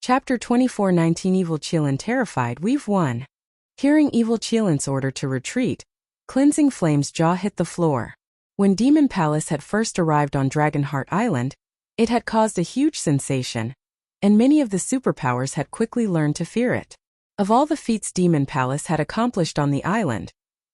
Chapter 24-19 Evil Qilin terrified. We've won. Hearing Evil Qilin's order to retreat, Cleansing Flame's jaw hit the floor. When Demon Palace had first arrived on Dragonheart Island, it had caused a huge sensation, and many of the superpowers had quickly learned to fear it. Of all the feats Demon Palace had accomplished on the island,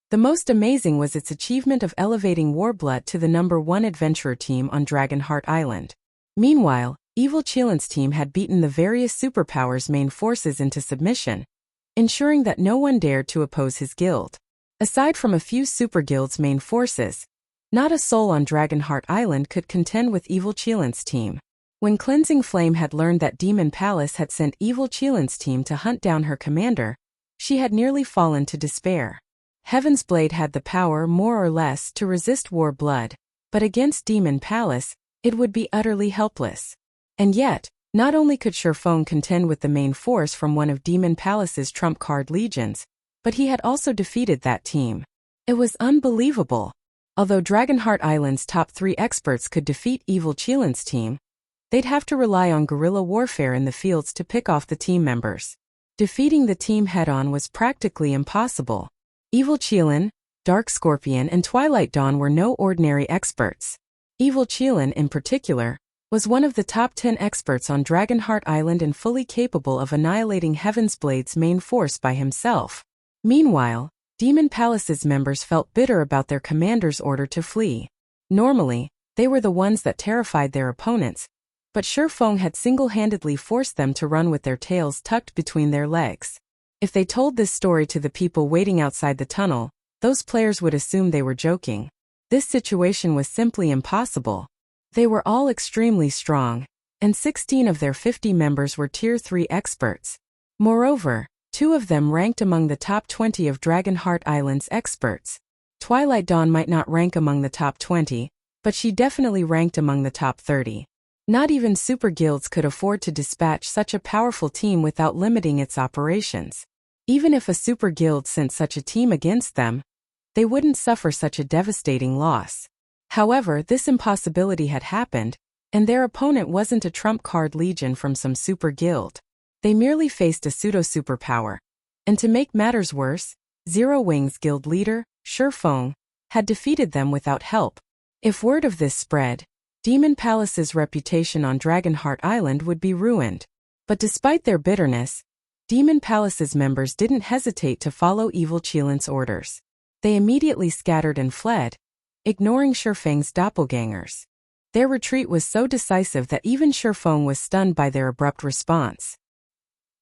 the most amazing was its achievement of elevating Warblood to the #1 adventurer team on Dragonheart Island. Meanwhile, Evil Qilin's team had beaten the various superpowers' main forces into submission, ensuring that no one dared to oppose his guild. Aside from a few super guilds' main forces, not a soul on Dragonheart Island could contend with Evil Qilin's team. When Cleansing Flame had learned that Demon Palace had sent Evil Qilin's team to hunt down her commander, she had nearly fallen to despair. Heaven's Blade had the power, more or less, to resist Warblood, but against Demon Palace, it would be utterly helpless. And yet, not only could Shurfeng contend with the main force from one of Demon Palace's trump card legions, but he had also defeated that team. It was unbelievable. Although Dragonheart Island's top 3 experts could defeat Evil Qilin's team, they'd have to rely on guerrilla warfare in the fields to pick off the team members. Defeating the team head-on was practically impossible. Evil Qilin, Dark Scorpion and Twilight Dawn were no ordinary experts. Evil Qilin, in particular, was one of the top 10 experts on Dragonheart Island and fully capable of annihilating Heaven's Blade's main force by himself. Meanwhile, Demon Palace's members felt bitter about their commander's order to flee. Normally, they were the ones that terrified their opponents, but Shurfeng had single-handedly forced them to run with their tails tucked between their legs. If they told this story to the people waiting outside the tunnel, those players would assume they were joking. This situation was simply impossible. They were all extremely strong, and 16 of their 50 members were Tier 3 experts. Moreover, 2 of them ranked among the top 20 of Dragonheart Island's experts. Twilight Dawn might not rank among the top 20, but she definitely ranked among the top 30. Not even super guilds could afford to dispatch such a powerful team without limiting its operations. Even if a super guild sent such a team against them, they wouldn't suffer such a devastating loss. However, this impossibility had happened, and their opponent wasn't a trump card legion from some super guild. They merely faced a pseudo-superpower. And to make matters worse, Zero Wings guild leader, Shurfeng, had defeated them without help. If word of this spread, Demon Palace's reputation on Dragonheart Island would be ruined. But despite their bitterness, Demon Palace's members didn't hesitate to follow Evil Qilin's orders. They immediately scattered and fled, ignoring Shurfeng's doppelgangers. Their retreat was so decisive that even Shurfeng was stunned by their abrupt response.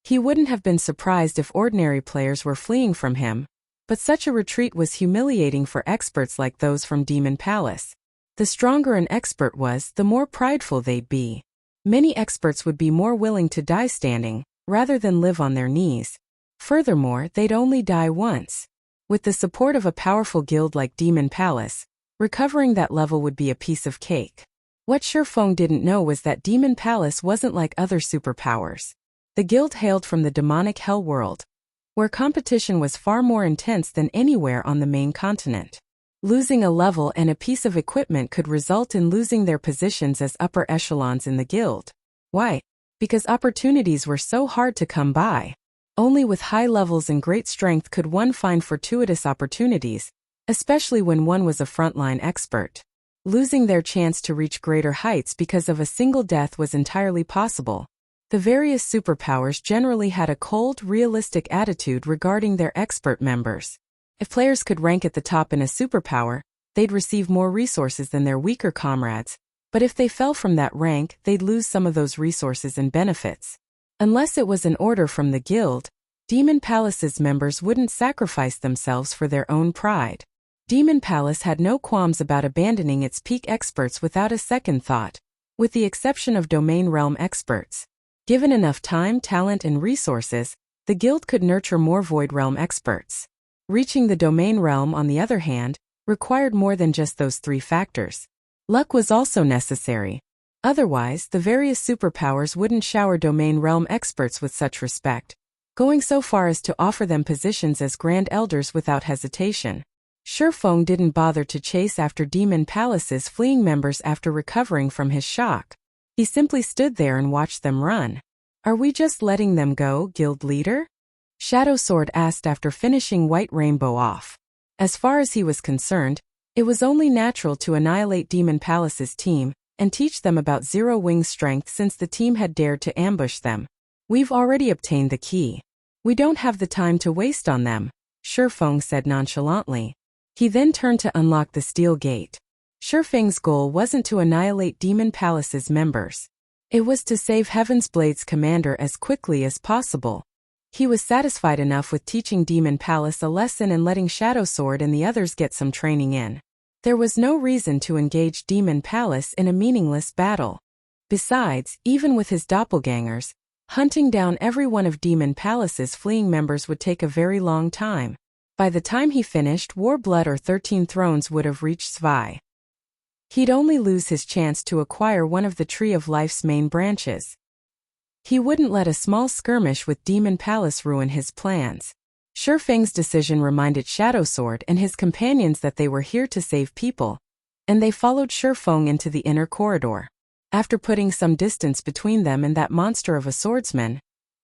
He wouldn't have been surprised if ordinary players were fleeing from him, but such a retreat was humiliating for experts like those from Demon Palace. The stronger an expert was, the more prideful they'd be. Many experts would be more willing to die standing, rather than live on their knees. Furthermore, they'd only die once. With the support of a powerful guild like Demon Palace, recovering that level would be a piece of cake. What Shurfeng didn't know was that Demon Palace wasn't like other superpowers. The guild hailed from the demonic hell world, where competition was far more intense than anywhere on the main continent. Losing a level and a piece of equipment could result in losing their positions as upper echelons in the guild. Why? Because opportunities were so hard to come by. Only with high levels and great strength could one find fortuitous opportunities, especially when one was a frontline expert. Losing their chance to reach greater heights because of a single death was entirely possible. The various superpowers generally had a cold, realistic attitude regarding their expert members. If players could rank at the top in a superpower, they'd receive more resources than their weaker comrades, but if they fell from that rank, they'd lose some of those resources and benefits. Unless it was an order from the guild, Demon Palace's members wouldn't sacrifice themselves for their own pride. Demon Palace had no qualms about abandoning its peak experts without a second thought, with the exception of domain realm experts. Given enough time, talent, and resources, the guild could nurture more void realm experts. Reaching the domain realm, on the other hand, required more than just those 3 factors. Luck was also necessary. Otherwise, the various superpowers wouldn't shower domain realm experts with such respect, going so far as to offer them positions as Grand Elders without hesitation. Shurfeng didn't bother to chase after Demon Palace's fleeing members after recovering from his shock. He simply stood there and watched them run. Are we just letting them go, guild leader? Shadow Sword asked after finishing White Rainbow off. As far as he was concerned, it was only natural to annihilate Demon Palace's team and teach them about Zero Wing's strength since the team had dared to ambush them. We've already obtained the key. We don't have the time to waste on them, Shifeng said nonchalantly. He then turned to unlock the steel gate. Shifeng's goal wasn't to annihilate Demon Palace's members. It was to save Heaven's Blade's commander as quickly as possible. He was satisfied enough with teaching Demon Palace a lesson and letting Shadow Sword and the others get some training in. There was no reason to engage Demon Palace in a meaningless battle. Besides, even with his doppelgangers, hunting down every one of Demon Palace's fleeing members would take a very long time. By the time he finished, Warblood or 13 Thrones would have reached Zwei. He'd only lose his chance to acquire one of the Tree of Life's main branches. He wouldn't let a small skirmish with Demon Palace ruin his plans. Shifeng's decision reminded Shadow Sword and his companions that they were here to save people, and they followed Shifeng into the inner corridor. After putting some distance between them and that monster of a swordsman,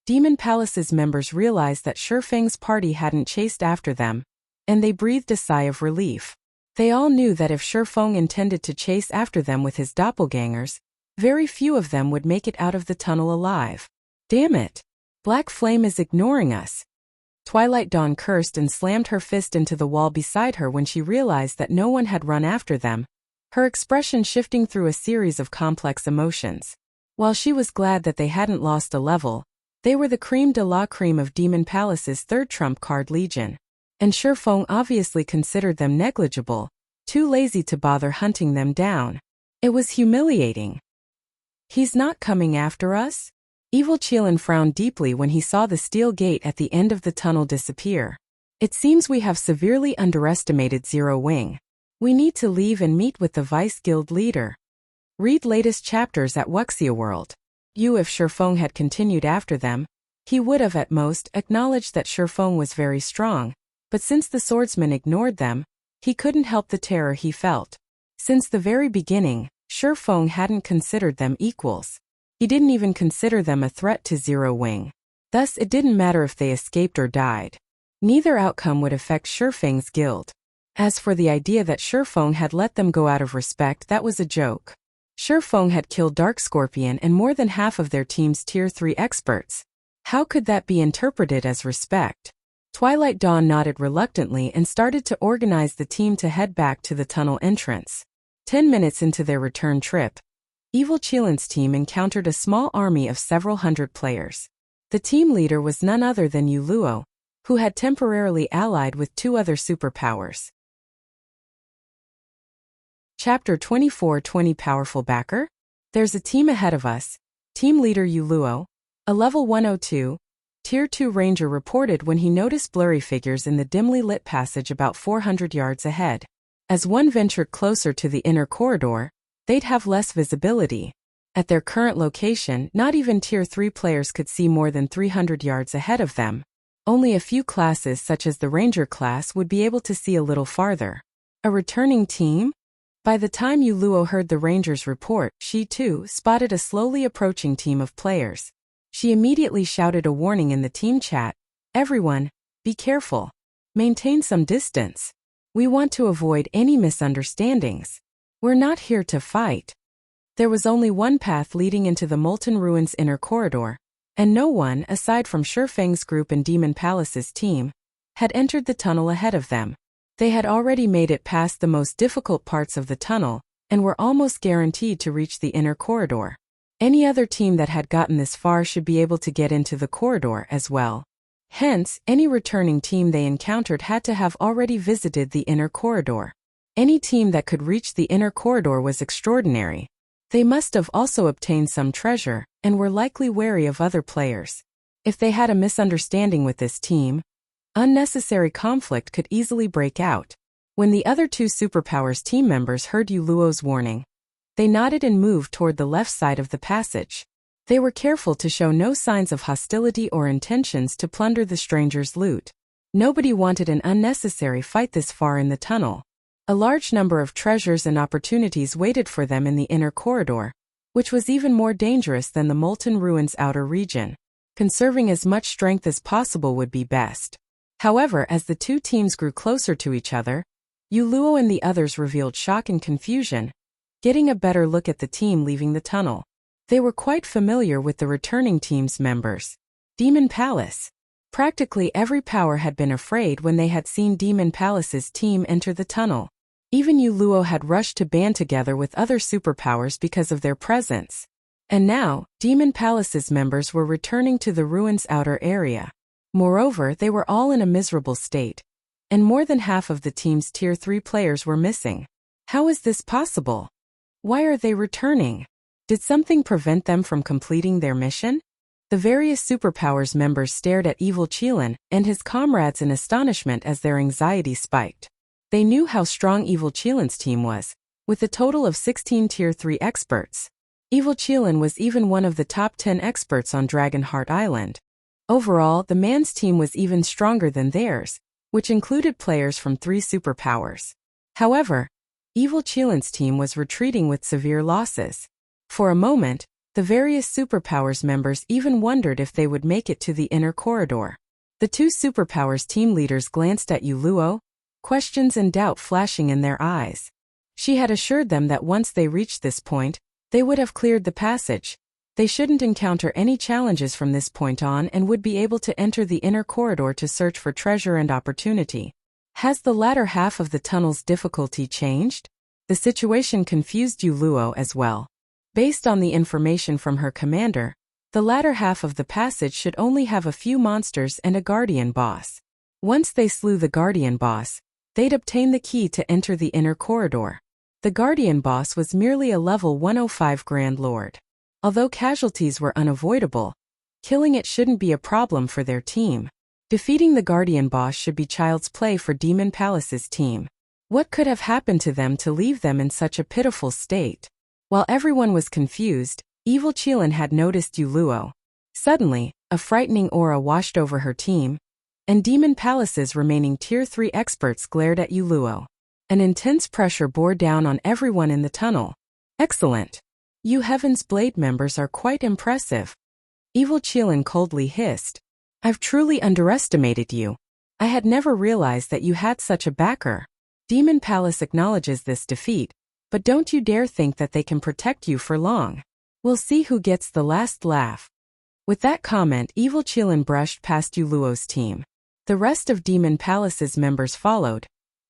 Demon Palace's members realized that Shifeng's party hadn't chased after them, and they breathed a sigh of relief. They all knew that if Shifeng intended to chase after them with his doppelgangers, very few of them would make it out of the tunnel alive. Damn it! Black Flame is ignoring us. Twilight Dawn cursed and slammed her fist into the wall beside her when she realized that no one had run after them, her expression shifting through a series of complex emotions. While she was glad that they hadn't lost a level, they were the creme de la creme of Demon Palace's third trump card Legion, and Shifeng obviously considered them negligible, too lazy to bother hunting them down. It was humiliating. He's not coming after us? Evil Qilin frowned deeply when he saw the steel gate at the end of the tunnel disappear. It seems we have severely underestimated Zero Wing. We need to leave and meet with the Vice Guild leader. Read latest chapters at Wuxia World. If Shifeng had continued after them, he would have at most acknowledged that Shifeng was very strong, but since the swordsman ignored them, he couldn't help the terror he felt. Since the very beginning, Shifeng hadn't considered them equals. He didn't even consider them a threat to Zero Wing. Thus it didn't matter if they escaped or died. Neither outcome would affect Shifeng's guild. As for the idea that Shifeng had let them go out of respect, that was a joke. Shifeng had killed Dark Scorpion and more than half of their team's Tier 3 experts. How could that be interpreted as respect? Twilight Dawn nodded reluctantly and started to organize the team to head back to the tunnel entrance. 10 minutes into their return trip, Evil Qilin's team encountered a small army of several hundred players. The team leader was none other than Yuluo, who had temporarily allied with 2 other superpowers. Chapter 24-20 Powerful Backer? There's a team ahead of us. Team leader Yuluo, a level 102, Tier 2 Ranger reported when he noticed blurry figures in the dimly lit passage about 400 yards ahead. As one ventured closer to the inner corridor, they'd have less visibility. At their current location, not even Tier 3 players could see more than 300 yards ahead of them. Only a few classes such as the Ranger class would be able to see a little farther. A returning team? By the time Yuluo heard the Ranger's report, she too spotted a slowly approaching team of players. She immediately shouted a warning in the team chat. Everyone, be careful. Maintain some distance. We want to avoid any misunderstandings. We're not here to fight. There was only one path leading into the Molten Ruin's inner corridor, and no one, aside from Shifeng's group and Demon Palace's team, had entered the tunnel ahead of them. They had already made it past the most difficult parts of the tunnel, and were almost guaranteed to reach the inner corridor. Any other team that had gotten this far should be able to get into the corridor as well. Hence, any returning team they encountered had to have already visited the inner corridor. Any team that could reach the inner corridor was extraordinary. They must have also obtained some treasure, and were likely wary of other players. If they had a misunderstanding with this team, unnecessary conflict could easily break out. When the other 2 superpowers team members heard Yuluo's warning, they nodded and moved toward the left side of the passage. They were careful to show no signs of hostility or intentions to plunder the stranger's loot. Nobody wanted an unnecessary fight this far in the tunnel. A large number of treasures and opportunities waited for them in the inner corridor, which was even more dangerous than the Molten Ruin's outer region. Conserving as much strength as possible would be best. However, as the two teams grew closer to each other, Yuluo and the others revealed shock and confusion, getting a better look at the team leaving the tunnel. They were quite familiar with the returning team's members. Demon Palace. Practically every power had been afraid when they had seen Demon Palace's team enter the tunnel. Even Yuluo had rushed to band together with other superpowers because of their presence. And now, Demon Palace's members were returning to the ruins' outer area. Moreover, they were all in a miserable state, and more than half of the team's Tier 3 players were missing. How is this possible? Why are they returning? Did something prevent them from completing their mission? The various superpowers members stared at evil Qilin and his comrades in astonishment as their anxiety spiked. They knew how strong evil Qilin's team was, with a total of 16 Tier 3 experts. Evil Qilin was even one of the top 10 experts on Dragonheart Island. Overall, the man's team was even stronger than theirs, which included players from 3 superpowers. However, evil Qilin's team was retreating with severe losses. For a moment, the various superpowers members even wondered if they would make it to the inner corridor. The 2 superpowers team leaders glanced at Yuluo, questions and doubt flashing in their eyes. She had assured them that once they reached this point, they would have cleared the passage. They shouldn't encounter any challenges from this point on and would be able to enter the inner corridor to search for treasure and opportunity. Has the latter half of the tunnel's difficulty changed? The situation confused Yuluo as well. Based on the information from her commander, the latter half of the passage should only have a few monsters and a guardian boss. Once they slew the guardian boss, they'd obtain the key to enter the inner corridor. The guardian boss was merely a level 105 Grand Lord. Although casualties were unavoidable, killing it shouldn't be a problem for their team. Defeating the guardian boss should be child's play for Demon Palace's team. What could have happened to them to leave them in such a pitiful state? While everyone was confused, evil Qilin had noticed Yuluo. Suddenly, a frightening aura washed over her team, and Demon Palace's remaining Tier 3 experts glared at Yuluo. An intense pressure bore down on everyone in the tunnel. Excellent. You Heaven's Blade members are quite impressive. Evil Qilin coldly hissed. I've truly underestimated you. I had never realized that you had such a backer. Demon Palace acknowledges this defeat, but don't you dare think that they can protect you for long. We'll see who gets the last laugh. With that comment, evil Qilin brushed past Yuluo's team. The rest of Demon Palace's members followed,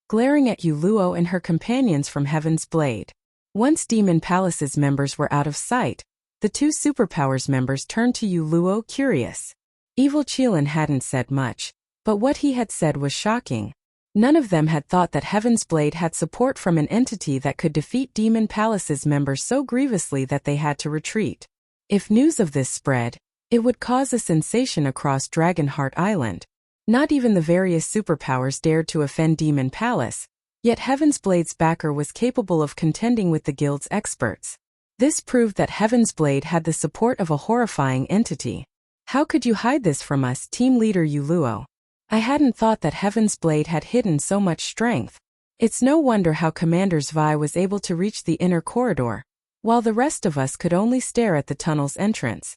glaring at Yuluo and her companions from Heaven's Blade. Once Demon Palace's members were out of sight, the 2 superpowers members turned to Yuluo curious. Evil Qilin hadn't said much, but what he had said was shocking. None of them had thought that Heaven's Blade had support from an entity that could defeat Demon Palace's members so grievously that they had to retreat. If news of this spread, it would cause a sensation across Dragonheart Island. Not even the various superpowers dared to offend Demon Palace, yet Heaven's Blade's backer was capable of contending with the guild's experts. This proved that Heaven's Blade had the support of a horrifying entity. How could you hide this from us, team leader Yuluo? I hadn't thought that Heaven's Blade had hidden so much strength. It's no wonder how Commander Zvi was able to reach the inner corridor, while the rest of us could only stare at the tunnel's entrance.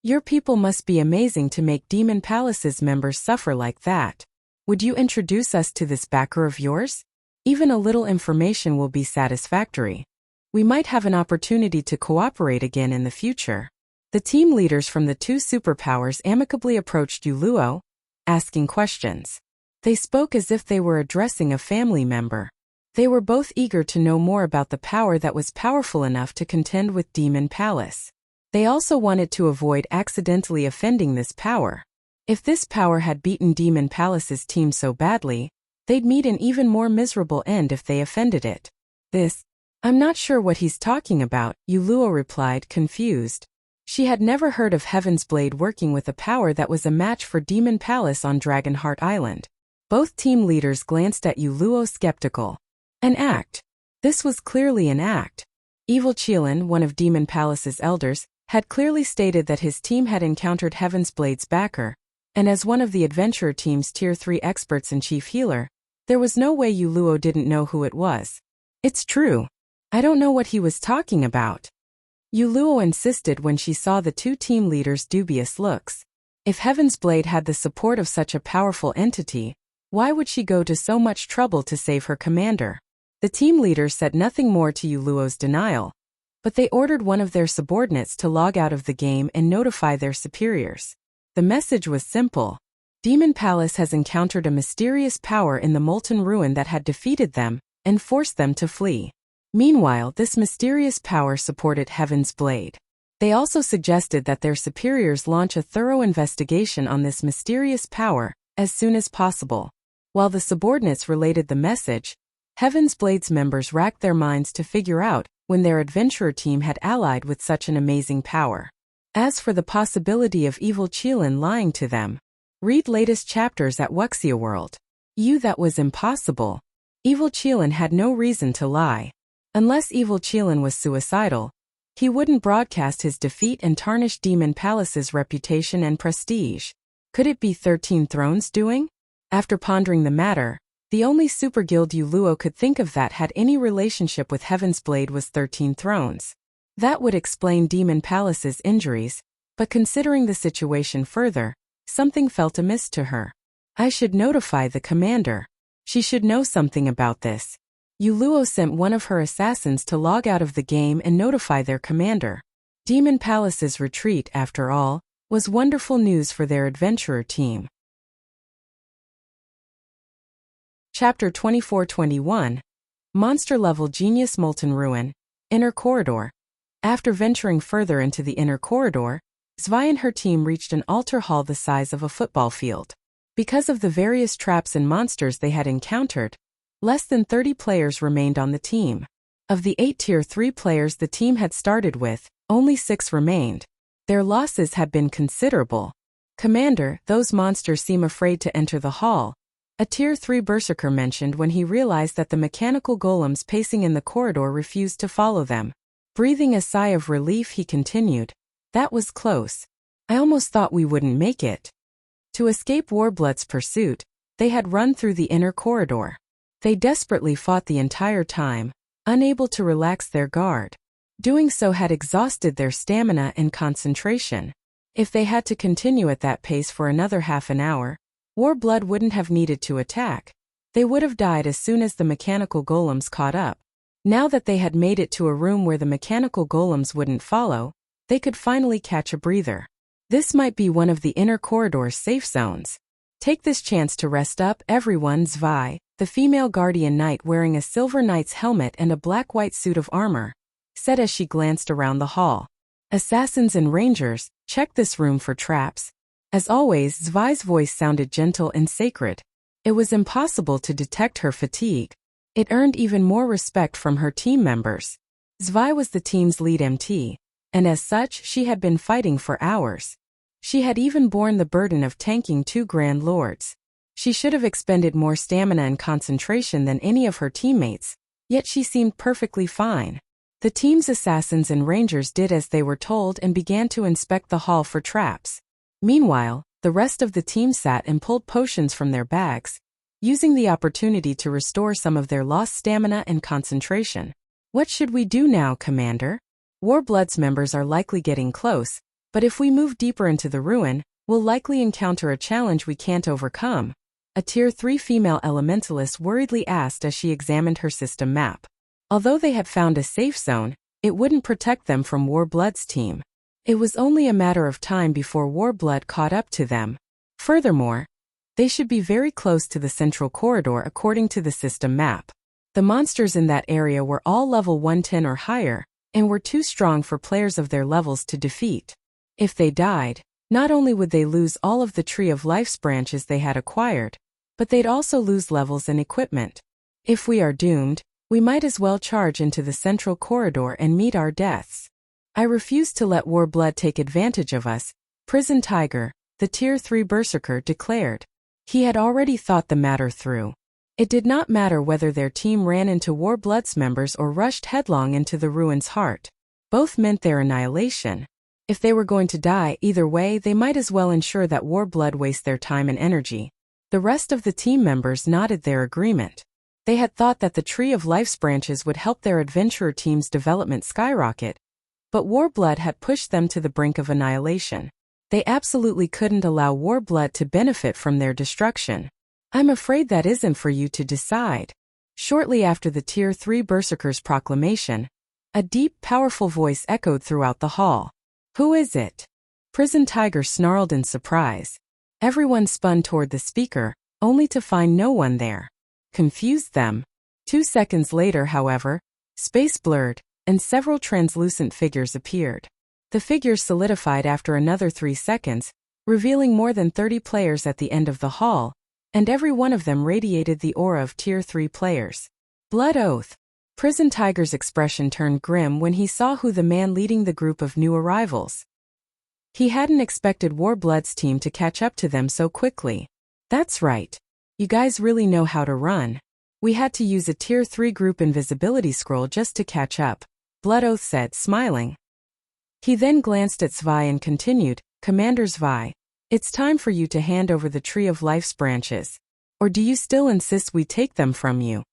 Your people must be amazing to make Demon Palace's members suffer like that. Would you introduce us to this backer of yours? Even a little information will be satisfactory. We might have an opportunity to cooperate again in the future. The team leaders from the 2 superpowers amicably approached Yuluo, asking questions. They spoke as if they were addressing a family member. They were both eager to know more about the power that was powerful enough to contend with Demon Palace. They also wanted to avoid accidentally offending this power. If this power had beaten Demon Palace's team so badly, they'd meet an even more miserable end if they offended it. I'm not sure what he's talking about, Yuluo replied, confused. She had never heard of Heaven's Blade working with a power that was a match for Demon Palace on Dragonheart Island. Both team leaders glanced at Yuluo skeptical. An act. This was clearly an act. Evil Qilin, one of Demon Palace's elders, had clearly stated that his team had encountered Heaven's Blade's backer, and as one of the adventurer team's Tier 3 experts and chief healer, there was no way Yuluo didn't know who it was. It's true. I don't know what he was talking about. Yuluo insisted when she saw the two team leaders' dubious looks. If Heaven's Blade had the support of such a powerful entity, why would she go to so much trouble to save her commander? The team leaders said nothing more to Yuluo's denial, but they ordered one of their subordinates to log out of the game and notify their superiors. The message was simple. Demon Palace has encountered a mysterious power in the Molten Ruin that had defeated them and forced them to flee. Meanwhile, this mysterious power supported Heaven's Blade. They also suggested that their superiors launch a thorough investigation on this mysterious power as soon as possible. While the subordinates related the message, Heaven's Blade's members racked their minds to figure out when their adventurer team had allied with such an amazing power. As for the possibility of evil Qilin lying to them, read latest chapters at Wuxia World. That was impossible. Evil Qilin had no reason to lie. Unless evil Qilin was suicidal, he wouldn't broadcast his defeat and tarnish Demon Palace's reputation and prestige. Could it be 13 Thrones doing? After pondering the matter, the only super guild Yuluo could think of that had any relationship with Heaven's Blade was 13 Thrones. That would explain Demon Palace's injuries, but considering the situation further, something felt amiss to her. I should notify the commander. She should know something about this. Yuluo sent one of her assassins to log out of the game and notify their commander. Demon Palace's retreat, after all, was wonderful news for their adventurer team. Chapter 24-21 Monster Level Genius Molten Ruin Inner Corridor. After venturing further into the inner corridor, Zwei and her team reached an altar hall the size of a football field. Because of the various traps and monsters they had encountered, less than 30 players remained on the team. Of the 8 Tier 3 players the team had started with, only 6 remained. Their losses had been considerable. Commander, those monsters seem afraid to enter the hall, a Tier 3 berserker mentioned when he realized that the mechanical golems pacing in the corridor refused to follow them. Breathing a sigh of relief, he continued, "That was close. I almost thought we wouldn't make it." To escape Warblood's pursuit, they had run through the inner corridor. They desperately fought the entire time, unable to relax their guard. Doing so had exhausted their stamina and concentration. If they had to continue at that pace for another half an hour, Warblood wouldn't have needed to attack. They would have died as soon as the mechanical golems caught up. Now that they had made it to a room where the mechanical golems wouldn't follow, they could finally catch a breather. This might be one of the inner corridor's safe zones. Take this chance to rest up, everyone. Zwei, the female guardian knight wearing a silver knight's helmet and a black-white suit of armor, said as she glanced around the hall. Assassins and rangers, check this room for traps. As always, Zwei's voice sounded gentle and sacred. It was impossible to detect her fatigue. It earned even more respect from her team members. Zwei was the team's lead MT, and as such she had been fighting for hours. She had even borne the burden of tanking 2 Grand Lords. She should have expended more stamina and concentration than any of her teammates, yet she seemed perfectly fine. The team's assassins and rangers did as they were told and began to inspect the hall for traps. Meanwhile, the rest of the team sat and pulled potions from their bags, using the opportunity to restore some of their lost stamina and concentration. What should we do now, Commander? Warblood's members are likely getting close, but if we move deeper into the ruin, we'll likely encounter a challenge we can't overcome. A Tier 3 female elementalist worriedly asked as she examined her system map. Although they had found a safe zone, it wouldn't protect them from Warblood's team. It was only a matter of time before Warblood caught up to them. Furthermore, they should be very close to the central corridor according to the system map. The monsters in that area were all level 110 or higher, and were too strong for players of their levels to defeat. If they died, not only would they lose all of the Tree of Life's branches they had acquired, but they'd also lose levels and equipment. If we are doomed, we might as well charge into the central corridor and meet our deaths. I refuse to let Warblood take advantage of us, Prison Tiger, the Tier 3 berserker, declared. He had already thought the matter through. It did not matter whether their team ran into Warblood's members or rushed headlong into the ruin's heart. Both meant their annihilation. If they were going to die either way, they might as well ensure that Warblood waste their time and energy. The rest of the team members nodded their agreement. They had thought that the Tree of Life's branches would help their adventurer team's development skyrocket, But Warblood had pushed them to the brink of annihilation. They absolutely couldn't allow Warblood to benefit from their destruction. I'm afraid that isn't for you to decide. Shortly after the Tier 3 Berserker's proclamation, a deep, powerful voice echoed throughout the hall. Who is it? Prison Tiger snarled in surprise. Everyone spun toward the speaker, only to find no one there. Confused them. 2 seconds later, however, space blurred, and several translucent figures appeared. The figures solidified after another 3 seconds, revealing more than 30 players at the end of the hall, and every one of them radiated the aura of Tier 3 players. Blood Oath. Prison Tiger's expression turned grim when he saw who the man leading the group of new arrivals. He hadn't expected Warblood's team to catch up to them so quickly. That's right. You guys really know how to run. We had to use a Tier 3 group invisibility scroll just to catch up, Blood Oath said, smiling. He then glanced at Zwei and continued, Commander Zwei, it's time for you to hand over the Tree of Life's branches. Or do you still insist we take them from you?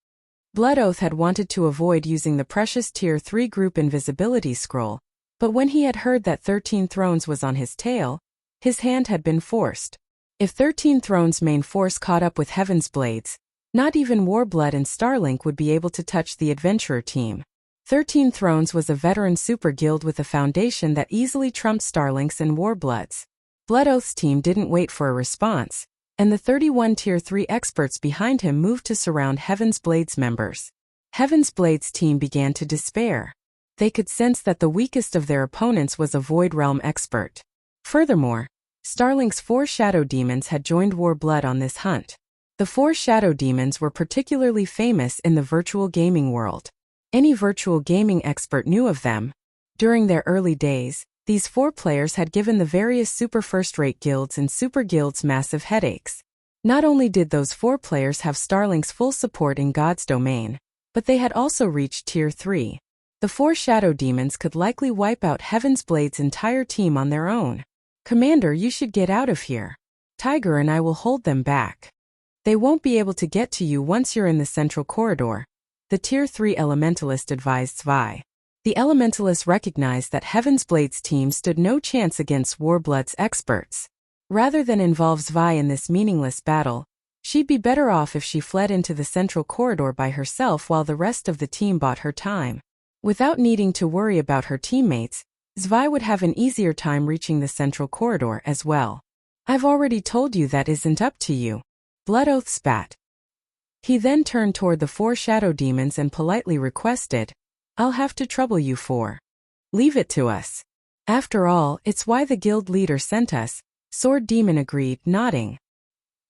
Blood Oath had wanted to avoid using the precious Tier 3 group invisibility scroll, but when he had heard that 13 Thrones was on his tail, his hand had been forced. If 13 Thrones' main force caught up with Heaven's Blades, not even Warblood and Starlink would be able to touch the adventurer team. 13 Thrones was a veteran super guild with a foundation that easily trumped Starlink's and Warblood's. Blood Oath's team didn't wait for a response, and the 31 Tier 3 experts behind him moved to surround Heaven's Blades members. Heaven's Blades' team began to despair. They could sense that the weakest of their opponents was a Void Realm expert. Furthermore, Starlink's 4 Shadow Demons had joined Warblood on this hunt. The 4 Shadow Demons were particularly famous in the virtual gaming world. Any virtual gaming expert knew of them. During their early days, these 4 players had given the various super first-rate guilds and super guilds massive headaches. Not only did those 4 players have Starlink's full support in God's domain, but they had also reached Tier 3. The 4 Shadow Demons could likely wipe out Heaven's Blade's entire team on their own. Commander, you should get out of here. Tiger and I will hold them back. They won't be able to get to you once you're in the central corridor, the Tier 3 Elementalist advised Zwei. The Elementalist recognized that Heaven's Blade's team stood no chance against Warblood's experts. Rather than involve Zwei in this meaningless battle, she'd be better off if she fled into the central corridor by herself while the rest of the team bought her time. Without needing to worry about her teammates, Zwei would have an easier time reaching the central corridor as well. I've already told you that isn't up to you. Blood Oath spat. He then turned toward the 4 Shadow Demons and politely requested, I'll have to trouble you 4. Leave it to us. After all, it's why the guild leader sent us, Sword Demon agreed, nodding.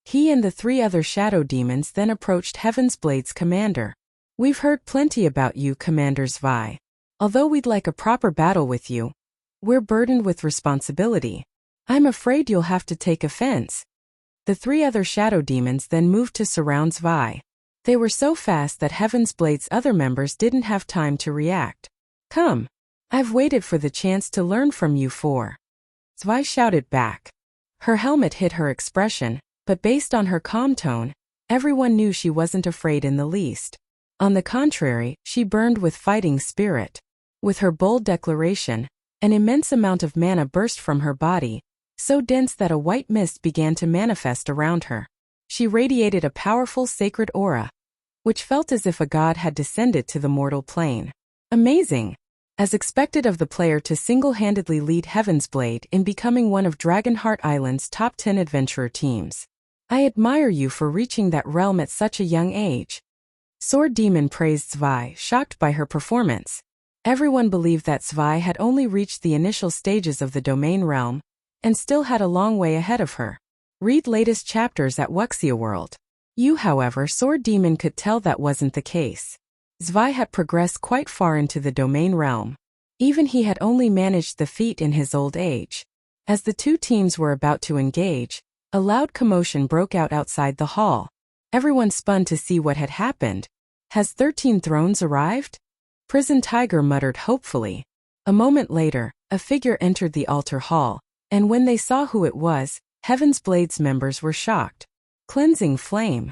He and the 3 other Shadow Demons then approached Heaven's Blade's commander. We've heard plenty about you, Commander Zwei. Although we'd like a proper battle with you, we're burdened with responsibility. I'm afraid you'll have to take offense. The 3 other Shadow Demons then moved to surround Zwei. They were so fast that Heaven's Blade's other members didn't have time to react. Come. I've waited for the chance to learn from you 4. Zwei shouted back. Her helmet hid her expression, but based on her calm tone, everyone knew she wasn't afraid in the least. On the contrary, she burned with fighting spirit. With her bold declaration, an immense amount of mana burst from her body, so dense that a white mist began to manifest around her. She radiated a powerful sacred aura, which felt as if a god had descended to the mortal plane. Amazing! As expected of the player to single-handedly lead Heaven's Blade in becoming one of Dragonheart Island's top 10 adventurer teams. I admire you for reaching that realm at such a young age. Sword Demon praised Zwei, shocked by her performance. Everyone believed that Zwei had only reached the initial stages of the domain realm, and still had a long way ahead of her. Read latest chapters at Wuxia World. You, however, Sword Demon could tell that wasn't the case. Zwei had progressed quite far into the domain realm. Even he had only managed the feat in his old age. As the 2 teams were about to engage, a loud commotion broke out outside the hall. Everyone spun to see what had happened. Has 13 Thrones arrived? Prison Tiger muttered hopefully. A moment later, a figure entered the altar hall, and when they saw who it was, Heaven's Blade's members were shocked. Cleansing Flame.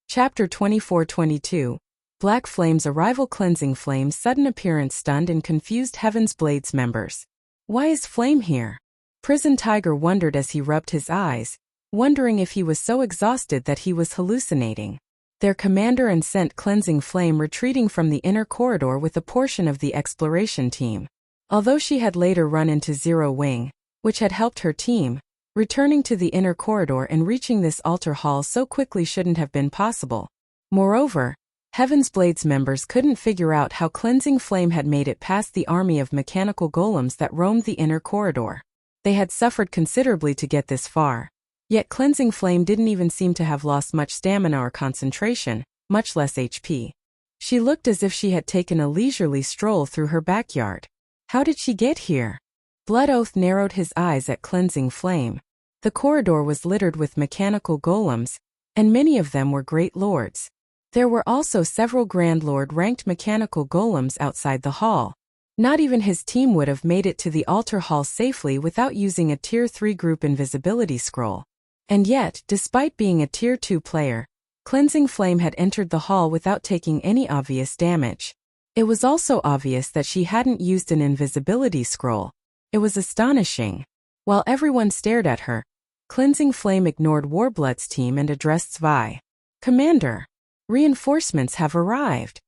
Chapter 24-22. Black Flame's arrival. Cleansing Flame's sudden appearance stunned and confused Heaven's Blade's members. Why is Flame here? Prison Tiger wondered as he rubbed his eyes, wondering if he was so exhausted that he was hallucinating. Their commander and sent Cleansing Flame retreating from the inner corridor with a portion of the exploration team. Although she had later run into Zero Wing, which had helped her team, returning to the inner corridor and reaching this altar hall so quickly shouldn't have been possible. Moreover, Heaven's Blade's members couldn't figure out how Cleansing Flame had made it past the army of mechanical golems that roamed the inner corridor. They had suffered considerably to get this far. Yet Cleansing Flame didn't even seem to have lost much stamina or concentration, much less HP. She looked as if she had taken a leisurely stroll through her backyard. How did she get here? Blood Oath narrowed his eyes at Cleansing Flame. The corridor was littered with mechanical golems, and many of them were great lords. There were also several Grand Lord-ranked mechanical golems outside the hall. Not even his team would have made it to the altar hall safely without using a Tier 3 group invisibility scroll. And yet, despite being a Tier 2 player, Cleansing Flame had entered the hall without taking any obvious damage. It was also obvious that she hadn't used an invisibility scroll. It was astonishing. While everyone stared at her, Cleansing Flame ignored Warblood's team and addressed Zwei. "Commander, reinforcements have arrived,"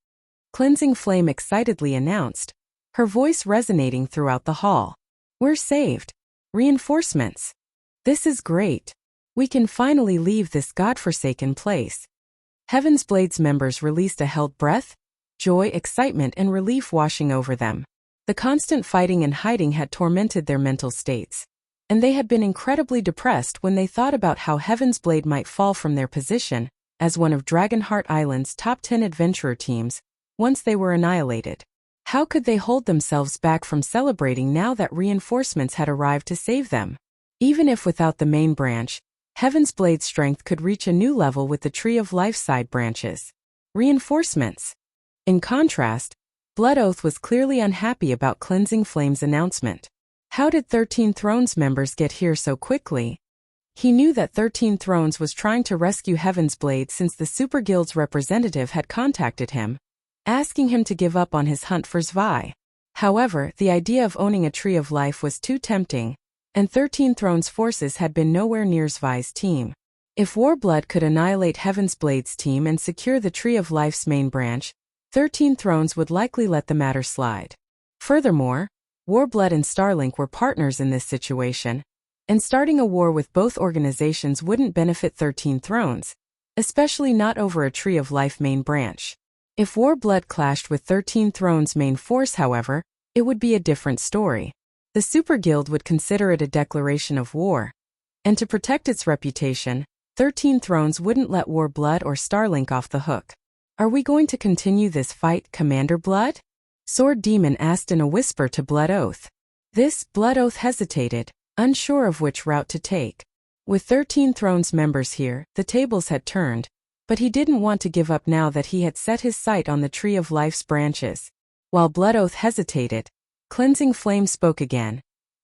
Cleansing Flame excitedly announced, her voice resonating throughout the hall. "We're saved. Reinforcements. This is great. We can finally leave this godforsaken place." Heaven's Blade's members released a held breath, joy, excitement, and relief washing over them. The constant fighting and hiding had tormented their mental states, and they had been incredibly depressed when they thought about how Heaven's Blade might fall from their position as one of Dragonheart Island's top 10 adventurer teams once they were annihilated. How could they hold themselves back from celebrating now that reinforcements had arrived to save them? Even if without the main branch, Heaven's Blade's strength could reach a new level with the Tree of Life side branches. Reinforcements. In contrast, Blood Oath was clearly unhappy about Cleansing Flame's announcement. How did 13 Thrones members get here so quickly? He knew that 13 Thrones was trying to rescue Heaven's Blade since the Super Guild's representative had contacted him, asking him to give up on his hunt for Zwei. However, the idea of owning a Tree of Life was too tempting, and 13 Thrones' forces had been nowhere near Zwei's team. If Warblood could annihilate Heaven's Blade's team and secure the Tree of Life's main branch, 13 Thrones would likely let the matter slide. Furthermore, Warblood and Starlink were partners in this situation, and starting a war with both organizations wouldn't benefit 13 Thrones, especially not over a Tree of Life main branch. If Warblood clashed with 13 Thrones' main force, however, it would be a different story. The Super Guild would consider it a declaration of war, and to protect its reputation, 13 Thrones wouldn't let Warblood or Starlink off the hook. "Are we going to continue this fight, Commander Blood?" Sword Demon asked in a whisper to Blood Oath. Blood Oath hesitated, unsure of which route to take. With 13 Thrones members here, the tables had turned, but he didn't want to give up now that he had set his sight on the Tree of Life's branches. While Blood Oath hesitated, Cleansing Flame spoke again,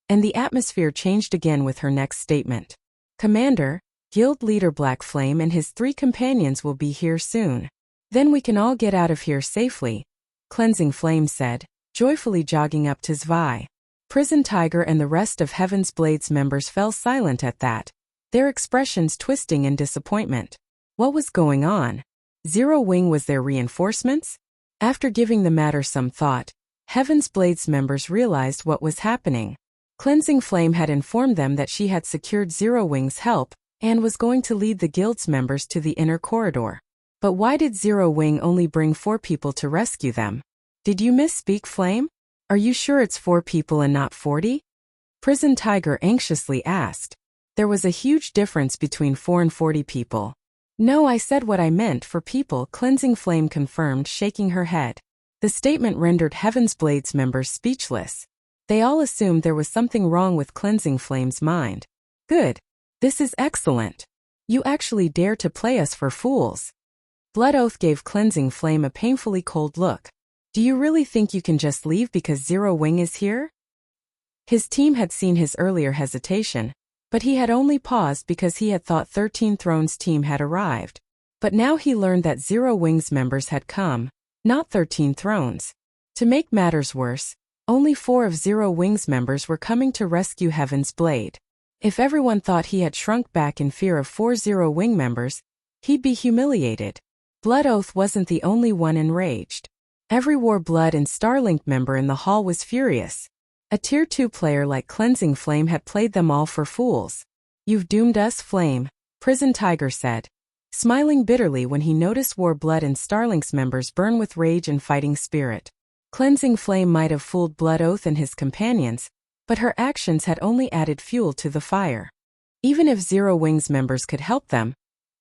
and the atmosphere changed again with her next statement. "Commander, Guild leader Black Flame and his 3 companions will be here soon. Then we can all get out of here safely," Cleansing Flame said, joyfully jogging up to Zwei. Prison Tiger and the rest of Heaven's Blade's members fell silent at that, their expressions twisting in disappointment. What was going on? Zero Wing was their reinforcements? After giving the matter some thought, Heaven's Blade's members realized what was happening. Cleansing Flame had informed them that she had secured Zero Wing's help and was going to lead the guild's members to the inner corridor. But why did Zero Wing only bring 4 people to rescue them? "Did you misspeak, Flame? Are you sure it's 4 people and not 40? Prison Tiger anxiously asked. There was a huge difference between 4 and 40 people. "No, I said what I meant for people," Cleansing Flame confirmed, shaking her head. The statement rendered Heaven's Blade's members speechless. They all assumed there was something wrong with Cleansing Flame's mind. "Good. This is excellent. You actually dare to play us for fools." Blood Oath gave Cleansing Flame a painfully cold look. "Do you really think you can just leave because Zero Wing is here?" His team had seen his earlier hesitation, but he had only paused because he had thought 13 Thrones' team had arrived. But now he learned that Zero Wing's members had come, not 13 thrones. To make matters worse, only 4 of Zero Wings members were coming to rescue Heaven's Blade. If everyone thought he had shrunk back in fear of 4 Zero Wing members, he'd be humiliated. Blood Oath wasn't the only one enraged. Every War Blood and Starlink member in the hall was furious. A Tier 2 player like Cleansing Flame had played them all for fools. "You've doomed us, Flame," Prison Tiger said, smiling bitterly when he noticed War Blood and Starlink's members burn with rage and fighting spirit. Cleansing Flame might have fooled Blood Oath and his companions, but her actions had only added fuel to the fire. Even if Zero Wings members could help them,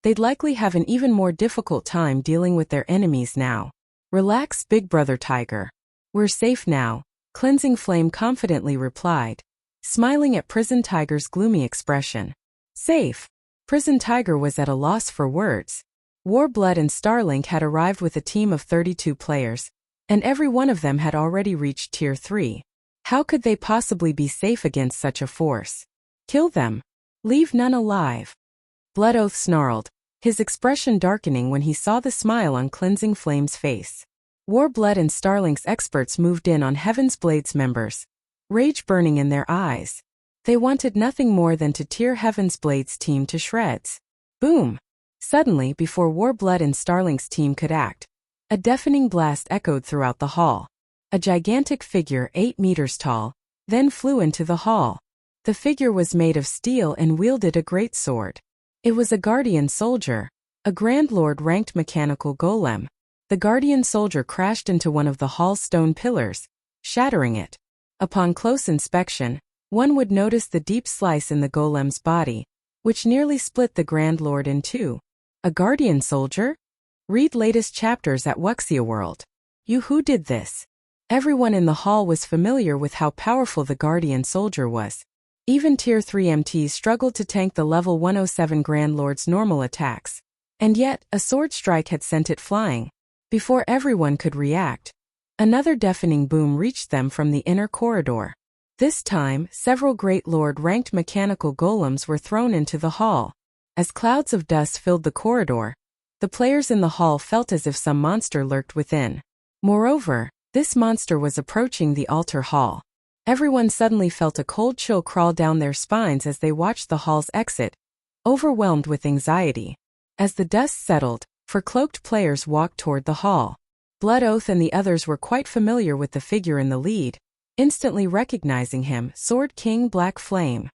they'd likely have an even more difficult time dealing with their enemies now. "Relax, Big Brother Tiger. We're safe now," Cleansing Flame confidently replied, smiling at Prison Tiger's gloomy expression. Safe? Prison Tiger was at a loss for words. War Blood and Starlink had arrived with a team of 32 players, and every one of them had already reached Tier 3. How could they possibly be safe against such a force? "Kill them. Leave none alive." Blood Oath snarled, his expression darkening when he saw the smile on Cleansing Flame's face. War Blood and Starlink's experts moved in on Heaven's Blade's members, rage burning in their eyes. They wanted nothing more than to tear Heaven's Blade's team to shreds. Boom! Suddenly, before War Blood and Starlink's team could act, a deafening blast echoed throughout the hall. A gigantic figure 8 meters tall then flew into the hall. The figure was made of steel and wielded a great sword. It was a guardian soldier, a Grand Lord-ranked mechanical golem. The guardian soldier crashed into one of the hall's stone pillars, shattering it. Upon close inspection, one would notice the deep slice in the golem's body, which nearly split the Grand Lord in two. A guardian soldier? Read latest chapters at Wuxia World. Who did this? Everyone in the hall was familiar with how powerful the guardian soldier was. Even Tier 3 MTs struggled to tank the level 107 Grand Lord's normal attacks. And yet, a sword strike had sent it flying. Before everyone could react, another deafening boom reached them from the inner corridor. This time, several Great Lord-ranked mechanical golems were thrown into the hall. As clouds of dust filled the corridor, the players in the hall felt as if some monster lurked within. Moreover, this monster was approaching the altar hall. Everyone suddenly felt a cold chill crawl down their spines as they watched the hall's exit, overwhelmed with anxiety. As the dust settled, cloaked players walked toward the hall. Blood Oath and the others were quite familiar with the figure in the lead, instantly recognizing him, Sword King Black Flame.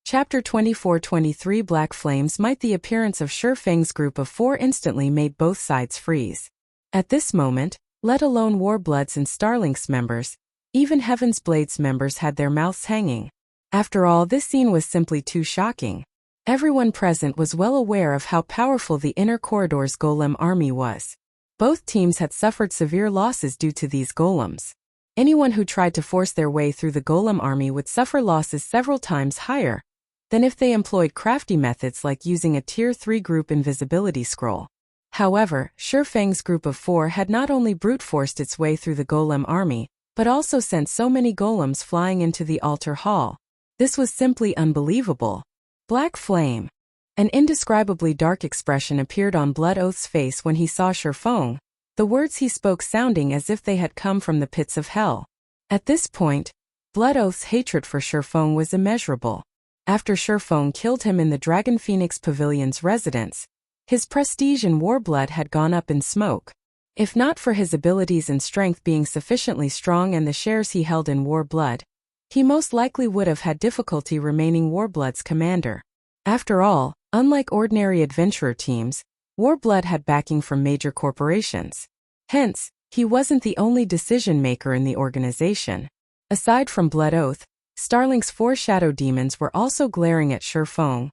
Chapter 24-23 Black Flames Might. The appearance of Shurfeng's group of 4 instantly made both sides freeze. At this moment, let alone Warbloods and Starlink's members, even Heaven's Blade's members had their mouths hanging. After all, this scene was simply too shocking. Everyone present was well aware of how powerful the inner corridor's golem army was. Both teams had suffered severe losses due to these golems. Anyone who tried to force their way through the golem army would suffer losses several times higher than if they employed crafty methods like using a Tier 3 group invisibility scroll. However, Shurfeng's group of 4 had not only brute-forced its way through the golem army, but also sent so many golems flying into the altar hall. This was simply unbelievable. Black Flame. An indescribably dark expression appeared on Blood Oath's face when he saw Shurfeng, the words he spoke sounding as if they had come from the pits of hell. At this point, Blood Oath's hatred for Shurfeng was immeasurable. After Shurfeng killed him in the Dragon Phoenix Pavilion's residence, his prestige in Warblood had gone up in smoke. If not for his abilities and strength being sufficiently strong and the shares he held in Warblood, he most likely would have had difficulty remaining Warblood's commander. After all, unlike ordinary adventurer teams, Warblood had backing from major corporations. Hence, he wasn't the only decision-maker in the organization. Aside from Blood Oath, Starlink's 4 shadow demons were also glaring at Shurfeng,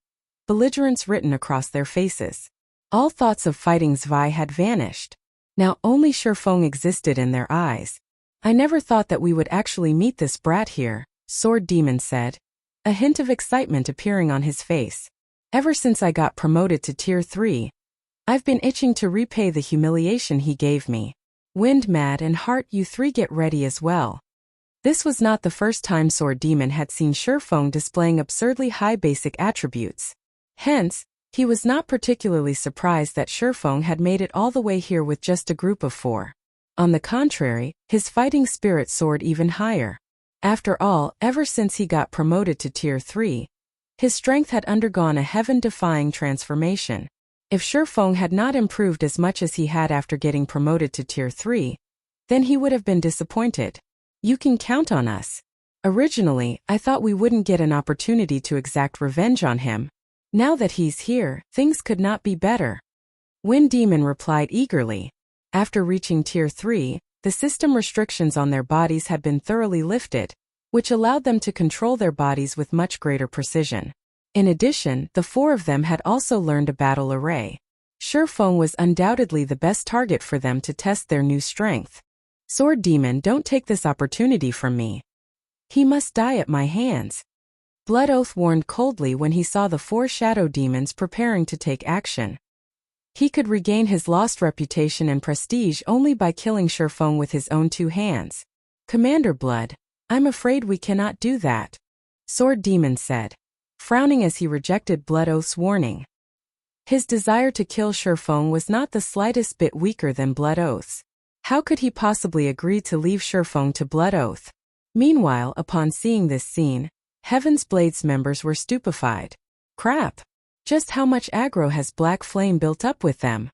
belligerence written across their faces. All thoughts of fighting Zwei had vanished. Now only Shurfeng existed in their eyes. "I never thought that we would actually meet this brat here," Sword Demon said, a hint of excitement appearing on his face. "Ever since I got promoted to Tier 3, I've been itching to repay the humiliation he gave me. Wind Mad and Heart, you 3 get ready as well." This was not the first time Sword Demon had seen Shurfeng displaying absurdly high basic attributes. Hence, He was not particularly surprised that Shifeng had made it all the way here with just a group of 4. On the contrary, his fighting spirit soared even higher. After all, ever since he got promoted to Tier 3, his strength had undergone a heaven-defying transformation. If Shifeng had not improved as much as he had after getting promoted to Tier 3, then he would have been disappointed. You can count on us. Originally, I thought we wouldn't get an opportunity to exact revenge on him. Now that he's here, things could not be better. Wind Demon replied eagerly. After reaching Tier 3, the system restrictions on their bodies had been thoroughly lifted, which allowed them to control their bodies with much greater precision. In addition, the 4 of them had also learned a battle array. Shifeng was undoubtedly the best target for them to test their new strength. Sword Demon, don't take this opportunity from me. He must die at my hands. Blood Oath warned coldly when he saw the 4 shadow demons preparing to take action. He could regain his lost reputation and prestige only by killing Shifeng with his own 2 hands. Commander Blood, I'm afraid we cannot do that, Sword Demon said, frowning as he rejected Blood Oath's warning. His desire to kill Shifeng was not the slightest bit weaker than Blood Oath's. How could he possibly agree to leave Shifeng to Blood Oath? Meanwhile, upon seeing this scene, Heaven's Blades members were stupefied. Crap! Just how much aggro has Black Flame built up with them?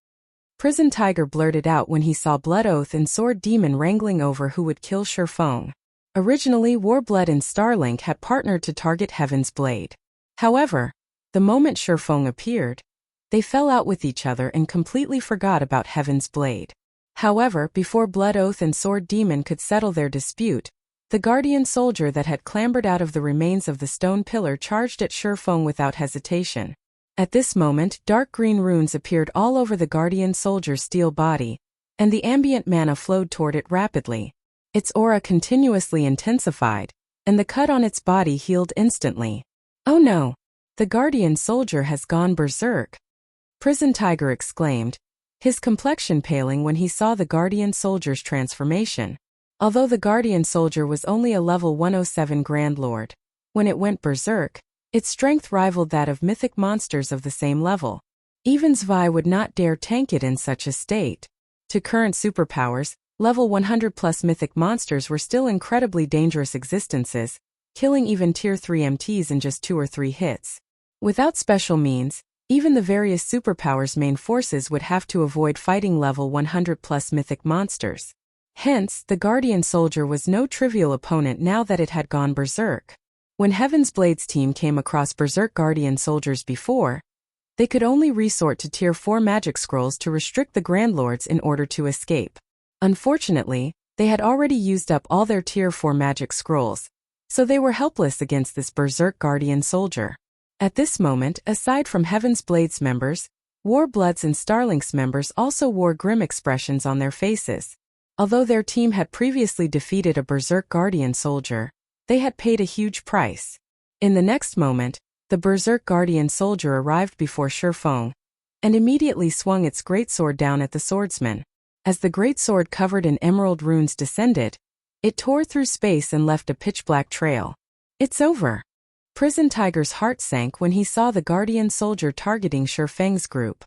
Prison Tiger blurted out when he saw Blood Oath and Sword Demon wrangling over who would kill Shifeng. Originally, Warblood and Starlink had partnered to target Heaven's Blade. However, the moment Shifeng appeared, they fell out with each other and completely forgot about Heaven's Blade. However, before Blood Oath and Sword Demon could settle their dispute, the Guardian Soldier that had clambered out of the remains of the stone pillar charged at Shifeng without hesitation. At this moment, dark green runes appeared all over the Guardian Soldier's steel body, and the ambient mana flowed toward it rapidly. Its aura continuously intensified, and the cut on its body healed instantly. Oh no! The Guardian Soldier has gone berserk! Prison Tiger exclaimed, his complexion paling when he saw the Guardian Soldier's transformation. Although the Guardian Soldier was only a level 107 Grand Lord, when it went berserk, its strength rivaled that of mythic monsters of the same level. Even Zwei would not dare tank it in such a state. To current superpowers, level 100 plus mythic monsters were still incredibly dangerous existences, killing even Tier 3 MTs in just 2 or 3 hits. Without special means, even the various superpowers' main forces would have to avoid fighting level 100 plus mythic monsters. Hence, the Guardian Soldier was no trivial opponent now that it had gone berserk. When Heaven's Blades team came across berserk Guardian Soldiers before, they could only resort to Tier 4 magic scrolls to restrict the Grand Lords in order to escape. Unfortunately, they had already used up all their Tier 4 magic scrolls, so they were helpless against this berserk Guardian Soldier. At this moment, aside from Heaven's Blades members, Warbloods and Starlink's members also wore grim expressions on their faces. Although their team had previously defeated a berserk Guardian Soldier, they had paid a huge price. In the next moment, the berserk Guardian Soldier arrived before Shifeng, and immediately swung its greatsword down at the swordsman. As the greatsword covered in emerald runes descended, it tore through space and left a pitch-black trail. It's over. Prison Tiger's heart sank when he saw the Guardian Soldier targeting Shifeng's group.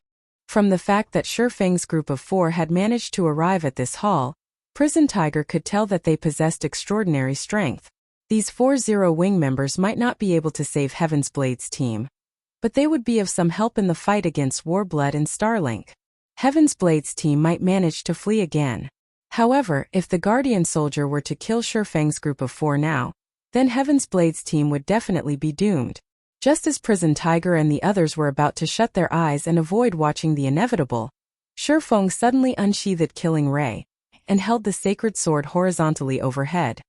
From the fact that Shifeng's group of 4 had managed to arrive at this hall, Prison Tiger could tell that they possessed extraordinary strength. These 4 Zero-Wing members might not be able to save Heaven's Blades team, but they would be of some help in the fight against Warblood and Starlink. Heaven's Blades team might manage to flee again. However, if the Guardian Soldier were to kill Shifeng's group of 4 now, then Heaven's Blades team would definitely be doomed. Just as Prison Tiger and the others were about to shut their eyes and avoid watching the inevitable, Shifeng suddenly unsheathed Killing Ray and held the sacred sword horizontally overhead.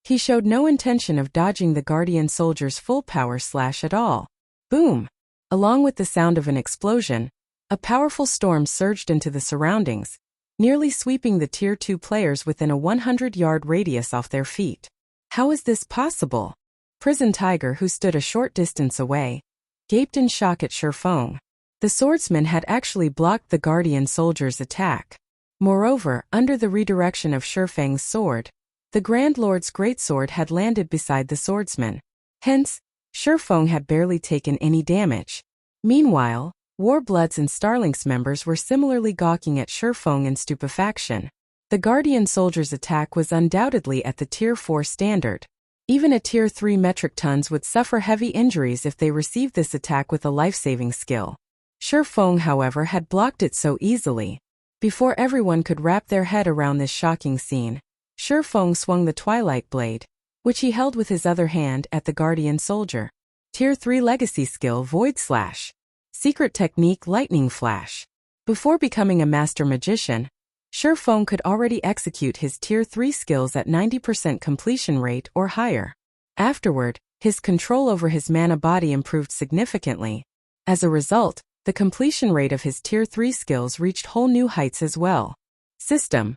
He showed no intention of dodging the Guardian Soldier's full power slash at all. Boom! Along with the sound of an explosion, a powerful storm surged into the surroundings, nearly sweeping the Tier 2 players within a 100-yard radius off their feet. How is this possible? Prison Tiger, who stood a short distance away, gaped in shock at Shifeng. The swordsman had actually blocked the Guardian Soldier's attack. Moreover, under the redirection of Shifeng's sword, the Grand Lord's greatsword had landed beside the swordsman. Hence, Shifeng had barely taken any damage. Meanwhile, Warbloods and Starlink's members were similarly gawking at Shurfeng in stupefaction. The Guardian Soldier's attack was undoubtedly at the Tier 4 standard. Even a Tier 3 metric tons would suffer heavy injuries if they received this attack with a life-saving skill. Shurfeng, however, had blocked it so easily. Before everyone could wrap their head around this shocking scene, Shurfeng swung the Twilight Blade, which he held with his other hand, at the Guardian Soldier. Tier 3 Legacy Skill Void Slash. Secret Technique Lightning Flash. Before becoming a Master Magician, Shurfeng could already execute his Tier 3 skills at 90% completion rate or higher. Afterward, his control over his mana body improved significantly. As a result, the completion rate of his Tier 3 skills reached whole new heights as well. System.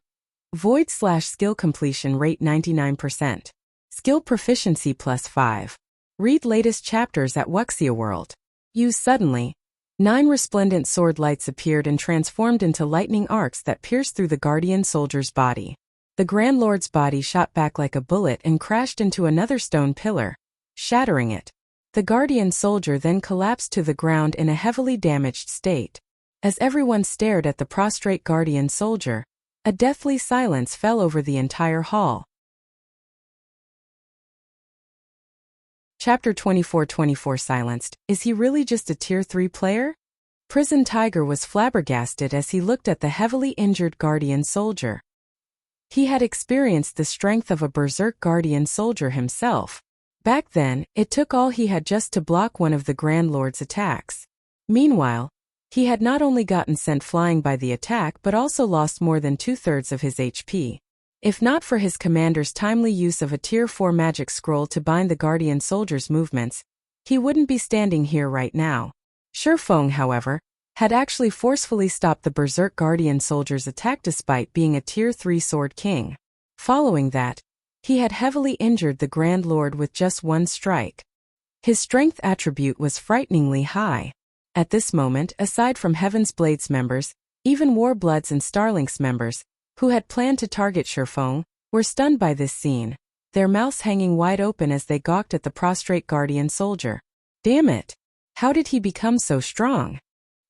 Void Slash Skill Completion Rate 99%. Skill Proficiency +5. Read latest chapters at Wuxia World. Use suddenly. 9 resplendent sword lights appeared and transformed into lightning arcs that pierced through the Guardian Soldier's body. The Grand Lord's body shot back like a bullet and crashed into another stone pillar, shattering it. The Guardian Soldier then collapsed to the ground in a heavily damaged state. As everyone stared at the prostrate Guardian Soldier, a deathly silence fell over the entire hall. Chapter 24 Silenced. Is he really just a Tier 3 player? Prison Tiger was flabbergasted as he looked at the heavily injured Guardian Soldier. He had experienced the strength of a Berserk Guardian Soldier himself. Back then, it took all he had just to block one of the Grand Lord's attacks. Meanwhile, he had not only gotten sent flying by the attack but also lost more than 2/3 of his HP. If not for his commander's timely use of a Tier 4 magic scroll to bind the Guardian Soldier's movements, he wouldn't be standing here right now. Shurfeng, however, had actually forcefully stopped the Berserk Guardian Soldier's attack despite being a Tier 3 Sword King. Following that, he had heavily injured the Grand Lord with just one strike. His strength attribute was frighteningly high. At this moment, aside from Heaven's Blade's members, even Warbloods and Starlink's members, who had planned to target Shurfeng, were stunned by this scene, their mouths hanging wide open as they gawked at the prostrate Guardian Soldier. Damn it! How did he become so strong?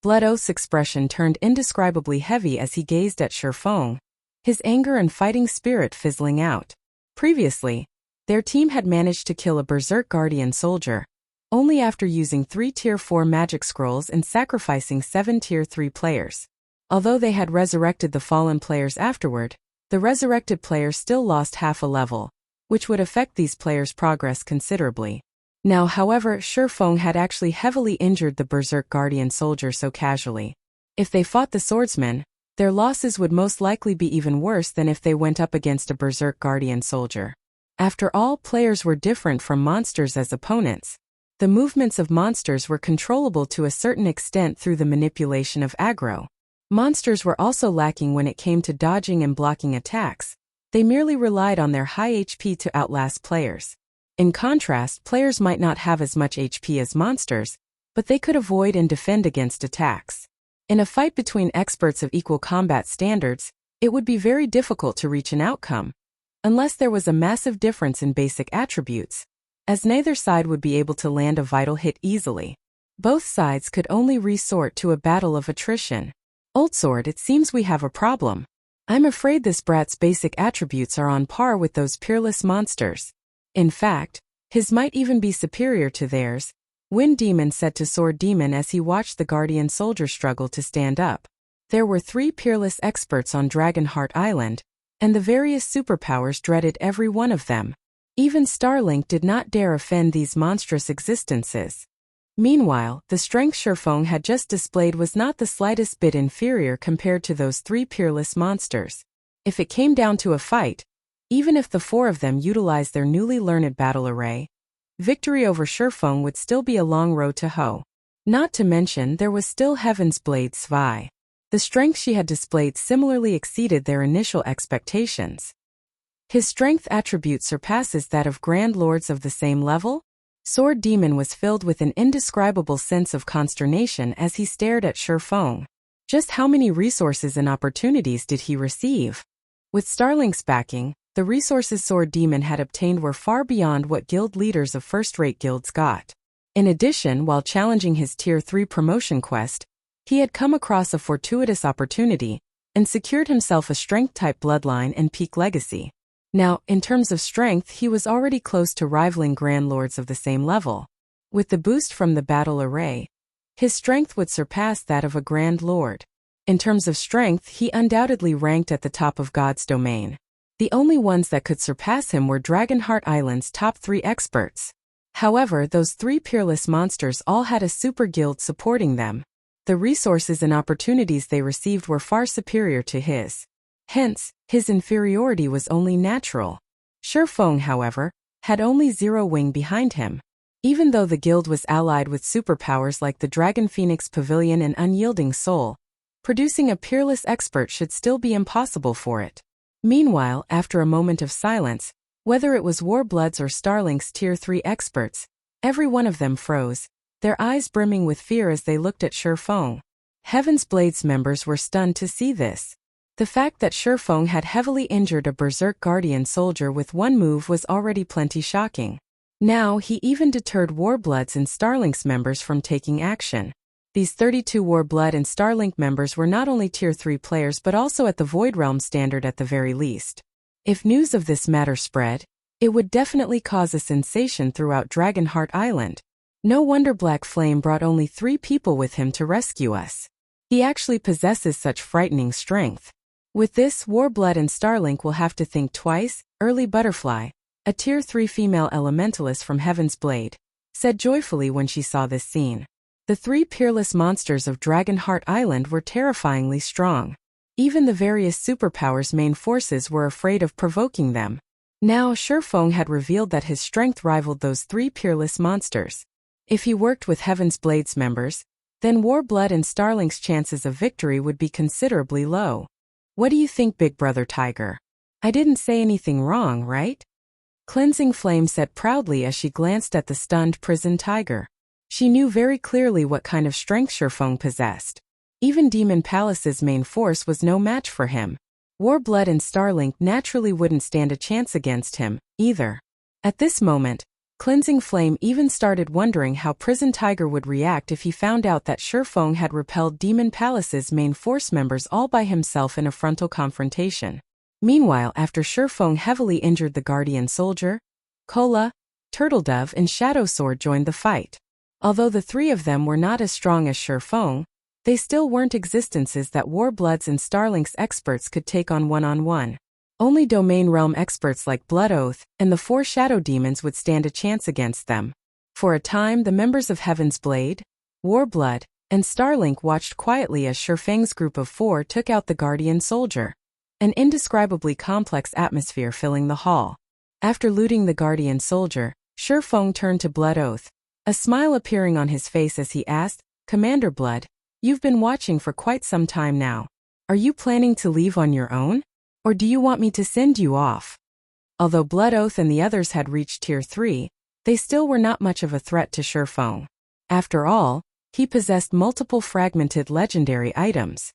Blood Oath's expression turned indescribably heavy as he gazed at Shurfeng, his anger and fighting spirit fizzling out. Previously, their team had managed to kill a Berserk Guardian Soldier, only after using 3 Tier 4 magic scrolls and sacrificing 7 Tier 3 players. Although they had resurrected the fallen players afterward, the resurrected players still lost half a level, which would affect these players' progress considerably. Now, however, Shurfeng had actually heavily injured the Berserk Guardian Soldier so casually. If they fought the swordsman, their losses would most likely be even worse than if they went up against a Berserk Guardian Soldier. After all, players were different from monsters as opponents. The movements of monsters were controllable to a certain extent through the manipulation of aggro. Monsters were also lacking when it came to dodging and blocking attacks. They merely relied on their high HP to outlast players. In contrast, players might not have as much HP as monsters, but they could avoid and defend against attacks. In a fight between experts of equal combat standards, it would be very difficult to reach an outcome, unless there was a massive difference in basic attributes, as neither side would be able to land a vital hit easily. Both sides could only resort to a battle of attrition. Old Sword, it seems we have a problem. I'm afraid this brat's basic attributes are on par with those Peerless monsters. In fact, his might even be superior to theirs, Wind Demon said to Sword Demon as he watched the Guardian Soldier struggle to stand up. There were 3 Peerless experts on Dragonheart Island, and the various superpowers dreaded every one of them. Even Starlink did not dare offend these monstrous existences. Meanwhile, the strength Shurfeng had just displayed was not the slightest bit inferior compared to those 3 Peerless monsters. If it came down to a fight, even if the 4 of them utilized their newly learned battle array, victory over Shurfeng would still be a long road to hoe. Not to mention there was still Heaven's Blade Svi. The strength she had displayed similarly exceeded their initial expectations. His strength attribute surpasses that of Grand Lords of the same level? Sword Demon was filled with an indescribable sense of consternation as he stared at Shurfeng. Just how many resources and opportunities did he receive? With Starlink's backing, the resources Sword Demon had obtained were far beyond what guild leaders of first-rate guilds got. In addition, while challenging his Tier 3 promotion quest, he had come across a fortuitous opportunity and secured himself a Strength-type bloodline and peak legacy. Now, in terms of strength, he was already close to rivaling Grand Lords of the same level. With the boost from the battle array, his strength would surpass that of a Grand Lord. In terms of strength, he undoubtedly ranked at the top of God's domain. The only ones that could surpass him were Dragonheart Island's top 3 experts. However, those 3 peerless monsters all had a super guild supporting them. The resources and opportunities they received were far superior to his. Hence, his inferiority was only natural. Shifeng, however, had only 0 wing behind him. Even though the guild was allied with superpowers like the Dragon Phoenix Pavilion and Unyielding Soul, producing a peerless expert should still be impossible for it. Meanwhile, after a moment of silence, whether it was Warbloods or Starlink's Tier 3 experts, every one of them froze, their eyes brimming with fear as they looked at Shifeng. Heaven's Blades members were stunned to see this. The fact that Shifeng had heavily injured a Berserk Guardian soldier with one move was already plenty shocking. Now, he even deterred Warbloods and Starlink's members from taking action. These 32 Warblood and Starlink members were not only Tier 3 players but also at the Void Realm standard at the very least. If news of this matter spread, it would definitely cause a sensation throughout Dragonheart Island. No wonder Black Flame brought only 3 people with him to rescue us. He actually possesses such frightening strength. With this, Warblood and Starlink will have to think twice. Early Butterfly, a Tier 3 female elementalist from Heaven's Blade, said joyfully when she saw this scene. The 3 peerless monsters of Dragonheart Island were terrifyingly strong. Even the various superpowers' main forces were afraid of provoking them. Now, Shifeng had revealed that his strength rivaled those 3 peerless monsters. If he worked with Heaven's Blades members, then Warblood and Starlink's chances of victory would be considerably low. What do you think, Big Brother Tiger? I didn't say anything wrong, right? Cleansing Flame said proudly as she glanced at the stunned prison tiger. She knew very clearly what kind of strength Shifeng possessed. Even Demon Palace's main force was no match for him. Warblood and Starlink naturally wouldn't stand a chance against him, either. At this moment, Cleansing Flame even started wondering how Prison Tiger would react if he found out that Shifeng had repelled Demon Palace's main force members all by himself in a frontal confrontation. Meanwhile, after Shifeng heavily injured the Guardian Soldier, Kola, Turtledove and Shadow Sword joined the fight. Although the 3 of them were not as strong as Shifeng, they still weren't existences that Warbloods and Starlink's experts could take on one-on-one. Only Domain Realm experts like Blood Oath and the 4 Shadow Demons would stand a chance against them. For a time, the members of Heaven's Blade, Warblood, and Starlink watched quietly as Shifeng's group of 4 took out the Guardian Soldier. An indescribably complex atmosphere filling the hall. After looting the Guardian Soldier, Shifeng turned to Blood Oath, a smile appearing on his face as he asked, "Commander Blood, you've been watching for quite some time now. Are you planning to leave on your own? Or do you want me to send you off?" Although Blood Oath and the others had reached Tier 3, they still were not much of a threat to Shifeng. After all, he possessed multiple fragmented legendary items.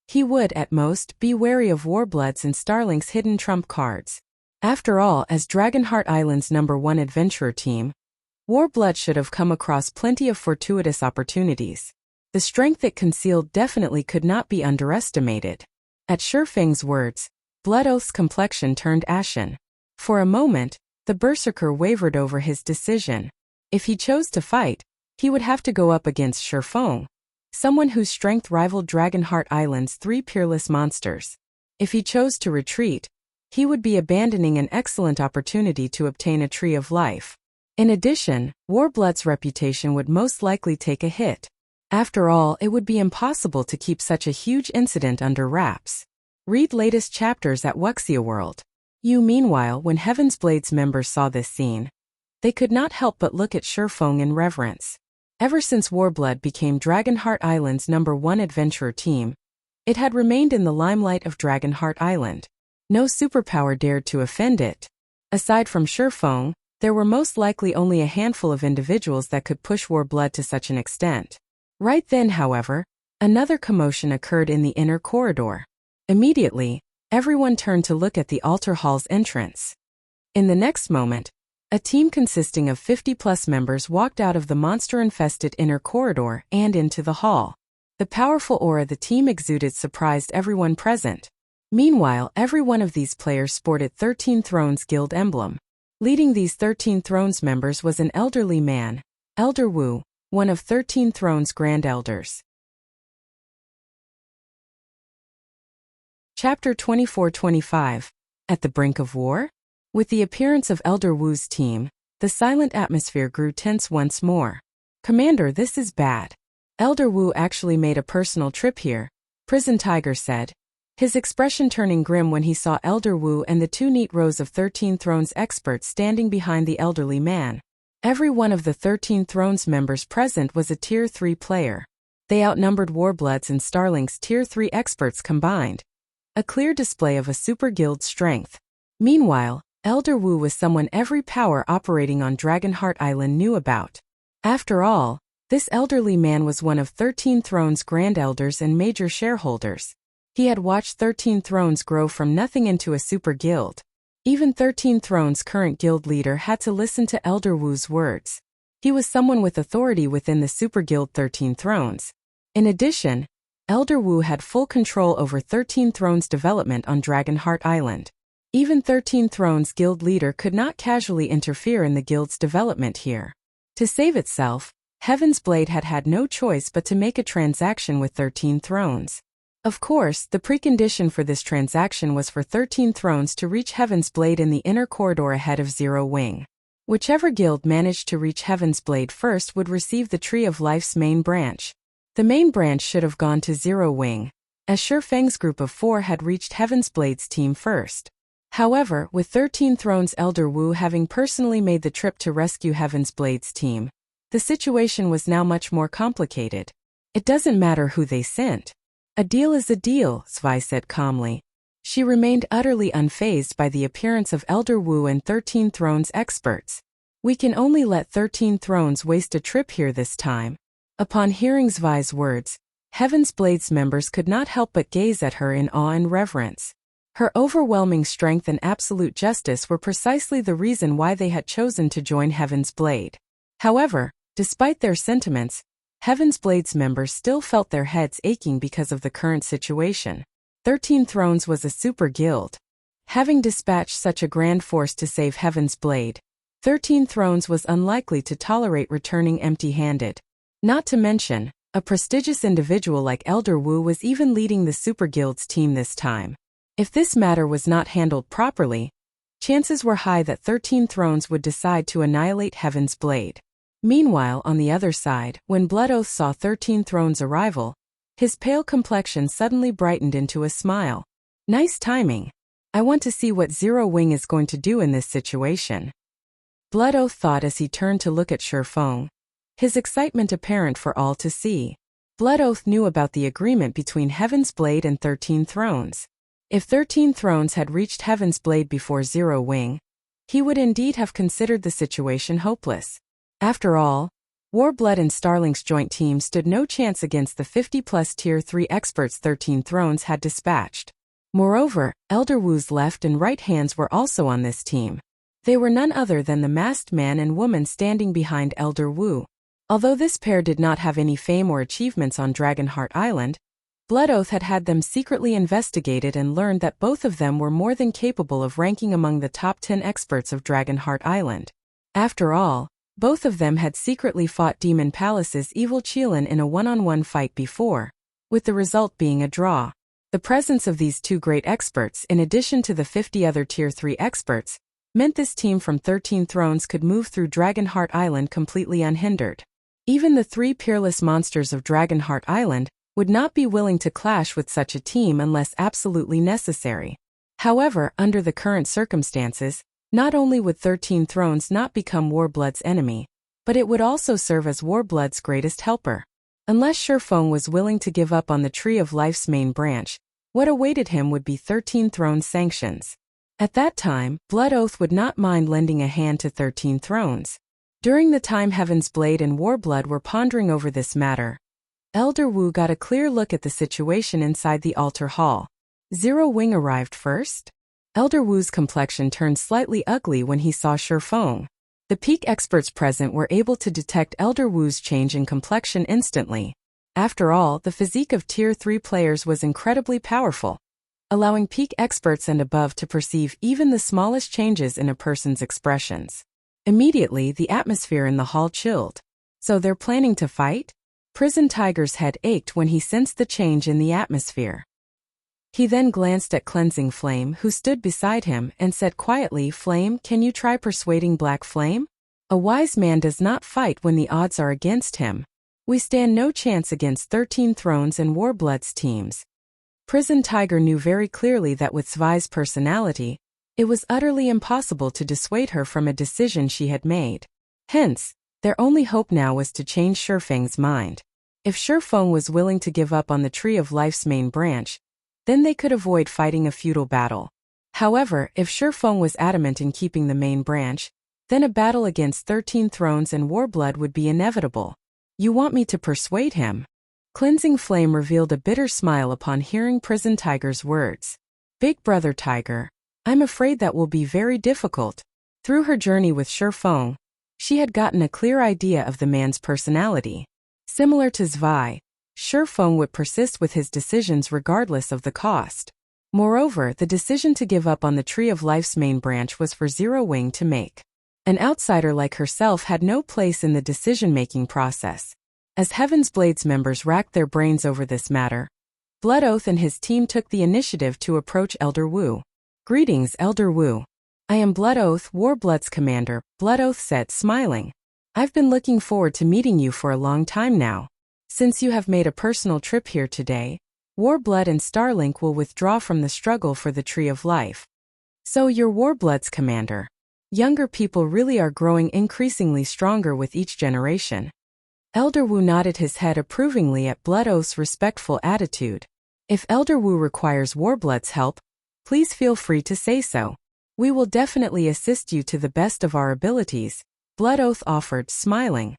He would, at most, be wary of Warbloods and Starlink's hidden trump cards. After all, as Dragonheart Island's #1 adventurer team, Warblood should have come across plenty of fortuitous opportunities. The strength it concealed definitely could not be underestimated. At Shifeng's words, Blood Oath's complexion turned ashen. For a moment, the Berserker wavered over his decision. If he chose to fight, he would have to go up against Shifeng, someone whose strength rivaled Dragonheart Island's 3 peerless monsters. If he chose to retreat, he would be abandoning an excellent opportunity to obtain a Tree of Life. In addition, Warblood's reputation would most likely take a hit. After all, it would be impossible to keep such a huge incident under wraps. Read latest chapters at Wuxia World. Meanwhile, when Heaven's Blades members saw this scene, they could not help but look at Shifeng in reverence. Ever since Warblood became Dragonheart Island's #1 adventurer team, it had remained in the limelight of Dragonheart Island. No superpower dared to offend it. Aside from Shifeng, there were most likely only a handful of individuals that could push Warblood to such an extent. Right then, however, another commotion occurred in the inner corridor. Immediately, everyone turned to look at the altar hall's entrance. In the next moment, A team consisting of 50-plus members walked out of the monster-infested inner corridor and into the hall. The powerful aura the team exuded surprised everyone present. Meanwhile, every one of these players sported 13 Thrones Guild emblem. Leading these 13 Thrones members was an elderly man, Elder Wu, one of 13 Thrones Grand Elders. Chapter 24-25. At the Brink of War? With the appearance of Elder Wu's team, the silent atmosphere grew tense once more. "Commander, this is bad. Elder Wu actually made a personal trip here," Prison Tiger said, his expression turning grim when he saw Elder Wu and the two neat rows of 13 Thrones experts standing behind the elderly man. Every one of the 13 Thrones members present was a Tier 3 player. They outnumbered Warbloods and Starling's Tier 3 experts combined. A clear display of a super guild strength. Meanwhile, Elder Wu was someone every power operating on Dragonheart Island knew about. After all, this elderly man was one of 13 Thrones Grand Elders and major shareholders. He had watched 13 Thrones grow from nothing into a super guild. Even 13 Thrones' current guild leader had to listen to Elder Wu's words. He was someone with authority within the super guild 13 Thrones. In addition, Elder Wu had full control over 13 Thrones' development on Dragonheart Island. Even 13 Thrones guild leader could not casually interfere in the guild's development here. To save itself, Heaven's Blade had had no choice but to make a transaction with 13 Thrones. Of course, the precondition for this transaction was for 13 Thrones to reach Heaven's Blade in the inner corridor ahead of Zero Wing. Whichever guild managed to reach Heaven's Blade first would receive the Tree of Life's main branch. The main branch should have gone to Zero Wing, as Shifeng's group of 4 had reached Heaven's Blade's team first. However, with 13 Thrones Elder Wu having personally made the trip to rescue Heaven's Blade's team, the situation was now much more complicated. It doesn't matter who they sent. A deal is a deal, Zwei said calmly. She remained utterly unfazed by the appearance of Elder Wu and 13 Thrones experts. "We can only let 13 Thrones waste a trip here this time." Upon hearing Zwei's words, Heaven's Blade's members could not help but gaze at her in awe and reverence. Her overwhelming strength and absolute justice were precisely the reason why they had chosen to join Heaven's Blade. However, despite their sentiments, Heaven's Blade's members still felt their heads aching because of the current situation. 13 Thrones was a super guild. Having dispatched such a grand force to save Heaven's Blade, 13 Thrones was unlikely to tolerate returning empty-handed. Not to mention, a prestigious individual like Elder Wu was even leading the super guild's team this time. If this matter was not handled properly, chances were high that 13 Thrones would decide to annihilate Heaven's Blade. Meanwhile, on the other side, when Blood Oath saw 13 Thrones' arrival, his pale complexion suddenly brightened into a smile. "Nice timing. I want to see what Zero Wing is going to do in this situation," Blood Oath thought as he turned to look at Shifeng, his excitement apparent for all to see. Blood Oath knew about the agreement between Heaven's Blade and 13 Thrones. If 13 Thrones had reached Heaven's Blade before Zero Wing, he would indeed have considered the situation hopeless. After all, Warblood and Starling's joint team stood no chance against the 50-plus Tier 3 experts 13 Thrones had dispatched. Moreover, Elder Wu's left and right hands were also on this team. They were none other than the masked man and woman standing behind Elder Wu. Although this pair did not have any fame or achievements on Dragonheart Island, Blood Oath had had them secretly investigated and learned that both of them were more than capable of ranking among the top 10 experts of Dragonheart Island. After all, both of them had secretly fought Demon Palace's evil Qilin in a one-on-one fight before, with the result being a draw. The presence of these two great experts, in addition to the 50 other Tier 3 experts, meant this team from 13 Thrones could move through Dragonheart Island completely unhindered. Even the 3 peerless monsters of Dragonheart Island would not be willing to clash with such a team unless absolutely necessary. However, under the current circumstances, not only would 13 Thrones not become Warblood's enemy, but it would also serve as Warblood's greatest helper. Unless Shifeng was willing to give up on the Tree of Life's main branch, what awaited him would be 13 Thrones' sanctions. At that time, Blood Oath would not mind lending a hand to 13 Thrones. During the time Heaven's Blade and Warblood were pondering over this matter, Elder Wu got a clear look at the situation inside the altar hall. Zero Wing arrived first? Elder Wu's complexion turned slightly ugly when he saw Shifeng. The peak experts present were able to detect Elder Wu's change in complexion instantly. After all, the physique of Tier 3 players was incredibly powerful, allowing peak experts and above to perceive even the smallest changes in a person's expressions. Immediately, the atmosphere in the hall chilled. So they're planning to fight? Prison Tiger's head ached when he sensed the change in the atmosphere. He then glanced at Cleansing Flame, who stood beside him, and said quietly, "Flame, can you try persuading Black Flame? A wise man does not fight when the odds are against him. We stand no chance against 13 Thrones and Warbloods teams." Prison Tiger knew very clearly that with Zvi's personality, it was utterly impossible to dissuade her from a decision she had made. Hence, their only hope now was to change Shifeng's mind. If Shifeng was willing to give up on the Tree of Life's main branch, then they could avoid fighting a futile battle. However, if Shifeng was adamant in keeping the main branch, then a battle against 13 Thrones and Warblood would be inevitable. "You want me to persuade him?" Cleansing Flame revealed a bitter smile upon hearing Prison Tiger's words. "Big Brother Tiger, I'm afraid that will be very difficult." Through her journey with Shifeng, she had gotten a clear idea of the man's personality. Similar to Zvi, Shifeng would persist with his decisions regardless of the cost. Moreover, the decision to give up on the Tree of Life's main branch was for Zero Wing to make. An outsider like herself had no place in the decision-making process. As Heaven's Blades members racked their brains over this matter, Blood Oath and his team took the initiative to approach Elder Wu. "Greetings, Elder Wu. I am Blood Oath, Warblood's commander," Blood Oath said, smiling. "I've been looking forward to meeting you for a long time now. Since you have made a personal trip here today, Warblood and Starlink will withdraw from the struggle for the Tree of Life. So you're Warblood's commander. Younger people really are growing increasingly stronger with each generation." Elder Wu nodded his head approvingly at Blood Oath's respectful attitude. "If Elder Wu requires Warblood's help, please feel free to say so. We will definitely assist you to the best of our abilities," Blood Oath offered, smiling.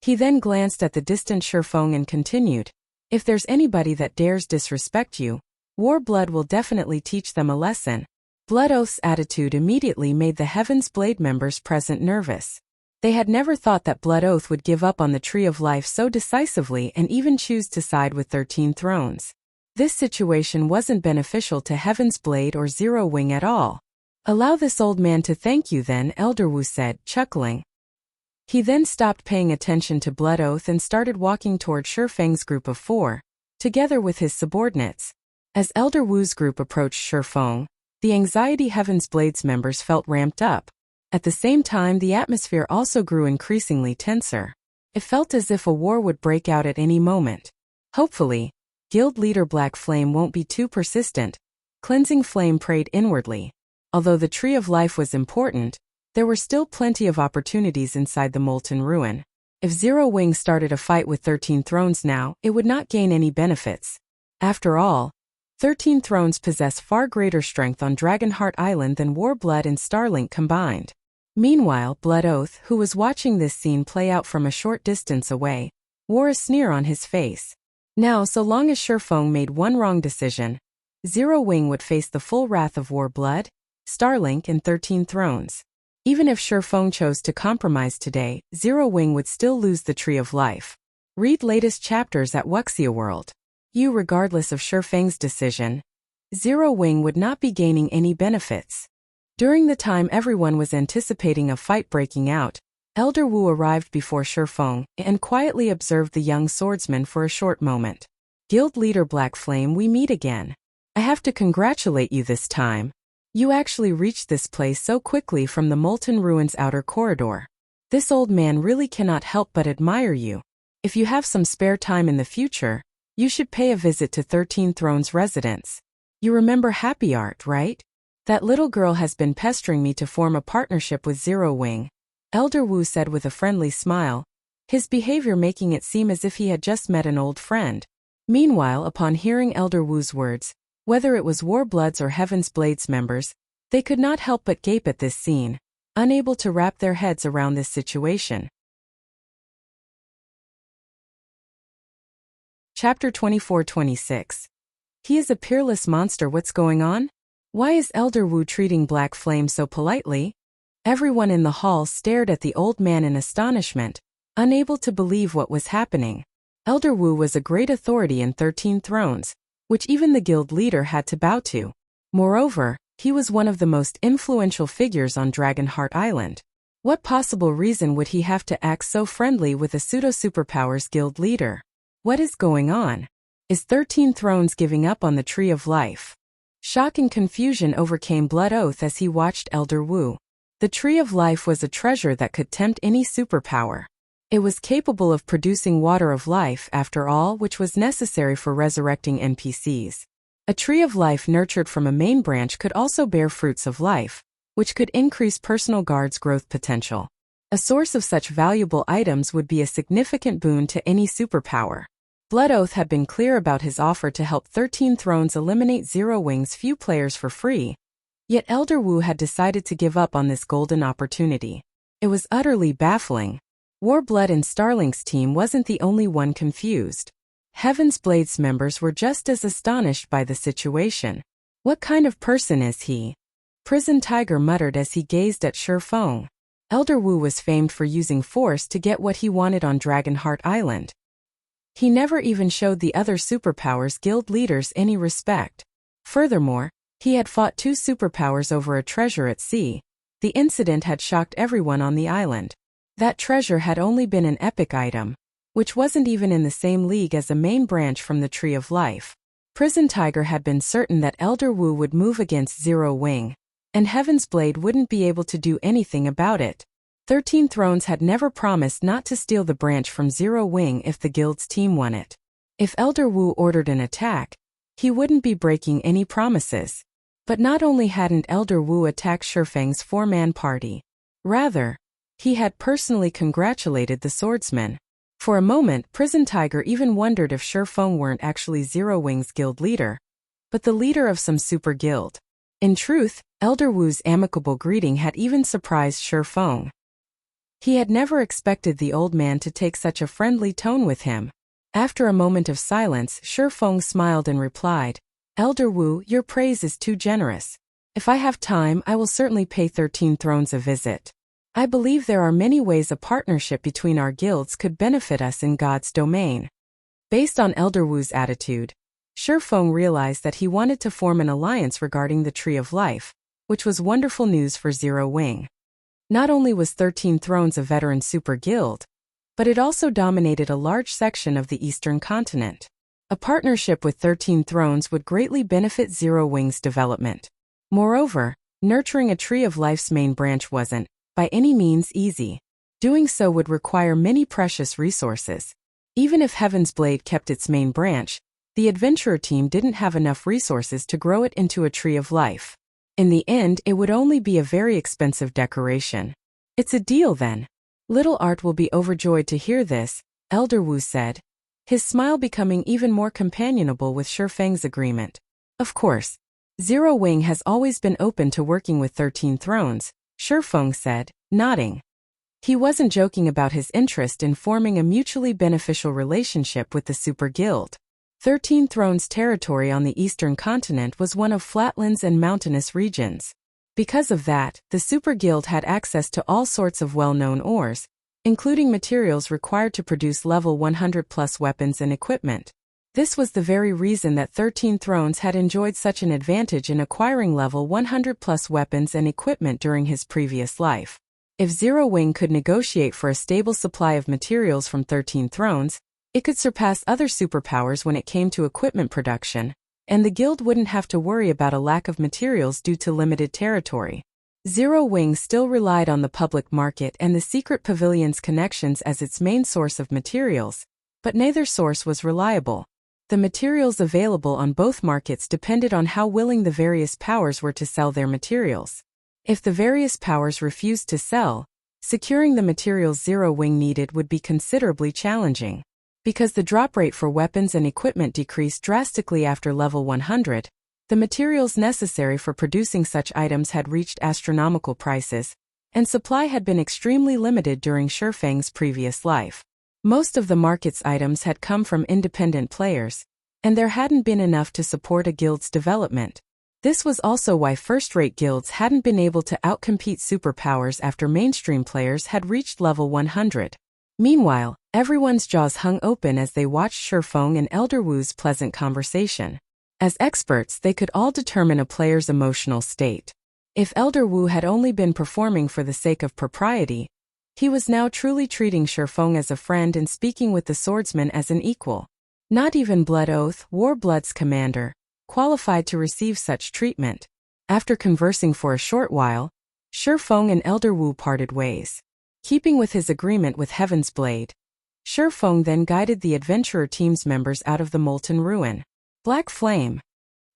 He then glanced at the distant Shifeng and continued, "If there's anybody that dares disrespect you, Warblood will definitely teach them a lesson." Blood Oath's attitude immediately made the Heaven's Blade members present nervous. They had never thought that Blood Oath would give up on the Tree of Life so decisively and even choose to side with 13 Thrones. This situation wasn't beneficial to Heaven's Blade or Zero Wing at all. "Allow this old man to thank you then," Elder Wu said, chuckling. He then stopped paying attention to Blood Oath and started walking toward Shifeng's group of 4, together with his subordinates. As Elder Wu's group approached Shifeng, the anxiety Heaven's Blades members felt ramped up. At the same time, the atmosphere also grew increasingly tenser. It felt as if a war would break out at any moment. Hopefully, Guild leader Black Flame won't be too persistent, Cleansing Flame prayed inwardly. Although the Tree of Life was important, there were still plenty of opportunities inside the Molten Ruin. If Zero Wing started a fight with 13 Thrones now, it would not gain any benefits. After all, 13 Thrones possess far greater strength on Dragonheart Island than Warblood and Starlink combined. Meanwhile, Blood Oath, who was watching this scene play out from a short distance away, wore a sneer on his face. Now, so long as Shifeng made one wrong decision, Zero Wing would face the full wrath of Warblood, Starlink, and 13 Thrones. Even if Shifeng chose to compromise today, Zero Wing would still lose the Tree of Life. Read latest chapters at Wuxia World. Regardless of Shifeng's decision, Zero Wing would not be gaining any benefits. During the time everyone was anticipating a fight breaking out, Elder Wu arrived before Shifeng and quietly observed the young swordsman for a short moment. "Guild leader Black Flame, we meet again. I have to congratulate you this time. You actually reached this place so quickly from the Molten Ruin's outer corridor. This old man really cannot help but admire you. If you have some spare time in the future, you should pay a visit to 13 Thrones residence. You remember Happy Art, right? That little girl has been pestering me to form a partnership with Zero Wing," Elder Wu said with a friendly smile, his behavior making it seem as if he had just met an old friend. Meanwhile, upon hearing Elder Wu's words, whether it was Warbloods or Heaven's Blades members, they could not help but gape at this scene, unable to wrap their heads around this situation. Chapter 24-26. He is a peerless monster. What's going on? Why is Elder Wu treating Black Flame so politely? Everyone in the hall stared at the old man in astonishment, unable to believe what was happening. Elder Wu was a great authority in 13 Thrones, which even the guild leader had to bow to. Moreover, he was one of the most influential figures on Dragonheart Island. What possible reason would he have to act so friendly with a pseudo-superpowers guild leader? What is going on? Is 13 Thrones giving up on the Tree of Life? Shock and confusion overcame Blood Oath as he watched Elder Wu. The Tree of Life was a treasure that could tempt any superpower. It was capable of producing water of life, after all, which was necessary for resurrecting NPCs. A Tree of Life nurtured from a main branch could also bear fruits of life, which could increase personal guard's growth potential. A source of such valuable items would be a significant boon to any superpower. Blood Oath had been clear about his offer to help 13 Thrones eliminate Zero Wing's few players for free, yet Elder Wu had decided to give up on this golden opportunity. It was utterly baffling. Warblood and Starlink's team wasn't the only one confused. Heaven's Blades members were just as astonished by the situation. What kind of person is he? Prison Tiger muttered as he gazed at Shifeng. Elder Wu was famed for using force to get what he wanted on Dragonheart Island. He never even showed the other superpowers guild leaders any respect. Furthermore, he had fought 2 superpowers over a treasure at sea. The incident had shocked everyone on the island. That treasure had only been an epic item, which wasn't even in the same league as a main branch from the Tree of Life. Prison Tiger had been certain that Elder Wu would move against Zero Wing, and Heaven's Blade wouldn't be able to do anything about it. 13 Thrones had never promised not to steal the branch from Zero Wing if the guild's team won it. If Elder Wu ordered an attack, he wouldn't be breaking any promises. But not only hadn't Elder Wu attacked Shifeng's 4-man party, rather, he had personally congratulated the swordsman. For a moment, Prison Tiger even wondered if Shifeng weren't actually Zero Wing's guild leader, but the leader of some super guild. In truth, Elder Wu's amicable greeting had even surprised Shifeng. He had never expected the old man to take such a friendly tone with him. After a moment of silence, Shifeng smiled and replied, "Elder Wu, your praise is too generous. If I have time, I will certainly pay 13 Thrones a visit. I believe there are many ways a partnership between our guilds could benefit us in God's domain." Based on Elder Wu's attitude, Shifeng realized that he wanted to form an alliance regarding the Tree of Life, which was wonderful news for Zero Wing. Not only was 13 Thrones a veteran super guild, but it also dominated a large section of the eastern continent. A partnership with 13 Thrones would greatly benefit Zero Wing's development. Moreover, nurturing a Tree of Life's main branch wasn't, by any means, easy. Doing so would require many precious resources. Even if Heaven's Blade kept its main branch, the adventurer team didn't have enough resources to grow it into a Tree of Life. In the end, it would only be a very expensive decoration. "It's a deal then." Little Art will be overjoyed to hear this, Elder Wu said, his smile becoming even more companionable with Shifeng's agreement. Of course, Zero Wing has always been open to working with 13 Thrones, Shifeng said, nodding. He wasn't joking about his interest in forming a mutually beneficial relationship with the Super Guild. 13 Thrones' territory on the eastern continent was one of flatlands and mountainous regions. Because of that, the Super Guild had access to all sorts of well-known ores, including materials required to produce level 100+ weapons and equipment. This was the very reason that 13 Thrones had enjoyed such an advantage in acquiring level 100+ weapons and equipment during his previous life. If Zero Wing could negotiate for a stable supply of materials from 13 Thrones, it could surpass other superpowers when it came to equipment production, and the guild wouldn't have to worry about a lack of materials due to limited territory. Zero Wing still relied on the public market and the secret pavilion's connections as its main source of materials, but neither source was reliable. The materials available on both markets depended on how willing the various powers were to sell their materials. If the various powers refused to sell, securing the materials Zero Wing needed would be considerably challenging. Because the drop rate for weapons and equipment decreased drastically after level 100, the materials necessary for producing such items had reached astronomical prices, and supply had been extremely limited during Shifeng's previous life. Most of the market's items had come from independent players, and there hadn't been enough to support a guild's development. This was also why first-rate guilds hadn't been able to outcompete superpowers after mainstream players had reached level 100. Meanwhile, everyone's jaws hung open as they watched Shifeng and Elder Wu's pleasant conversation. As experts, they could all determine a player's emotional state. If Elder Wu had only been performing for the sake of propriety, he was now truly treating Shifeng as a friend and speaking with the swordsman as an equal. Not even Blood Oath, Warblood's commander, qualified to receive such treatment. After conversing for a short while, Shifeng and Elder Wu parted ways. Keeping with his agreement with Heaven's Blade, Shifeng then guided the adventurer team's members out of the Molten Ruin. Black Flame.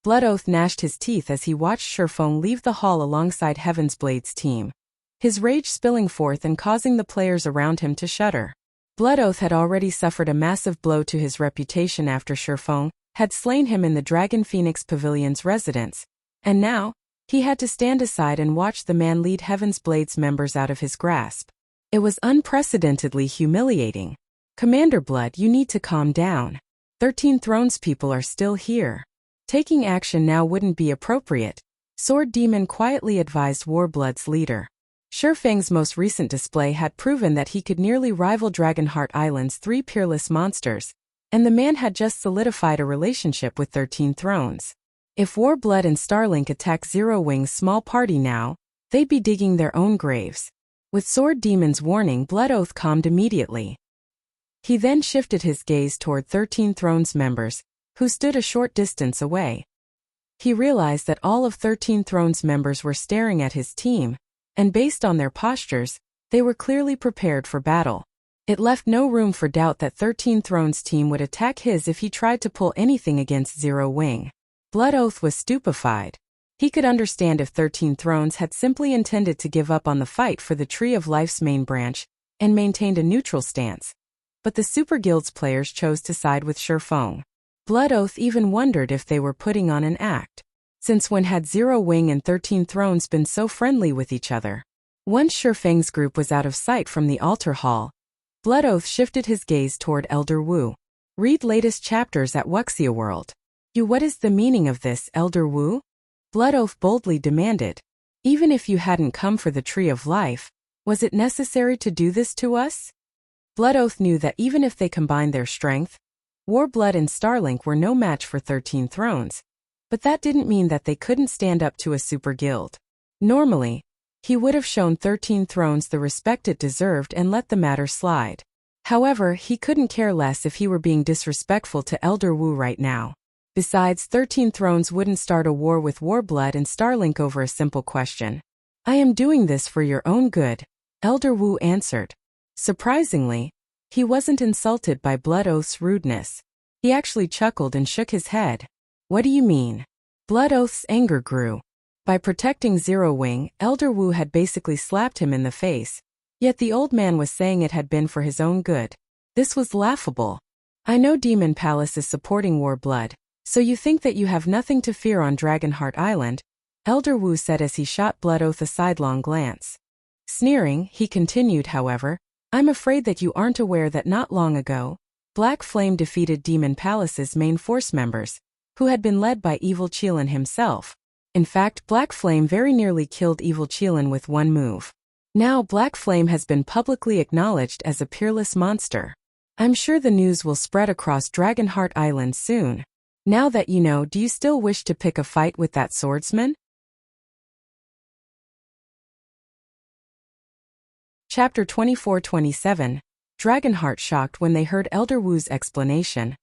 Blood Oath gnashed his teeth as he watched Shifeng leave the hall alongside Heaven's Blade's team, his rage spilling forth and causing the players around him to shudder. Blood Oath had already suffered a massive blow to his reputation after Shifeng had slain him in the Dragon Phoenix Pavilion's residence, and now, he had to stand aside and watch the man lead Heaven's Blade's members out of his grasp. It was unprecedentedly humiliating. Commander Blood, you need to calm down. 13 Thrones people are still here. Taking action now wouldn't be appropriate, Sword Demon quietly advised Warblood's leader. Shifeng's most recent display had proven that he could nearly rival Dragonheart Island's 3 Peerless monsters, and the man had just solidified a relationship with 13 Thrones. If Warblood and Starlink attack Zero Wing's small party now, they'd be digging their own graves. With Sword Demon's warning, Blood Oath calmed immediately. He then shifted his gaze toward 13 Thrones members, who stood a short distance away. He realized that all of 13 Thrones members were staring at his team, and based on their postures, they were clearly prepared for battle. It left no room for doubt that 13 Thrones' team would attack his if he tried to pull anything against Zero Wing. Blood Oath was stupefied. He could understand if 13 Thrones had simply intended to give up on the fight for the Tree of Life's main branch and maintained a neutral stance. But the Super Guild's players chose to side with Shifeng. Blood Oath even wondered if they were putting on an act. Since when had Zero Wing and 13 Thrones been so friendly with each other? Once Shifeng's group was out of sight from the altar hall, Blood Oath shifted his gaze toward Elder Wu. Read latest chapters at Wuxia World. What is the meaning of this, Elder Wu? Blood Oath boldly demanded. Even if you hadn't come for the Tree of Life, was it necessary to do this to us? Blood Oath knew that even if they combined their strength, Warblood and Starlink were no match for 13 Thrones. But that didn't mean that they couldn't stand up to a super guild. Normally, he would have shown 13 Thrones the respect it deserved and let the matter slide. However, he couldn't care less if he were being disrespectful to Elder Wu right now. Besides, 13 Thrones wouldn't start a war with Warblood and Starlink over a simple question. I am doing this for your own good, Elder Wu answered. Surprisingly, he wasn't insulted by Blood Oath's rudeness. He actually chuckled and shook his head. What do you mean? Blood Oath's anger grew. By protecting Zero Wing, Elder Wu had basically slapped him in the face. Yet the old man was saying it had been for his own good. This was laughable. I know Demon Palace is supporting Warblood, so you think that you have nothing to fear on Dragonheart Island, Elder Wu said as he shot Blood Oath a sidelong glance. Sneering, he continued, however, I'm afraid that you aren't aware that not long ago, Black Flame defeated Demon Palace's main force members, who had been led by Evil Qilin himself. In fact, Black Flame very nearly killed Evil Qilin with one move. Now Black Flame has been publicly acknowledged as a peerless monster. I'm sure the news will spread across Dragonheart Island soon. Now that you know, do you still wish to pick a fight with that swordsman? Chapter 24-27. Dragonheart shocked when they heard Elder Wu's explanation.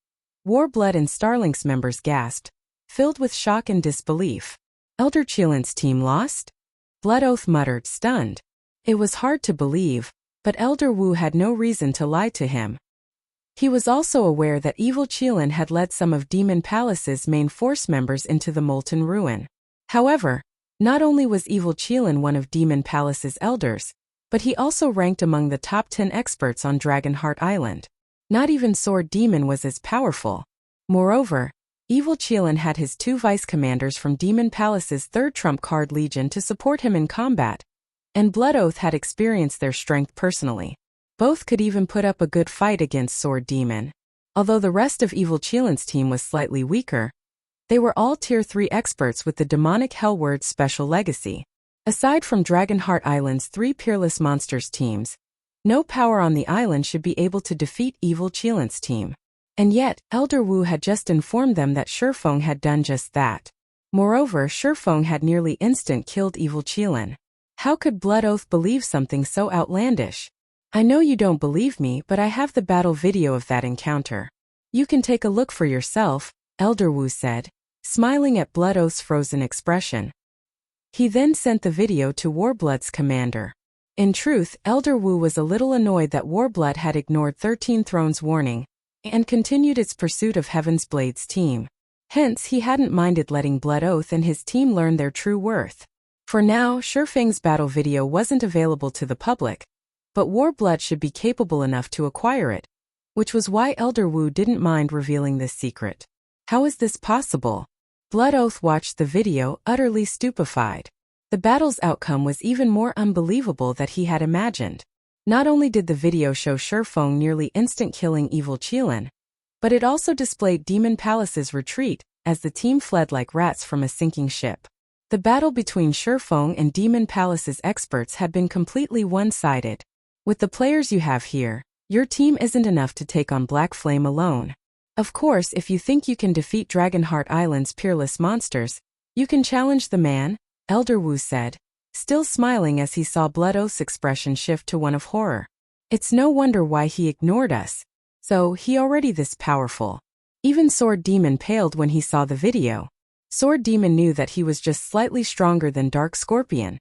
Warblood and Starlink's members gasped, filled with shock and disbelief. Elder Qilin's team lost? Blood Oath muttered, stunned. It was hard to believe, but Elder Wu had no reason to lie to him. He was also aware that Evil Qilin had led some of Demon Palace's main force members into the Molten Ruin. However, not only was Evil Qilin one of Demon Palace's elders, but he also ranked among the top 10 experts on Dragonheart Island. Not even Sword Demon was as powerful. Moreover, Evil Qilin had his 2 vice-commanders from Demon Palace's 3rd trump card Legion to support him in combat, and Blood Oath had experienced their strength personally. Both could even put up a good fight against Sword Demon. Although the rest of Evil Qilin's team was slightly weaker, They were all Tier 3 experts with the demonic Hellword's special legacy. Aside from Dragonheart Island's 3 Peerless Monsters teams, no power on the island should be able to defeat evil Qilin's team. And yet, Elder Wu had just informed them that Shifeng had done just that. Moreover, Shifeng had nearly instant killed evil Qilin. How could Blood Oath believe something so outlandish? I know you don't believe me, but I have the battle video of that encounter. You can take a look for yourself, Elder Wu said, smiling at Blood Oath's frozen expression. He then sent the video to Warblood's commander. In truth, Elder Wu was a little annoyed that Warblood had ignored 13 Thrones' warning and continued its pursuit of Heaven's Blade's team. Hence, he hadn't minded letting Blood Oath and his team learn their true worth. For now, Shifeng's battle video wasn't available to the public, but Warblood should be capable enough to acquire it, which was why Elder Wu didn't mind revealing this secret. How is this possible? Blood Oath watched the video, utterly stupefied. The battle's outcome was even more unbelievable than he had imagined. Not only did the video show Shifeng nearly instant killing evil Qilin, but it also displayed Demon Palace's retreat as the team fled like rats from a sinking ship. The battle between Shifeng and Demon Palace's experts had been completely one-sided. With the players you have here, your team isn't enough to take on Black Flame alone. Of course, if you think you can defeat Dragonheart Island's Peerless Monsters, you can challenge the man, Elder Wu said, still smiling as he saw Blood Oath's expression shift to one of horror. It's no wonder why he ignored us. So, he already this powerful. Even Sword Demon paled when he saw the video. Sword Demon knew that he was just slightly stronger than Dark Scorpion,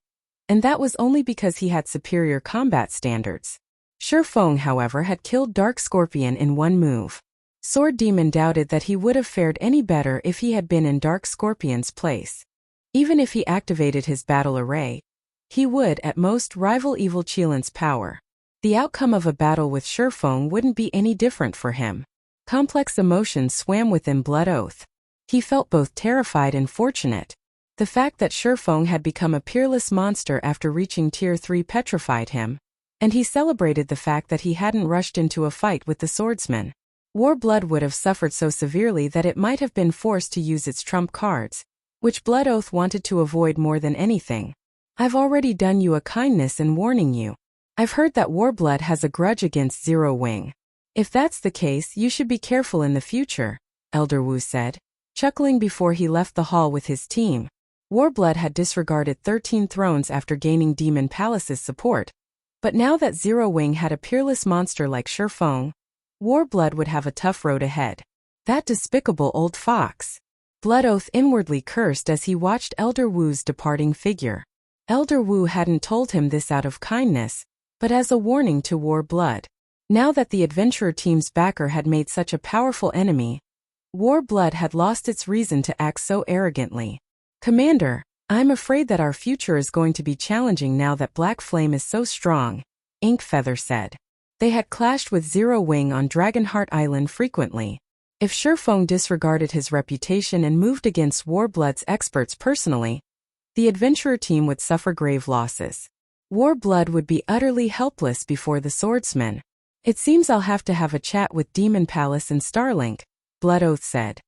and that was only because he had superior combat standards. Shifeng, however, had killed Dark Scorpion in one move. Sword Demon doubted that he would have fared any better if he had been in Dark Scorpion's place. Even if he activated his battle array, he would, at most, rival evil Qilin's power. The outcome of a battle with Shifeng wouldn't be any different for him. Complex emotions swam within Blood Oath. He felt both terrified and fortunate. The fact that Shifeng had become a peerless monster after reaching Tier 3 petrified him, and he celebrated the fact that he hadn't rushed into a fight with the swordsman. Warblood would have suffered so severely that it might have been forced to use its trump cards, which Blood Oath wanted to avoid more than anything. I've already done you a kindness in warning you. I've heard that Warblood has a grudge against Zero Wing. If that's the case, you should be careful in the future, Elder Wu said, chuckling before he left the hall with his team. Warblood had disregarded 13 Thrones after gaining Demon Palace's support, but now that Zero Wing had a peerless monster like Shifeng, Warblood would have a tough road ahead. That despicable old fox. Blood Oath inwardly cursed as he watched Elder Wu's departing figure. Elder Wu hadn't told him this out of kindness, but as a warning to Warblood. Now that the adventurer team's backer had made such a powerful enemy, Warblood had lost its reason to act so arrogantly. Commander, I'm afraid that our future is going to be challenging now that Black Flame is so strong, Inkfeather said. They had clashed with Zero Wing on Dragonheart Island frequently. If Shifeng disregarded his reputation and moved against Warblood's experts personally, the adventurer team would suffer grave losses. Warblood would be utterly helpless before the swordsman. It seems I'll have to have a chat with Demon Palace and Starlink, Blood Oath said.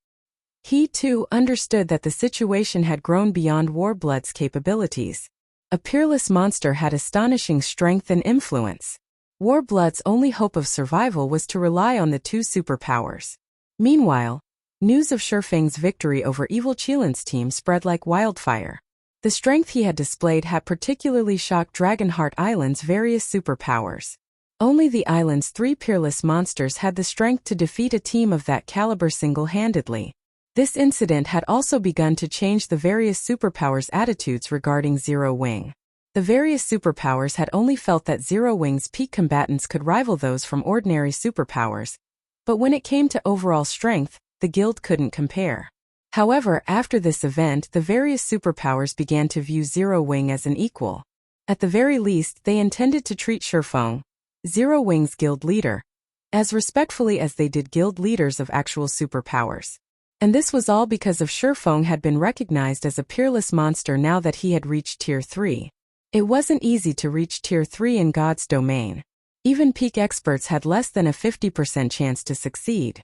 He, too, understood that the situation had grown beyond Warblood's capabilities. A peerless monster had astonishing strength and influence. Warblood's only hope of survival was to rely on the two superpowers. Meanwhile, news of Shifeng's victory over evil Qilin's team spread like wildfire. The strength he had displayed had particularly shocked Dragonheart Island's various superpowers. Only the island's 3 peerless monsters had the strength to defeat a team of that caliber single-handedly. This incident had also begun to change the various superpowers' attitudes regarding Zero Wing. The various superpowers had only felt that Zero Wing's peak combatants could rival those from ordinary superpowers, but when it came to overall strength, the guild couldn't compare. However, after this event, the various superpowers began to view Zero Wing as an equal. At the very least, they intended to treat Shifeng, Zero Wing's guild leader, as respectfully as they did guild leaders of actual superpowers. And this was all because of Shifeng had been recognized as a peerless monster now that he had reached Tier 3. It wasn't easy to reach Tier 3 in God's domain. Even peak experts had less than a 50% chance to succeed.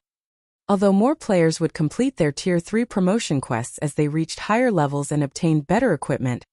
Although more players would complete their Tier 3 promotion quests as they reached higher levels and obtained better equipment,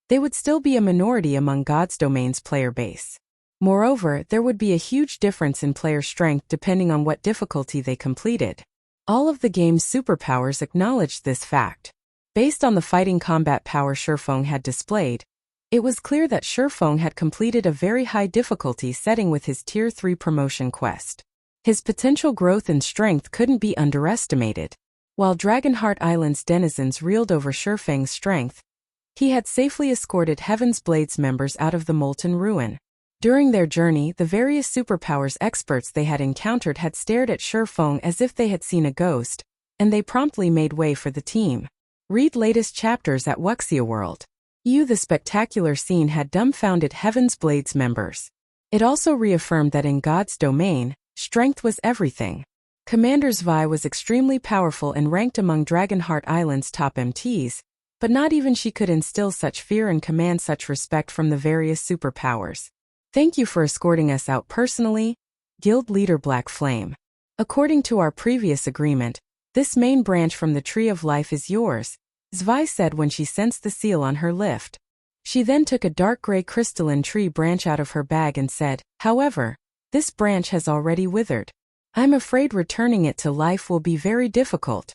they would still be a minority among God's Domain's player base. Moreover, there would be a huge difference in player strength depending on what difficulty they completed. All of the game's superpowers acknowledged this fact. Based on the fighting combat power Shifeng had displayed, it was clear that Shifeng had completed a very high difficulty setting with his Tier 3 promotion quest. His potential growth and strength couldn't be underestimated. While Dragonheart Island's denizens reeled over Shifeng's strength, he had safely escorted Heaven's Blades members out of the Molten Ruin. During their journey, the various superpowers experts they had encountered had stared at Shifeng as if they had seen a ghost, and they promptly made way for the team. Read latest chapters at Wuxia World. The spectacular scene had dumbfounded Heaven's Blades members. It also reaffirmed that in God's domain, strength was everything. Commander Zvi was extremely powerful and ranked among Dragonheart Island's top MTs, but not even she could instill such fear and command such respect from the various superpowers. Thank you for escorting us out personally, Guild Leader Black Flame. According to our previous agreement, this main branch from the Tree of Life is yours, Zvi said when she sensed the seal on her lift. She then took a dark gray crystalline tree branch out of her bag and said, however, this branch has already withered. I'm afraid returning it to life will be very difficult.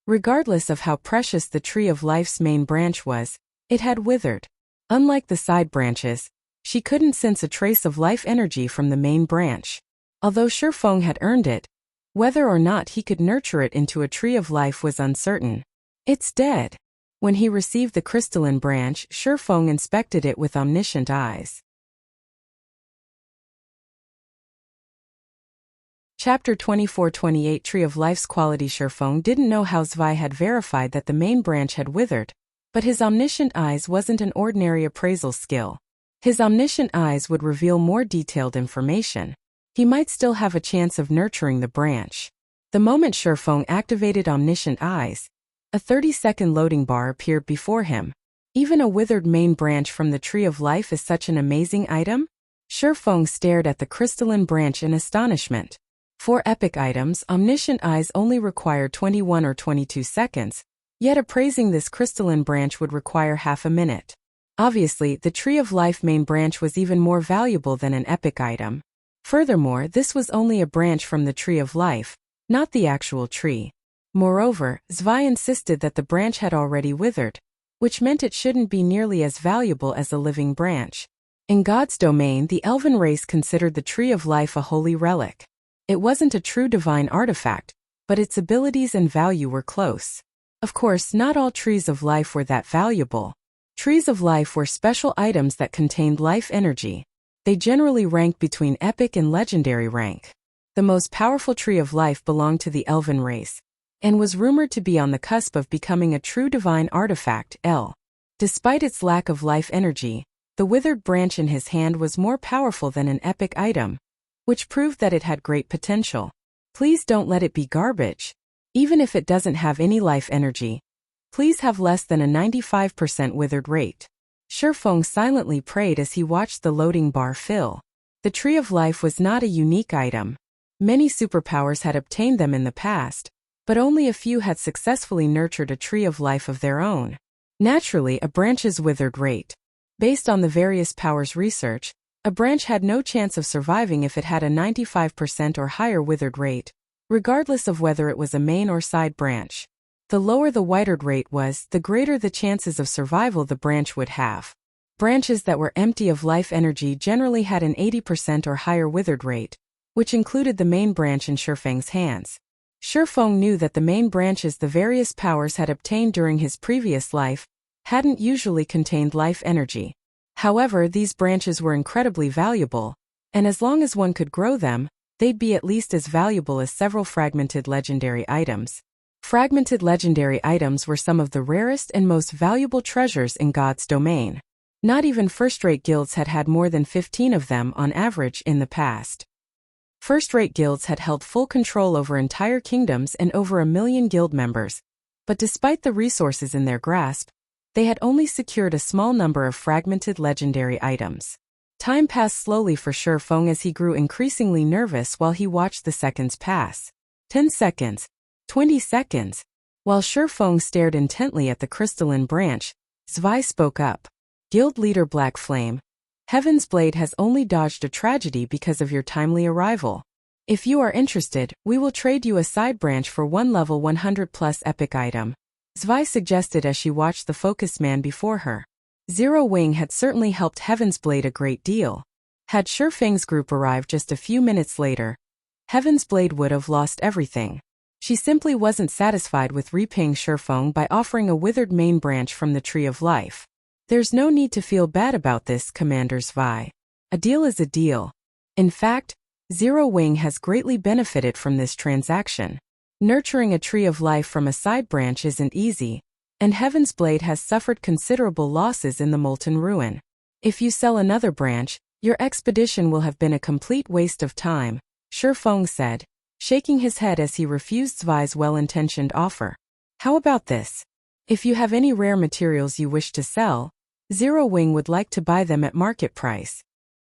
Regardless of how precious the Tree of Life's main branch was, it had withered. Unlike the side branches, she couldn't sense a trace of life energy from the main branch. Although Shifeng had earned it, whether or not he could nurture it into a Tree of Life was uncertain. It's dead. When he received the crystalline branch, Shifeng inspected it with omniscient eyes. Chapter 24-28 Tree of Life's quality. Shifeng didn't know how Zvi had verified that the main branch had withered, but his omniscient eyes wasn't an ordinary appraisal skill. His omniscient eyes would reveal more detailed information. He might still have a chance of nurturing the branch. The moment Shifeng activated omniscient eyes, a 30-second loading bar appeared before him. Even a withered main branch from the Tree of Life is such an amazing item? Shifeng stared at the crystalline branch in astonishment. For epic items, omniscient eyes only require 21 or 22 seconds, yet appraising this crystalline branch would require half a minute. Obviously, the Tree of Life main branch was even more valuable than an epic item. Furthermore, this was only a branch from the Tree of Life, not the actual tree. Moreover, Zvi insisted that the branch had already withered, which meant it shouldn't be nearly as valuable as a living branch. In God's domain, the elven race considered the Tree of Life a holy relic. It wasn't a true divine artifact, but its abilities and value were close. Of course, not all Trees of Life were that valuable. Trees of Life were special items that contained life energy. They generally ranked between epic and legendary rank. The most powerful Tree of Life belonged to the elven race, and was rumored to be on the cusp of becoming a true divine artifact, L. Despite its lack of life energy, the withered branch in his hand was more powerful than an epic item, which proved that it had great potential. Please don't let it be garbage. Even if it doesn't have any life energy, please have less than a 95% withered rate. Shifeng silently prayed as he watched the loading bar fill. The Tree of Life was not a unique item. Many superpowers had obtained them in the past, but only a few had successfully nurtured a Tree of Life of their own. Naturally, a branch's withered rate. Based on the various powers research, a branch had no chance of surviving if it had a 95% or higher withered rate, regardless of whether it was a main or side branch. The lower the withered rate was, the greater the chances of survival the branch would have. Branches that were empty of life energy generally had an 80% or higher withered rate, which included the main branch in Shifeng's hands. Shifeng knew that the main branches the various powers had obtained during his previous life hadn't usually contained life energy. However, these branches were incredibly valuable, and as long as one could grow them, they'd be at least as valuable as several fragmented legendary items. Fragmented legendary items were some of the rarest and most valuable treasures in God's domain. Not even first-rate guilds had had more than 15 of them on average in the past. First-rate guilds had held full control over entire kingdoms and over 1 million guild members, but despite the resources in their grasp, they had only secured a small number of fragmented legendary items. Time passed slowly for Shifeng as he grew increasingly nervous while he watched the seconds pass. 10 seconds, 20 seconds. While Shifeng stared intently at the crystalline branch, Zwei spoke up. Guild leader Black Flame, Heaven's Blade has only dodged a tragedy because of your timely arrival. If you are interested, we will trade you a side branch for one level 100 plus epic item. Zwei suggested as she watched the focused man before her. Zero Wing had certainly helped Heaven's Blade a great deal. Had Shifeng's group arrived just a few minutes later, Heaven's Blade would have lost everything. She simply wasn't satisfied with repaying Shifeng by offering a withered main branch from the Tree of Life. There's no need to feel bad about this, Commander Zwei. A deal is a deal. In fact, Zero Wing has greatly benefited from this transaction. Nurturing a Tree of Life from a side branch isn't easy, and Heaven's Blade has suffered considerable losses in the Molten Ruin. If you sell another branch, your expedition will have been a complete waste of time, Shifeng said, shaking his head as he refused Zwei's well-intentioned offer. How about this? If you have any rare materials you wish to sell, Zero Wing would like to buy them at market price.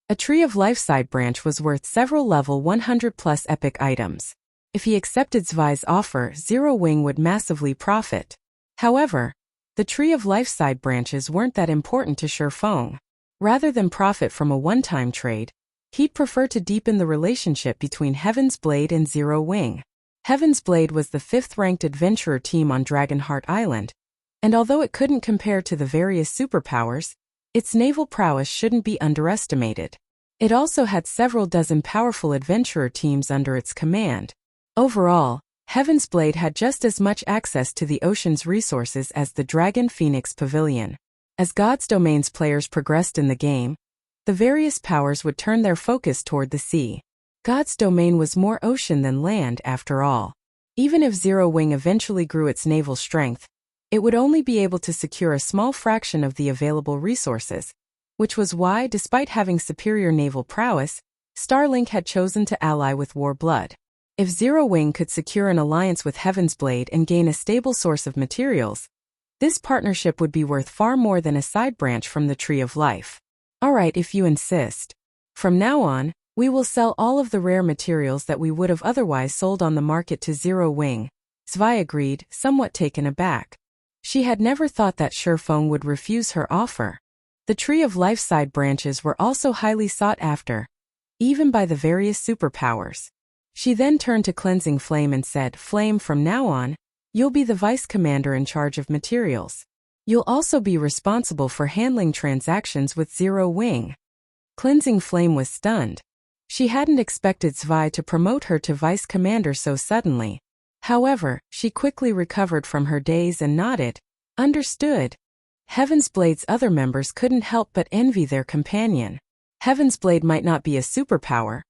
A Tree of Life side branch was worth several level 100 plus epic items. If he accepted Zwei's offer, Zero Wing would massively profit. However, the Tree of Life side branches weren't that important to Shifeng. Rather than profit from a one-time trade, he'd prefer to deepen the relationship between Heaven's Blade and Zero Wing. Heaven's Blade was the 5th-ranked adventurer team on Dragonheart Island, and although it couldn't compare to the various superpowers, its naval prowess shouldn't be underestimated. It also had several dozen powerful adventurer teams under its command. Overall, Heaven's Blade had just as much access to the ocean's resources as the Dragon Phoenix Pavilion. As God's Domain's players progressed in the game, the various powers would turn their focus toward the sea. God's Domain was more ocean than land after all. Even if Zero Wing eventually grew its naval strength, it would only be able to secure a small fraction of the available resources, which was why, despite having superior naval prowess, Starlink had chosen to ally with Warblood. If Zero Wing could secure an alliance with Heaven's Blade and gain a stable source of materials, this partnership would be worth far more than a side branch from the Tree of Life. Alright, if you insist. From now on, we will sell all of the rare materials that we would have otherwise sold on the market to Zero Wing. Zwei agreed, somewhat taken aback. She had never thought that Shifeng would refuse her offer. The Tree of Life side branches were also highly sought after, even by the various superpowers. She then turned to Cleansing Flame and said, Flame, from now on, you'll be the vice commander in charge of materials. You'll also be responsible for handling transactions with Zero Wing. Cleansing Flame was stunned. She hadn't expected Zwei to promote her to vice commander so suddenly. However, she quickly recovered from her daze and nodded. Understood. Heaven's Blade's other members couldn't help but envy their companion. Heaven's Blade might not be a superpower,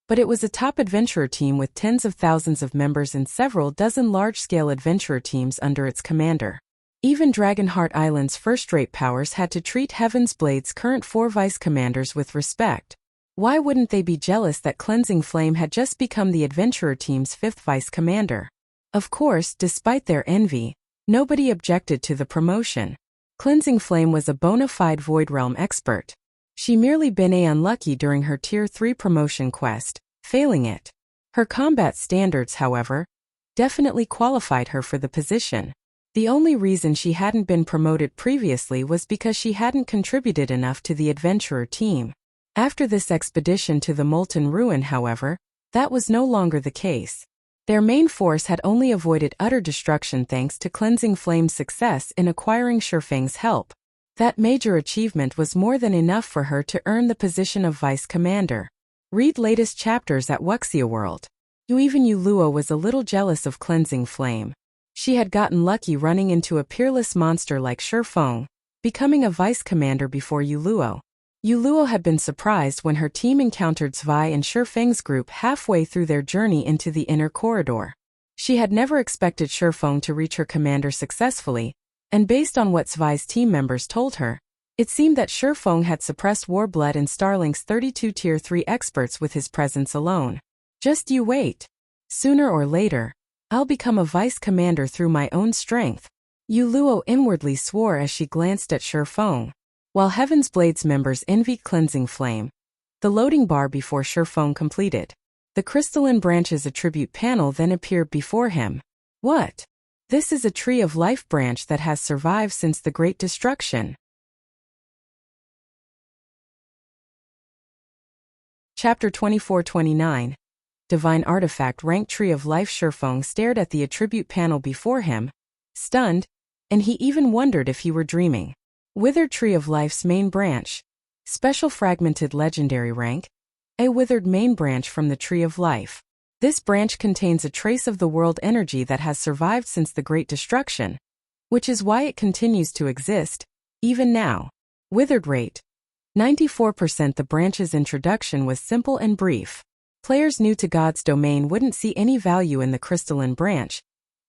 but it was a top adventurer team with tens of thousands of members and several dozen large-scale adventurer teams under its commander. Even Dragonheart Island's first-rate powers had to treat Heaven's Blade's current 4 vice-commanders with respect. Why wouldn't they be jealous that Cleansing Flame had just become the adventurer team's 5th vice-commander? Of course, despite their envy, nobody objected to the promotion. Cleansing Flame was a bona fide Void Realm expert. She merely been unlucky during her Tier 3 promotion quest, failing it. Her combat standards, however, definitely qualified her for the position. The only reason she hadn't been promoted previously was because she hadn't contributed enough to the adventurer team. After this expedition to the Molten Ruin, however, that was no longer the case. Their main force had only avoided utter destruction thanks to Cleansing Flame's success in acquiring Shifeng's help. That major achievement was more than enough for her to earn the position of vice commander. Read latest chapters at Wuxia World. Even Yuluo was a little jealous of Cleansing Flame. She had gotten lucky running into a peerless monster like Shifeng, becoming a vice commander before Yuluo. Yuluo had been surprised when her team encountered Zwei and Shifeng's group halfway through their journey into the inner corridor. She had never expected Shifeng to reach her commander successfully, and based on what Zwei's team members told her, it seemed that Shifeng had suppressed Warblood and Starlink's 32 Tier 3 experts with his presence alone. Just you wait. Sooner or later, I'll become a vice commander through my own strength. Yuluo inwardly swore as she glanced at Shifeng. While Heaven's Blade's members envied Cleansing Flame, the loading bar before Shifeng completed. The crystalline branches attribute panel then appeared before him. What? This is a Tree of Life branch that has survived since the Great Destruction. Chapter 24-29. Divine Artifact Rank Tree of Life. Shifeng stared at the attribute panel before him, stunned, and he even wondered if he were dreaming. Withered Tree of Life's main branch. Special Fragmented Legendary Rank. A withered main branch from the Tree of Life. This branch contains a trace of the world energy that has survived since the Great Destruction, which is why it continues to exist, even now. Withered rate. 94%. The branch's introduction was simple and brief. Players new to God's domain wouldn't see any value in the crystalline branch,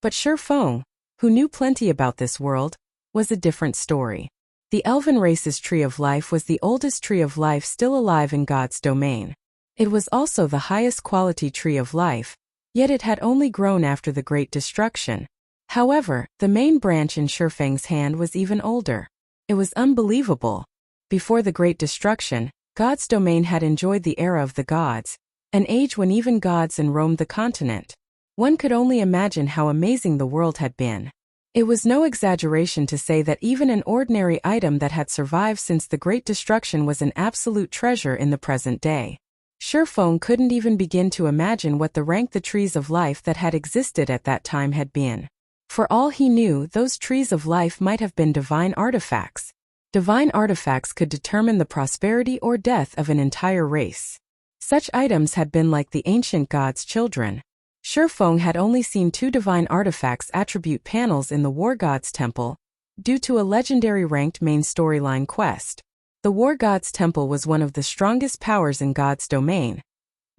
but Shifeng, who knew plenty about this world, was a different story. The Elven race's Tree of Life was the oldest Tree of Life still alive in God's domain. It was also the highest quality Tree of Life, yet it had only grown after the Great Destruction. However, the main branch in Shifeng's hand was even older. It was unbelievable. Before the Great Destruction, God's domain had enjoyed the era of the gods, an age when even gods roamed the continent. One could only imagine how amazing the world had been. It was no exaggeration to say that even an ordinary item that had survived since the Great Destruction was an absolute treasure in the present day. Shifeng couldn't even begin to imagine what the rank the trees of life that had existed at that time had been. For all he knew, those trees of life might have been divine artifacts. Divine artifacts could determine the prosperity or death of an entire race. Such items had been like the ancient gods' children. Shifeng had only seen 2 divine artifacts attribute panels in the War God's Temple, due to a legendary ranked main storyline quest. The War God's Temple was one of the strongest powers in God's domain.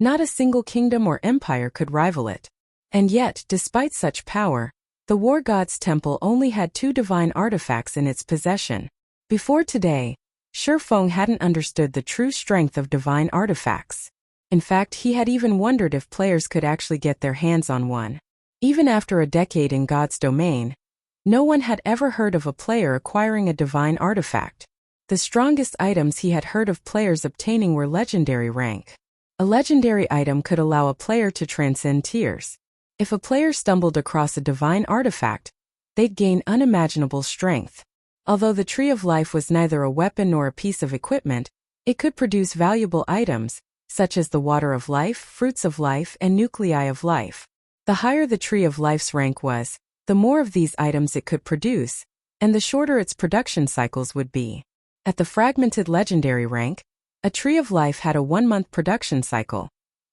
Not a single kingdom or empire could rival it. And yet, despite such power, the War God's Temple only had 2 divine artifacts in its possession. Before today, Shifeng hadn't understood the true strength of divine artifacts. In fact, he had even wondered if players could actually get their hands on one. Even after a decade in God's domain, no one had ever heard of a player acquiring a divine artifact. The strongest items he had heard of players obtaining were legendary rank. A legendary item could allow a player to transcend tiers. If a player stumbled across a divine artifact, they'd gain unimaginable strength. Although the Tree of Life was neither a weapon nor a piece of equipment, it could produce valuable items, such as the Water of Life, Fruits of Life, and Nuclei of Life. The higher the Tree of Life's rank was, the more of these items it could produce, and the shorter its production cycles would be. At the Fragmented Legendary rank, a Tree of Life had a 1-month production cycle,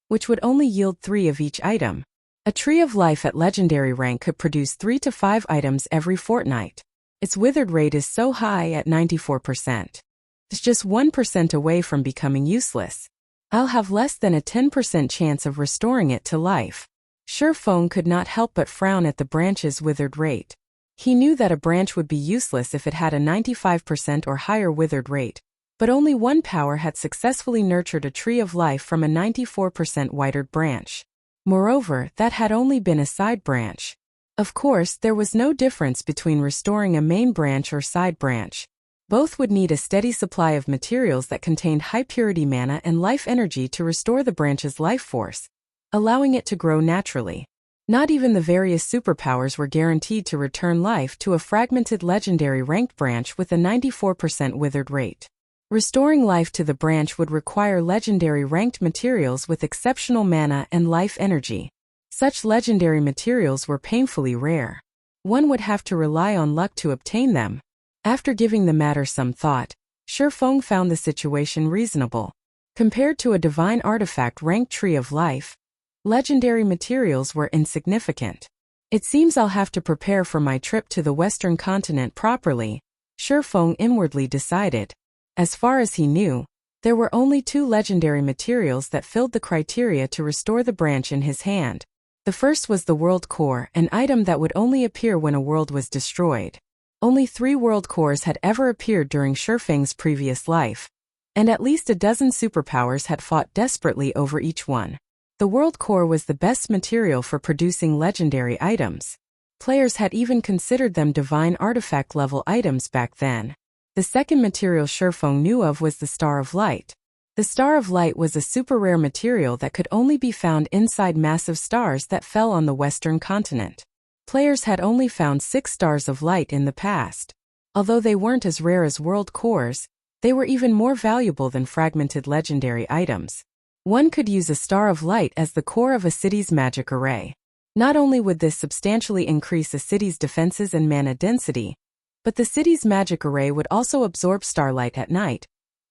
which would only yield 3 of each item. A Tree of Life at Legendary rank could produce 3 to 5 items every fortnight. Its withered rate is so high at 94%. It's just 1% away from becoming useless. I'll have less than a 10% chance of restoring it to life. Shifeng could not help but frown at the branch's withered rate. He knew that a branch would be useless if it had a 95% or higher withered rate, but only one power had successfully nurtured a Tree of Life from a 94% withered branch. Moreover, that had only been a side branch. Of course, there was no difference between restoring a main branch or side branch. Both would need a steady supply of materials that contained high-purity mana and life energy to restore the branch's life force, allowing it to grow naturally. Not even the various superpowers were guaranteed to return life to a fragmented legendary ranked branch with a 94% withered rate. Restoring life to the branch would require legendary ranked materials with exceptional mana and life energy. Such legendary materials were painfully rare. One would have to rely on luck to obtain them. After giving the matter some thought, Shifeng found the situation reasonable. Compared to a divine artifact ranked Tree of Life, legendary materials were insignificant. It seems I'll have to prepare for my trip to the Western continent properly, Shifeng inwardly decided. As far as he knew, there were only 2 legendary materials that filled the criteria to restore the branch in his hand. The first was the World Core, an item that would only appear when a world was destroyed. Only 3 world cores had ever appeared during Shifeng's previous life, and at least a dozen superpowers had fought desperately over each one. The world core was the best material for producing legendary items. Players had even considered them divine artifact level items back then. The second material Shifeng knew of was the Star of Light. The Star of Light was a super rare material that could only be found inside massive stars that fell on the Western continent. Players had only found 6 stars of light in the past. Although they weren't as rare as world cores, they were even more valuable than fragmented legendary items. One could use a star of light as the core of a city's magic array. Not only would this substantially increase a city's defenses and mana density, but the city's magic array would also absorb starlight at night,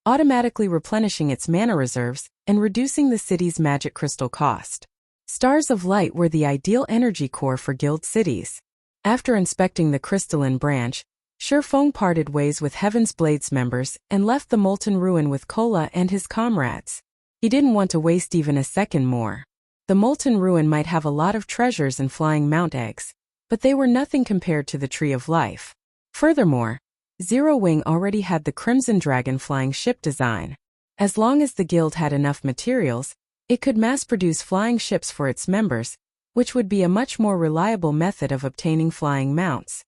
automatically replenishing its mana reserves and reducing the city's magic crystal cost. Stars of light were the ideal energy core for guild cities. After inspecting the crystalline branch, Shurfeng parted ways with Heaven's Blades members and left the Molten Ruin with Kola and his comrades. He didn't want to waste even a second more. The Molten Ruin might have a lot of treasures and flying mount eggs, but they were nothing compared to the Tree of Life. Furthermore, Zero Wing already had the Crimson Dragon flying ship design. As long as the guild had enough materials, it could mass-produce flying ships for its members, which would be a much more reliable method of obtaining flying mounts.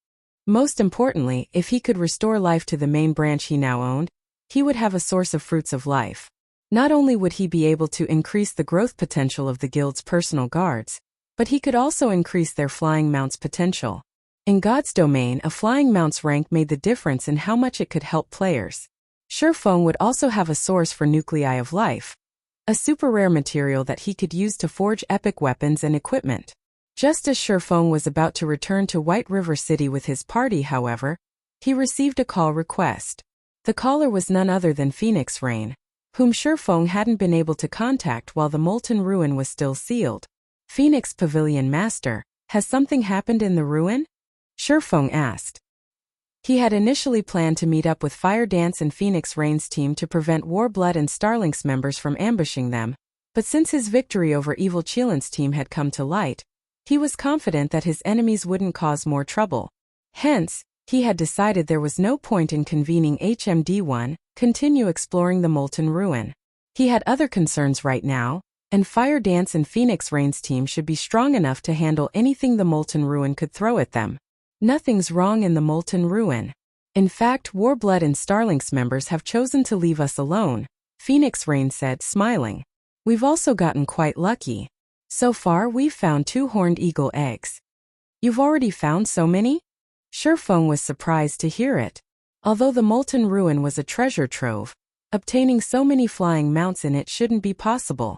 Most importantly, if he could restore life to the main branch he now owned, he would have a source of fruits of life. Not only would he be able to increase the growth potential of the guild's personal guards, but he could also increase their flying mount's potential. In God's domain, a flying mount's rank made the difference in how much it could help players. Shurfeng would also have a source for nuclei of life, a super rare material that he could use to forge epic weapons and equipment. Just as Shurfeng was about to return to White River City with his party, however, he received a call request. The caller was none other than Phoenix Rain, whom Shurfeng hadn't been able to contact while the Molten Ruin was still sealed. Phoenix Pavilion Master, has something happened in the ruin? Shurfeng asked. He had initially planned to meet up with Fire Dance and Phoenix Rain's team to prevent Warblood and Starlink's members from ambushing them, but since his victory over Evil Qilin's team had come to light, he was confident that his enemies wouldn't cause more trouble. Hence, he had decided there was no point in convening HMD1, continue exploring the Molten Ruin. He had other concerns right now, and Fire Dance and Phoenix Rain's team should be strong enough to handle anything the Molten Ruin could throw at them. Nothing's wrong in the Molten Ruin. In fact, Warblood and Starlink's members have chosen to leave us alone, Phoenix Rain said, smiling. We've also gotten quite lucky. So far, we've found 2 horned eagle eggs. You've already found so many? Shurfeng was surprised to hear it. Although the Molten Ruin was a treasure trove, obtaining so many flying mounts in it shouldn't be possible.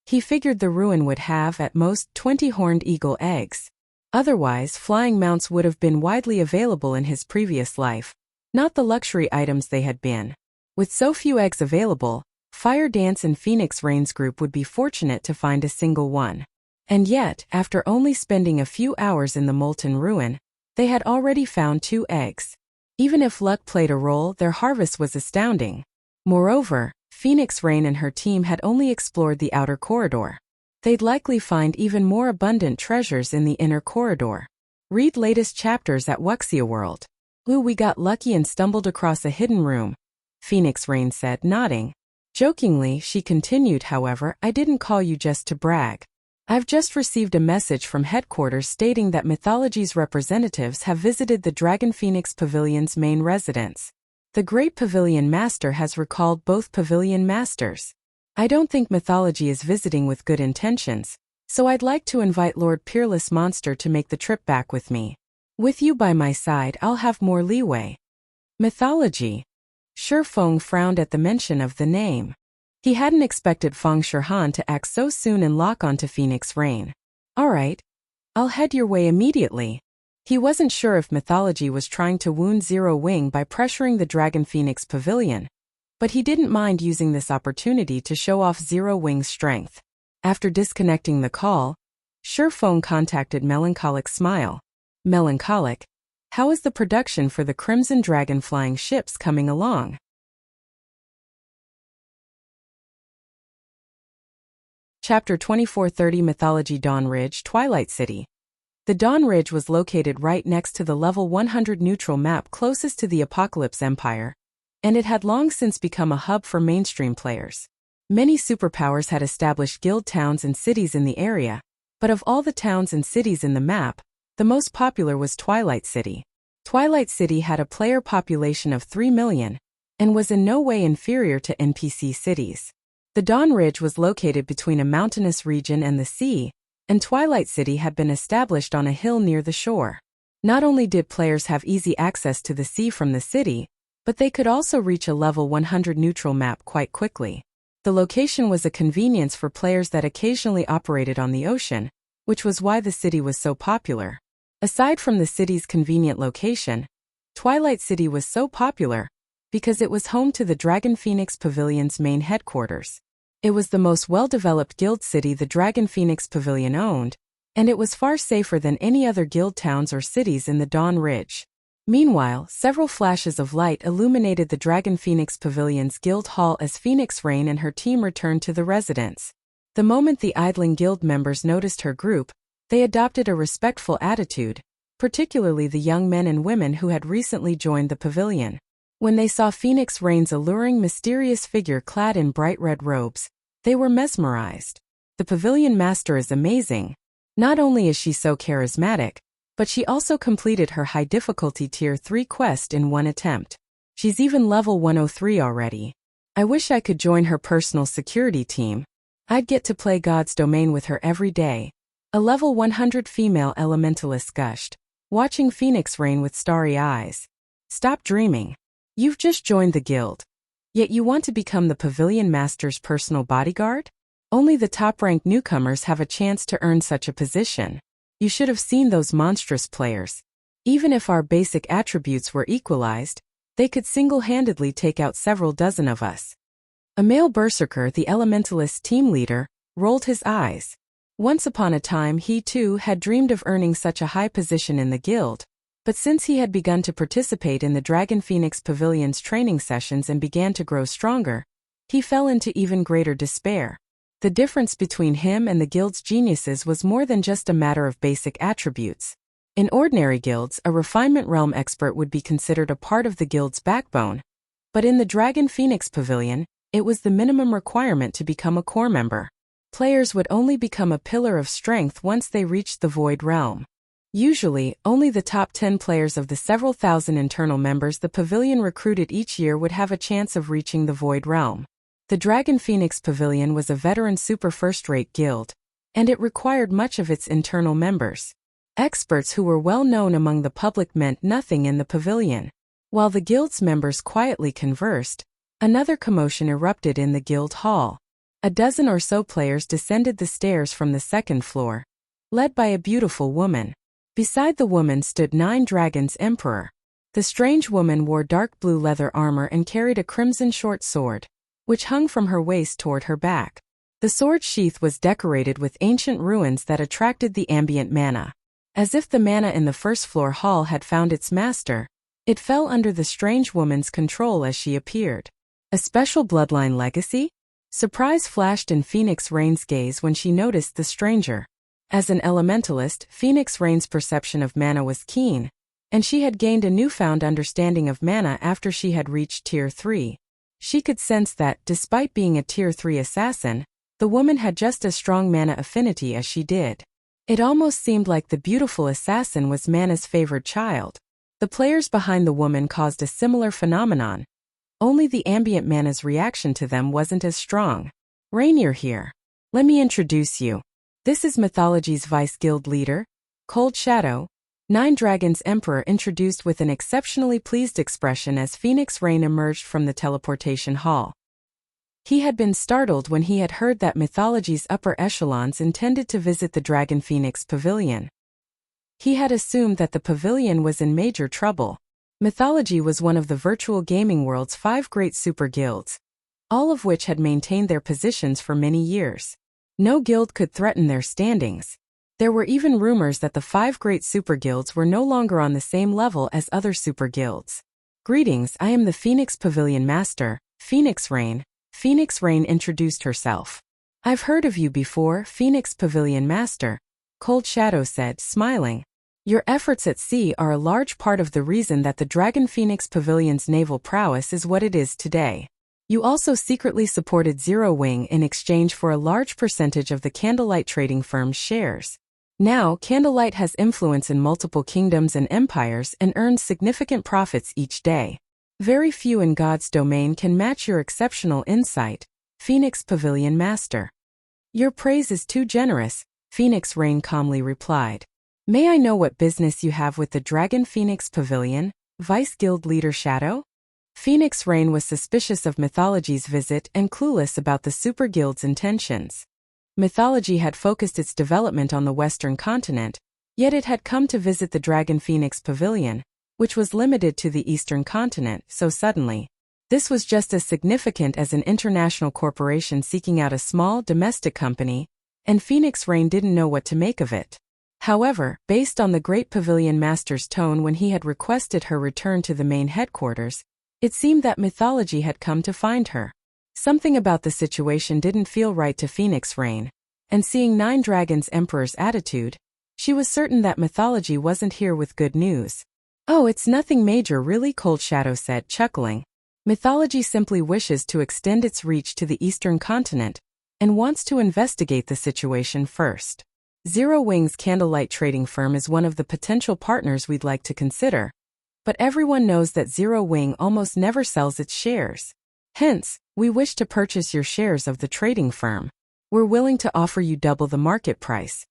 He figured the ruin would have at most 20 horned eagle eggs. Otherwise, flying mounts would have been widely available in his previous life, not the luxury items they had been. With so few eggs available, Fire Dance and Phoenix Rain's group would be fortunate to find a single one. And yet, after only spending a few hours in the Molten Ruin, they had already found 2 eggs. Even if luck played a role, their harvest was astounding. Moreover, Phoenix Rain and her team had only explored the outer corridor. They'd likely find even more abundant treasures in the inner corridor. Read latest chapters at Wuxia World. Ooh, we got lucky and stumbled across a hidden room, Phoenix Rain said, nodding. Jokingly, she continued, however, I didn't call you just to brag. I've just received a message from headquarters stating that Mythology's representatives have visited the Dragon Phoenix Pavilion's main residence. The Great Pavilion Master has recalled both Pavilion Masters. I don't think Mythology is visiting with good intentions, so I'd like to invite Lord Peerless Monster to make the trip back with me. With you by my side, I'll have more leeway. Mythology. Shurfeng frowned at the mention of the name. He hadn't expected Feng Shirhan to act so soon and lock onto Phoenix Rain. All right. I'll head your way immediately. He wasn't sure if Mythology was trying to wound Zero Wing by pressuring the Dragon Phoenix Pavilion, but he didn't mind using this opportunity to show off Zero Wing's strength. After disconnecting the call, Shurfeng contacted Melancholic Smile. Melancholic, how is the production for the Crimson Dragon flying ships coming along? Chapter 2430 Mythology Dawn Ridge, Twilight City. The Dawn Ridge was located right next to the level 100 neutral map closest to the Apocalypse Empire, and it had long since become a hub for mainstream players. Many superpowers had established guild towns and cities in the area, but of all the towns and cities in the map, the most popular was Twilight City. Twilight City had a player population of 3 million, and was in no way inferior to NPC cities. The Dawn Ridge was located between a mountainous region and the sea, and Twilight City had been established on a hill near the shore. Not only did players have easy access to the sea from the city, but they could also reach a level 100 neutral map quite quickly. The location was a convenience for players that occasionally operated on the ocean, which was why the city was so popular. Aside from the city's convenient location, Twilight City was so popular because it was home to the Dragon Phoenix Pavilion's main headquarters. It was the most well-developed guild city the Dragon Phoenix Pavilion owned, and it was far safer than any other guild towns or cities in the Dawn Ridge. Meanwhile, several flashes of light illuminated the Dragon Phoenix Pavilion's guild hall as Phoenix Rain and her team returned to the residence. The moment the idling guild members noticed her group, they adopted a respectful attitude, particularly the young men and women who had recently joined the pavilion. When they saw Phoenix Rain's alluring mysterious figure clad in bright red robes, they were mesmerized. The pavilion master is amazing. Not only is she so charismatic, but she also completed her high difficulty tier 3 quest in one attempt. She's even level 103 already. I wish I could join her personal security team. I'd get to play God's Domain with her every day. A level 100 female elementalist gushed, watching Phoenix Rain with starry eyes. Stop dreaming. You've just joined the guild. Yet you want to become the pavilion master's personal bodyguard? Only the top-ranked newcomers have a chance to earn such a position. You should have seen those monstrous players. Even if our basic attributes were equalized, they could single-handedly take out several dozen of us. A male berserker, the elementalist team leader, rolled his eyes. Once upon a time he too had dreamed of earning such a high position in the guild, but since he had begun to participate in the Dragon Phoenix Pavilion's training sessions and began to grow stronger, he fell into even greater despair. The difference between him and the guild's geniuses was more than just a matter of basic attributes. In ordinary guilds, a refinement realm expert would be considered a part of the guild's backbone, but in the Dragon Phoenix Pavilion, it was the minimum requirement to become a core member. Players would only become a pillar of strength once they reached the Void Realm. Usually, only the top 10 players of the several thousand internal members the pavilion recruited each year would have a chance of reaching the Void Realm. The Dragon Phoenix Pavilion was a veteran super first-rate guild, and it required much of its internal members. Experts who were well known among the public meant nothing in the pavilion. While the guild's members quietly conversed, another commotion erupted in the guild hall. A dozen or so players descended the stairs from the second floor, led by a beautiful woman. Beside the woman stood 9 Dragons Emperor. The strange woman wore dark blue leather armor and carried a crimson short sword, which hung from her waist toward her back. The sword sheath was decorated with ancient ruins that attracted the ambient mana. As if the mana in the first floor hall had found its master, it fell under the strange woman's control as she appeared. A special bloodline legacy? Surprise flashed in Phoenix Rain's gaze when she noticed the stranger. As an elementalist, Phoenix Rain's perception of mana was keen, and she had gained a newfound understanding of mana after she had reached Tier 3. She could sense that, despite being a Tier 3 assassin, the woman had just as strong mana affinity as she did. It almost seemed like the beautiful assassin was mana's favored child. The players behind the woman caused a similar phenomenon. Only the ambient mana's reaction to them wasn't as strong. Rainier here. Let me introduce you. This is Mythology's Vice Guild leader, Cold Shadow. 9 Dragons Emperor introduced with an exceptionally pleased expression as Phoenix Rain emerged from the teleportation hall. He had been startled when he had heard that Mythology's upper echelons intended to visit the Dragon Phoenix Pavilion. He had assumed that the pavilion was in major trouble. Mythology was one of the virtual gaming world's 5 great super guilds, all of which had maintained their positions for many years. No guild could threaten their standings. There were even rumors that the 5 great super guilds were no longer on the same level as other super guilds. Greetings, I am the Phoenix Pavilion Master, Phoenix Rain. Phoenix Rain introduced herself. I've heard of you before, Phoenix Pavilion Master, Cold Shadow said, smiling. Your efforts at sea are a large part of the reason that the Dragon Phoenix Pavilion's naval prowess is what it is today. You also secretly supported Zero Wing in exchange for a large percentage of the Candlelight trading firm's shares. Now, Candlelight has influence in multiple kingdoms and empires and earns significant profits each day. Very few in God's domain can match your exceptional insight, Phoenix Pavilion Master. Your praise is too generous, Phoenix Rain calmly replied. May I know what business you have with the Dragon Phoenix Pavilion, Vice Guild Leader Shadow? Phoenix Rain was suspicious of Mythology's visit and clueless about the Super Guild's intentions. Mythology had focused its development on the Western continent, yet it had come to visit the Dragon Phoenix Pavilion, which was limited to the Eastern continent, so suddenly. This was just as significant as an international corporation seeking out a small domestic company, and Phoenix Rain didn't know what to make of it. However, based on the Great Pavilion Master's tone when he had requested her return to the main headquarters, it seemed that Mythology had come to find her. Something about the situation didn't feel right to Phoenix Rain, and seeing Nine Dragons Emperor's attitude, she was certain that Mythology wasn't here with good news. Oh, it's nothing major really, Cold Shadow said, chuckling. Mythology simply wishes to extend its reach to the Eastern continent, and wants to investigate the situation first. Zero Wing's Candlelight trading firm is one of the potential partners we'd like to consider, but everyone knows that Zero Wing almost never sells its shares. Hence, we wish to purchase your shares of the trading firm. We're willing to offer you double the market price.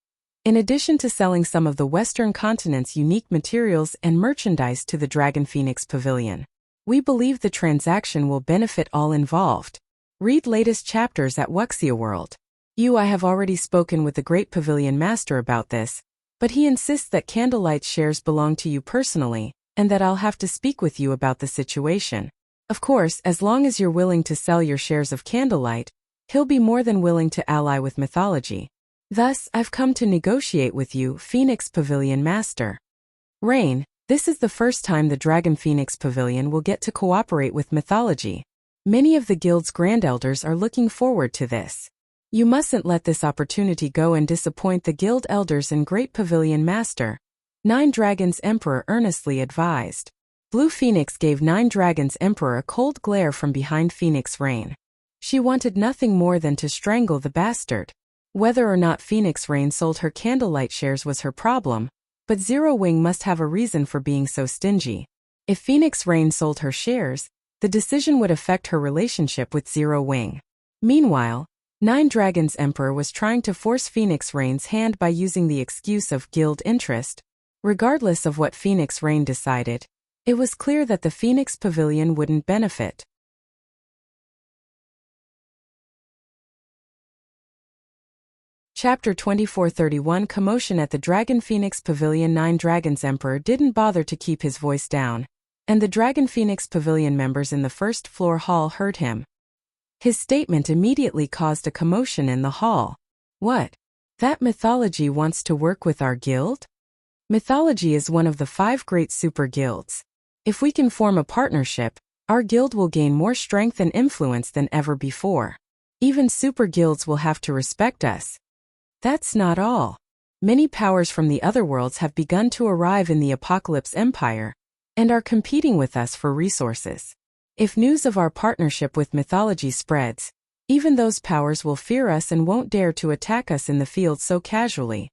In addition to selling some of the Western continent's unique materials and merchandise to the Dragon Phoenix Pavilion, we believe the transaction will benefit all involved. Read latest chapters at Wuxia World. I have already spoken with the Great Pavilion Master about this, but he insists that Candlelight's shares belong to you personally, and that I'll have to speak with you about the situation. Of course, as long as you're willing to sell your shares of Candlelight, he'll be more than willing to ally with Mythology. Thus, I've come to negotiate with you, Phoenix Pavilion Master. Rain, this is the first time the Dragon Phoenix Pavilion will get to cooperate with Mythology. Many of the guild's grand elders are looking forward to this. You mustn't let this opportunity go and disappoint the guild elders and Great Pavilion Master, Nine Dragons Emperor earnestly advised. Blue Phoenix gave Nine Dragons Emperor a cold glare from behind Phoenix Rain. She wanted nothing more than to strangle the bastard. Whether or not Phoenix Rain sold her Candlelight shares was her problem, but Zero Wing must have a reason for being so stingy. If Phoenix Rain sold her shares, the decision would affect her relationship with Zero Wing. Meanwhile, Nine Dragons Emperor was trying to force Phoenix Rain's hand by using the excuse of guild interest. Regardless of what Phoenix Rain decided, it was clear that the Phoenix Pavilion wouldn't benefit. Chapter 2431 Commotion at the Dragon Phoenix Pavilion. Nine Dragons Emperor didn't bother to keep his voice down, and the Dragon Phoenix Pavilion members in the first floor hall heard him. His statement immediately caused a commotion in the hall. What? That Mythology wants to work with our guild? Mythology is one of the 5 great super guilds. If we can form a partnership, our guild will gain more strength and influence than ever before. Even super guilds will have to respect us. That's not all. Many powers from the other worlds have begun to arrive in the Apocalypse Empire, and are competing with us for resources. If news of our partnership with Mythology spreads, even those powers will fear us and won't dare to attack us in the field so casually.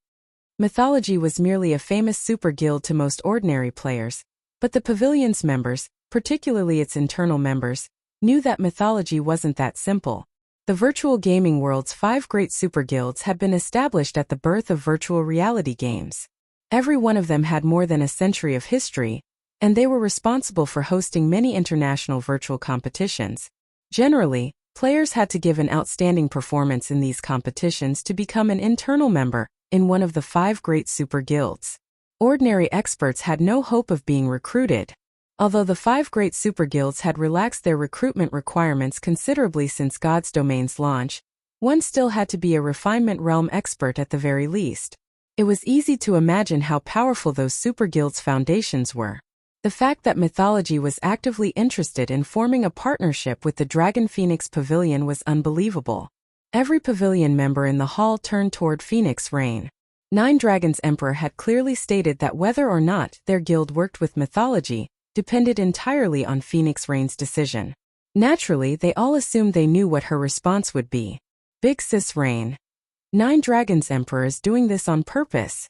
Mythology was merely a famous super guild to most ordinary players, but the pavilion's members, particularly its internal members, knew that Mythology wasn't that simple. The virtual gaming world's 5 great super guilds had been established at the birth of virtual reality games. Every one of them had more than a century of history, and they were responsible for hosting many international virtual competitions. Generally, players had to give an outstanding performance in these competitions to become an internal member in one of the 5 great super guilds. Ordinary experts had no hope of being recruited. Although the 5 great super guilds had relaxed their recruitment requirements considerably since God's Domain's launch, one still had to be a refinement realm expert at the very least. It was easy to imagine how powerful those super guilds' foundations were. The fact that Mythology was actively interested in forming a partnership with the Dragon Phoenix Pavilion was unbelievable. Every pavilion member in the hall turned toward Phoenix Rain. Nine Dragons Emperor had clearly stated that whether or not their guild worked with Mythology depended entirely on Phoenix Rain's decision. Naturally, they all assumed they knew what her response would be. Big Sis Rain. Nine Dragons Emperor is doing this on purpose.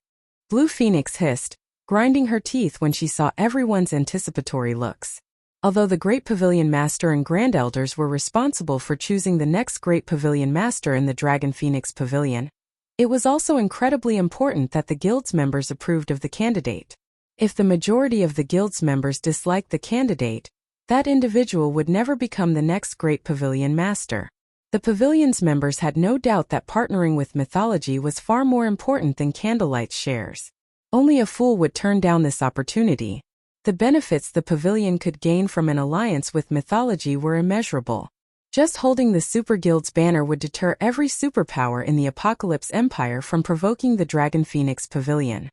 Blue Phoenix hissed, grinding her teeth when she saw everyone's anticipatory looks. Although the Great Pavilion Master and Grand Elders were responsible for choosing the next Great Pavilion Master in the Dragon Phoenix Pavilion, It was also incredibly important that the guild's members approved of the candidate. If the majority of the guild's members disliked the candidate, that individual would never become the next great Pavilion master. The Pavilion's members had no doubt that partnering with Mythology was far more important than Candlelight's shares. Only a fool would turn down this opportunity. The benefits the Pavilion could gain from an alliance with Mythology were immeasurable. Just holding the Super Guild's banner would deter every superpower in the Apocalypse Empire from provoking the Dragon Phoenix Pavilion.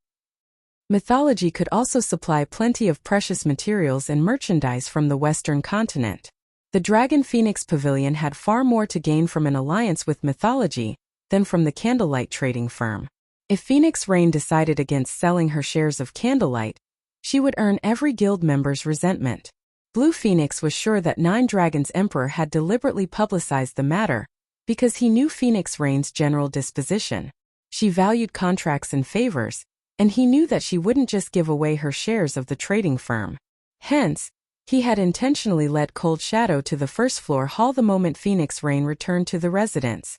Mythology could also supply plenty of precious materials and merchandise from the Western continent. The Dragon Phoenix Pavilion had far more to gain from an alliance with Mythology than from the Candlelight trading firm. If Phoenix Rain decided against selling her shares of Candlelight, she would earn every guild member's resentment. Blue Phoenix was sure that Nine Dragons' Emperor had deliberately publicized the matter because he knew Phoenix Rain's general disposition. She valued contracts and favors, and he knew that she wouldn't just give away her shares of the trading firm. Hence, he had intentionally led Cold Shadow to the first floor hall the moment Phoenix Rain returned to the residence.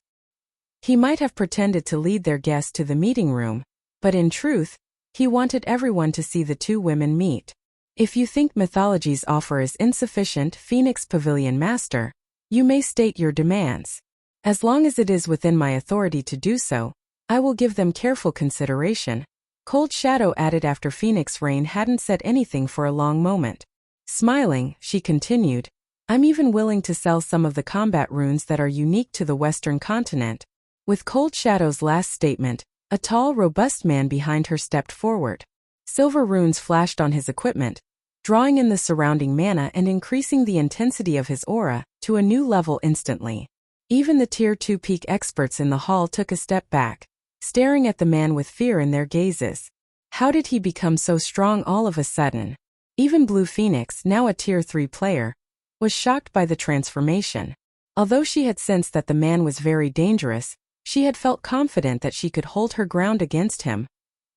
He might have pretended to lead their guests to the meeting room, but in truth, he wanted everyone to see the two women meet. If you think Mythology's offer is insufficient, Phoenix Pavilion Master, you may state your demands. As long as it is within my authority to do so, I will give them careful consideration, Cold Shadow added after Phoenix Rain hadn't said anything for a long moment. Smiling, she continued, I'm even willing to sell some of the combat runes that are unique to the Western continent. With Cold Shadow's last statement, a tall, robust man behind her stepped forward. Silver runes flashed on his equipment, drawing in the surrounding mana and increasing the intensity of his aura to a new level instantly. Even the Tier 2 peak experts in the hall took a step back, staring at the man with fear in their gazes. How did he become so strong all of a sudden? Even Blue Phoenix, now a Tier 3 player, was shocked by the transformation. Although she had sensed that the man was very dangerous, she had felt confident that she could hold her ground against him.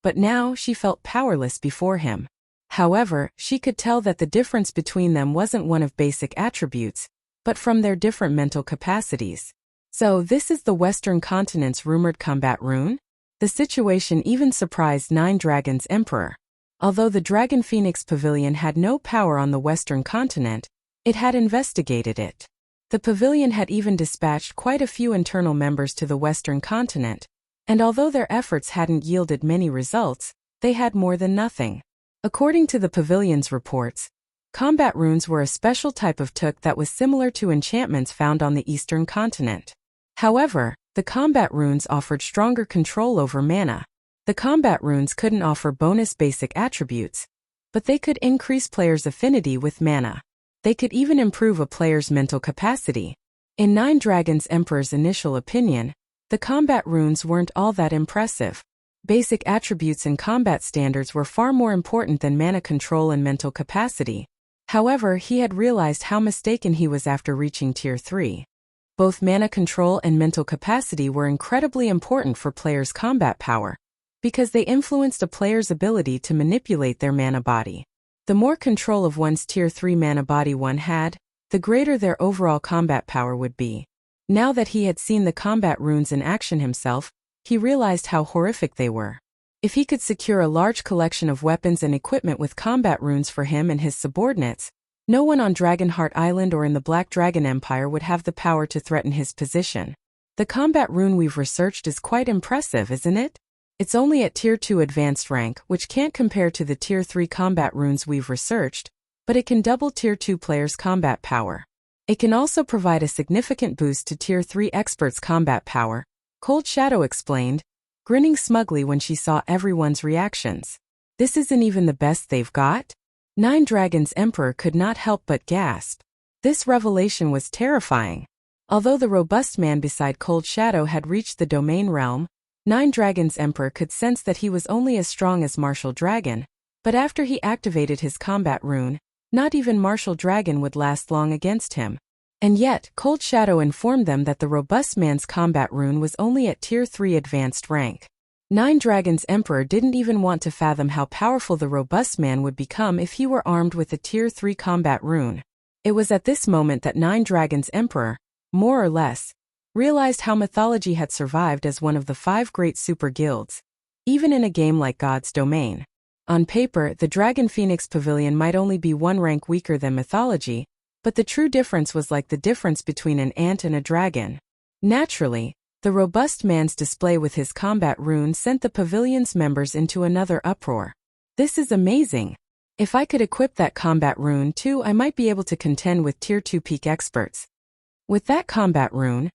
But now she felt powerless before him. However, she could tell that the difference between them wasn't one of basic attributes, but from their different mental capacities. So this is the Western continent's rumored combat rune? The situation even surprised Nine Dragons' Emperor. Although the Dragon Phoenix Pavilion had no power on the Western continent, it had investigated it. The Pavilion had even dispatched quite a few internal members to the Western continent, and although their efforts hadn't yielded many results, they had more than nothing. According to the Pavilion's reports, combat runes were a special type of tuk that was similar to enchantments found on the Eastern continent. However, the combat runes offered stronger control over mana. The combat runes couldn't offer bonus basic attributes, but they could increase players' affinity with mana. They could even improve a player's mental capacity. In Nine Dragons' Emperor's initial opinion, the combat runes weren't all that impressive. Basic attributes and combat standards were far more important than mana control and mental capacity. However, he had realized how mistaken he was after reaching Tier 3. Both mana control and mental capacity were incredibly important for players' combat power, because they influenced a player's ability to manipulate their mana body. The more control of one's Tier 3 mana body one had, the greater their overall combat power would be. Now that he had seen the combat runes in action himself, he realized how horrific they were. If he could secure a large collection of weapons and equipment with combat runes for him and his subordinates, no one on Dragonheart Island or in the Black Dragon Empire would have the power to threaten his position. The combat rune we've researched is quite impressive, isn't it? It's only at Tier 2 advanced rank, which can't compare to the Tier 3 combat runes we've researched, but it can double Tier 2 players' combat power. It can also provide a significant boost to Tier 3 experts' combat power, Cold Shadow explained, grinning smugly when she saw everyone's reactions. This isn't even the best they've got? Nine Dragons' Emperor could not help but gasp. This revelation was terrifying. Although the robust man beside Cold Shadow had reached the domain realm, Nine Dragons' Emperor could sense that he was only as strong as Martial Dragon, but after he activated his combat rune, not even Martial Dragon would last long against him. And yet, Cold Shadow informed them that the robust man's combat rune was only at Tier 3 advanced rank. Nine Dragons' Emperor didn't even want to fathom how powerful the robust man would become if he were armed with a Tier 3 combat rune. It was at this moment that Nine Dragons' Emperor, more or less, realized how Mythology had survived as one of the 5 great super guilds, even in a game like God's Domain. On paper, the Dragon Phoenix Pavilion might only be 1 rank weaker than Mythology, but the true difference was like the difference between an ant and a dragon. Naturally, the robust man's display with his combat rune sent the pavilion's members into another uproar. This is amazing. If I could equip that combat rune too, I might be able to contend with Tier 2 peak experts. With that combat rune,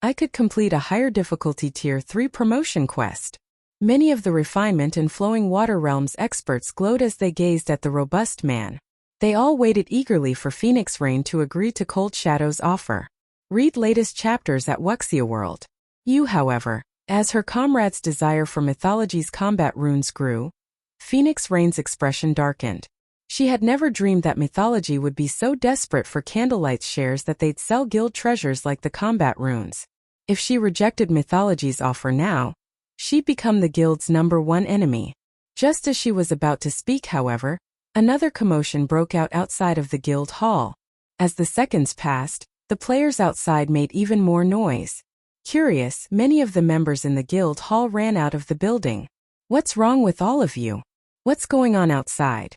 I could complete a higher difficulty Tier 3 promotion quest. Many of the refinement and flowing water realms experts glowed as they gazed at the robust man. They all waited eagerly for Phoenix Rain to agree to Cold Shadow's offer. Read latest chapters at Wuxia World. You, however, as her comrade's desire for Mythology's combat runes grew, Phoenix Rain's expression darkened. She had never dreamed that Mythology would be so desperate for Candlelight's shares that they'd sell guild treasures like the combat runes. If she rejected Mythology's offer now, she'd become the guild's #1 enemy. Just as she was about to speak, however, another commotion broke out outside of the guild hall. As the seconds passed, the players outside made even more noise. Curious, many of the members in the guild hall ran out of the building. What's wrong with all of you? What's going on outside?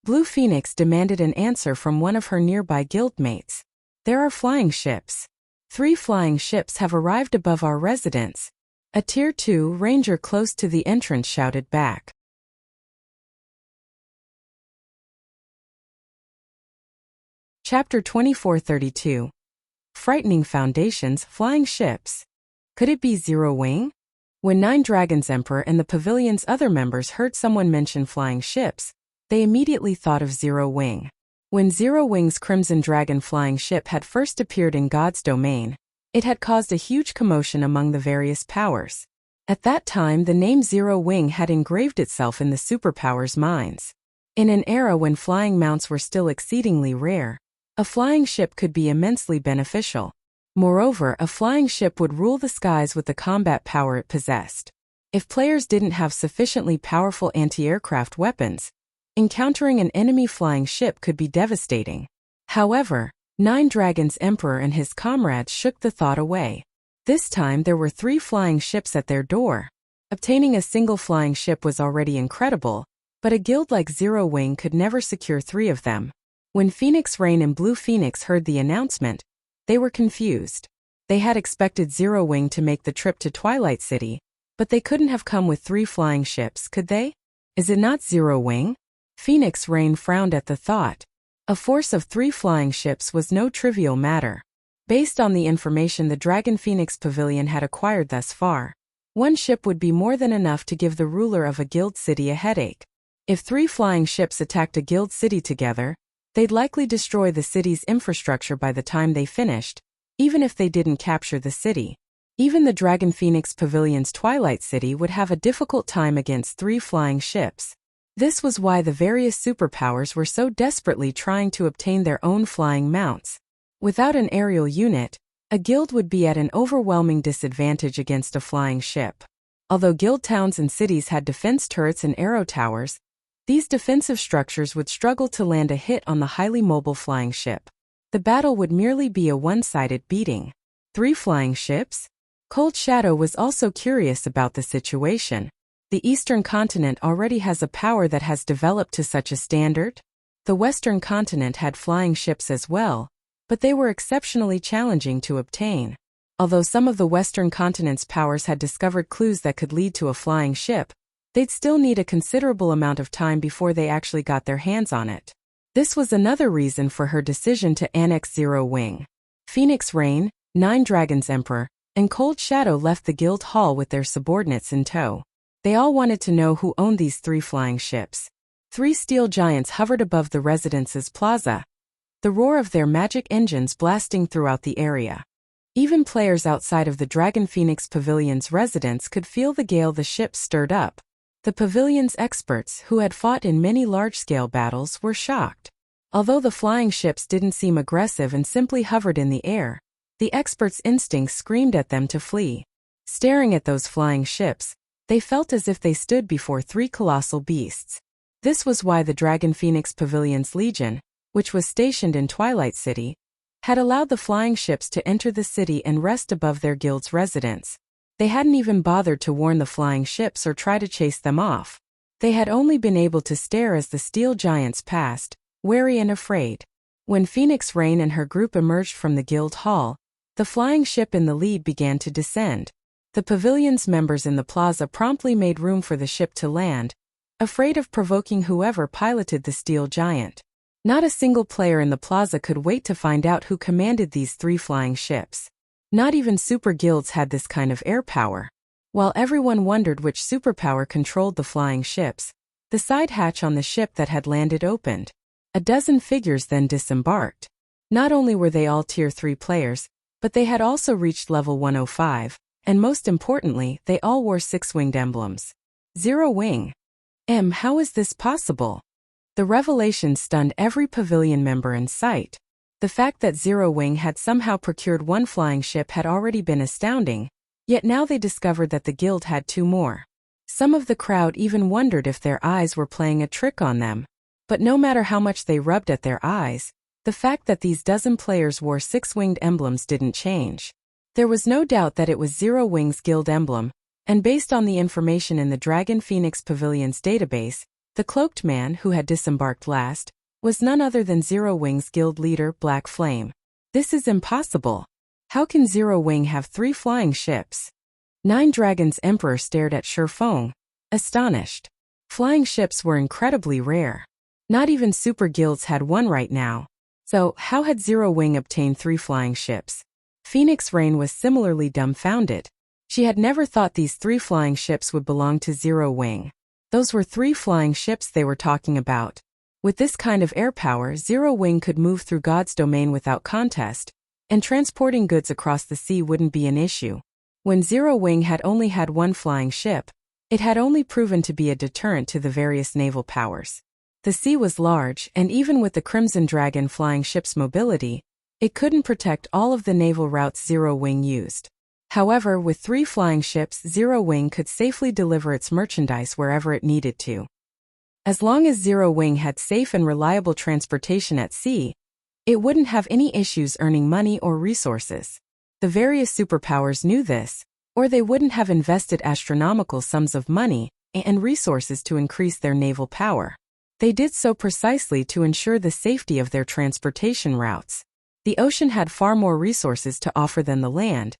Blue Phoenix demanded an answer from one of her nearby guildmates. There are flying ships. 3 flying ships have arrived above our residence. A Tier 2 ranger close to the entrance shouted back. Chapter 2432. Frightening Foundations, Flying Ships. Could it be Zero Wing? When 9 Dragons Emperor and the pavilion's other members heard someone mention flying ships, they immediately thought of Zero Wing. When Zero Wing's Crimson Dragon flying ship had first appeared in God's Domain, it had caused a huge commotion among the various powers. At that time, the name Zero Wing had engraved itself in the superpowers' minds. In an era when flying mounts were still exceedingly rare, a flying ship could be immensely beneficial. Moreover, a flying ship would rule the skies with the combat power it possessed. If players didn't have sufficiently powerful anti-aircraft weapons, encountering an enemy flying ship could be devastating. However, 9 Dragons Emperor and his comrades shook the thought away. This time there were 3 flying ships at their door. Obtaining a single flying ship was already incredible, but a guild like Zero Wing could never secure 3 of them. When Phoenix Rain and Blue Phoenix heard the announcement, they were confused. They had expected Zero Wing to make the trip to Twilight City, but they couldn't have come with 3 flying ships, could they? Is it not Zero Wing? Phoenix Rain frowned at the thought. A force of 3 flying ships was no trivial matter. Based on the information the Dragon Phoenix Pavilion had acquired thus far, 1 ship would be more than enough to give the ruler of a guild city a headache. If 3 flying ships attacked a guild city together, they'd likely destroy the city's infrastructure by the time they finished, even if they didn't capture the city. Even the Dragon Phoenix Pavilion's Twilight City would have a difficult time against 3 flying ships. This was why the various superpowers were so desperately trying to obtain their own flying mounts. Without an aerial unit, a guild would be at an overwhelming disadvantage against a flying ship. Although guild towns and cities had defense turrets and arrow towers, these defensive structures would struggle to land a hit on the highly mobile flying ship. The battle would merely be a one-sided beating. 3 flying ships? Cold Shadow was also curious about the situation. The Eastern continent already has a power that has developed to such a standard. The Western continent had flying ships as well, but they were exceptionally challenging to obtain. Although some of the Western continent's powers had discovered clues that could lead to a flying ship, they'd still need a considerable amount of time before they actually got their hands on it. This was another reason for her decision to annex Zero Wing. Phoenix Rain, 9 Dragons Emperor, and Cold Shadow left the guild hall with their subordinates in tow. They all wanted to know who owned these 3 flying ships. 3 steel giants hovered above the residence's plaza, the roar of their magic engines blasting throughout the area. Even players outside of the Dragon Phoenix Pavilion's residence could feel the gale the ships stirred up. The pavilion's experts, who had fought in many large-scale battles, were shocked. Although the flying ships didn't seem aggressive and simply hovered in the air, the experts' instincts screamed at them to flee. Staring at those flying ships, they felt as if they stood before 3 colossal beasts. This was why the Dragon Phoenix Pavilion's Legion, which was stationed in Twilight City, had allowed the flying ships to enter the city and rest above their guild's residence. They hadn't even bothered to warn the flying ships or try to chase them off. They had only been able to stare as the steel giants passed, wary and afraid. When Phoenix Rain and her group emerged from the guild hall, the flying ship in the lead began to descend. The pavilion's members in the plaza promptly made room for the ship to land, afraid of provoking whoever piloted the steel giant. Not a single player in the plaza could wait to find out who commanded these 3 flying ships. Not even super guilds had this kind of air power. While everyone wondered which superpower controlled the flying ships, the side hatch on the ship that had landed opened. A dozen figures then disembarked. Not only were they all Tier 3 players, but they had also reached level 105, and most importantly, they all wore 6-winged emblems. Zero Wing. How is this possible? The revelation stunned every pavilion member in sight. The fact that Zero Wing had somehow procured 1 flying ship had already been astounding, yet now they discovered that the guild had 2 more. Some of the crowd even wondered if their eyes were playing a trick on them. But no matter how much they rubbed at their eyes, the fact that these dozen players wore 6-winged emblems didn't change. There was no doubt that it was Zero Wing's guild emblem, and based on the information in the Dragon Phoenix Pavilion's database, the cloaked man who had disembarked last was none other than Zero Wing's guild leader, Black Flame. This is impossible. How can Zero Wing have 3 flying ships? Nine Dragons Emperor stared at Shifeng, astonished. Flying ships were incredibly rare. Not even super guilds had one right now. So, how had Zero Wing obtained 3 flying ships? Phoenix Rain was similarly dumbfounded. She had never thought these 3 flying ships would belong to Zero Wing. Those were 3 flying ships they were talking about. With this kind of air power, Zero Wing could move through God's domain without contest, and transporting goods across the sea wouldn't be an issue. When Zero Wing had only had 1 flying ship, it had only proven to be a deterrent to the various naval powers. The sea was large, and even with the Crimson Dragon flying ship's mobility, it couldn't protect all of the naval routes Zero Wing used. However, with 3 flying ships, Zero Wing could safely deliver its merchandise wherever it needed to. As long as Zero Wing had safe and reliable transportation at sea, it wouldn't have any issues earning money or resources. The various superpowers knew this, or they wouldn't have invested astronomical sums of money and resources to increase their naval power. They did so precisely to ensure the safety of their transportation routes. The ocean had far more resources to offer than the land,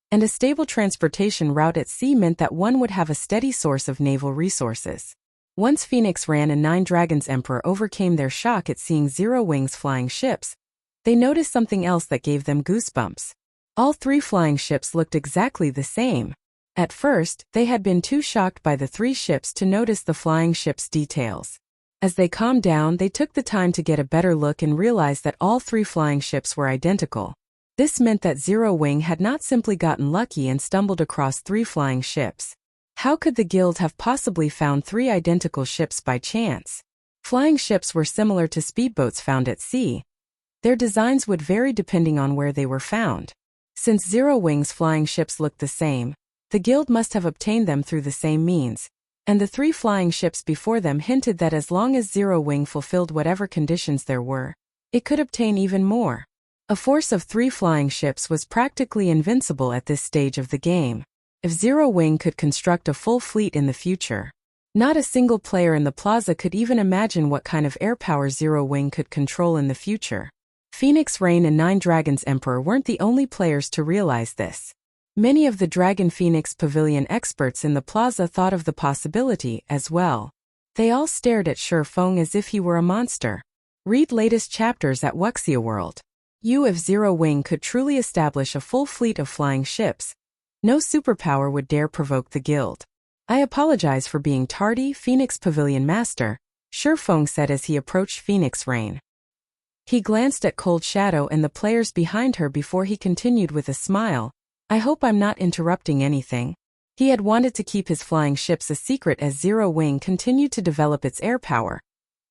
and a stable transportation route at sea meant that one would have a steady source of naval resources. Once Phoenix Ran and 9 Dragons Emperor overcame their shock at seeing Zero Wing's flying ships, they noticed something else that gave them goosebumps. All 3 flying ships looked exactly the same. At first, they had been too shocked by the 3 ships to notice the flying ships' details. As they calmed down, they took the time to get a better look and realized that all 3 flying ships were identical. This meant that Zero Wing had not simply gotten lucky and stumbled across 3 flying ships. How could the guild have possibly found 3 identical ships by chance? Flying ships were similar to speedboats found at sea. Their designs would vary depending on where they were found. Since Zero Wing's flying ships looked the same, the guild must have obtained them through the same means. And the 3 flying ships before them hinted that as long as Zero Wing fulfilled whatever conditions there were, it could obtain even more. A force of 3 flying ships was practically invincible at this stage of the game. If Zero Wing could construct a full fleet in the future, not a single player in the plaza could even imagine what kind of air power Zero Wing could control in the future. Phoenix Rain and 9 Dragons Emperor weren't the only players to realize this. Many of the Dragon Phoenix Pavilion experts in the plaza thought of the possibility as well. They all stared at Shifeng as if he were a monster. Read latest chapters at Wuxia World. If Zero Wing could truly establish a full fleet of flying ships, no superpower would dare provoke the guild. I apologize for being tardy, Phoenix Pavilion Master, Shifeng said as he approached Phoenix Rain. He glanced at Cold Shadow and the players behind her before he continued with a smile. I hope I'm not interrupting anything. He had wanted to keep his flying ships a secret as Zero Wing continued to develop its air power.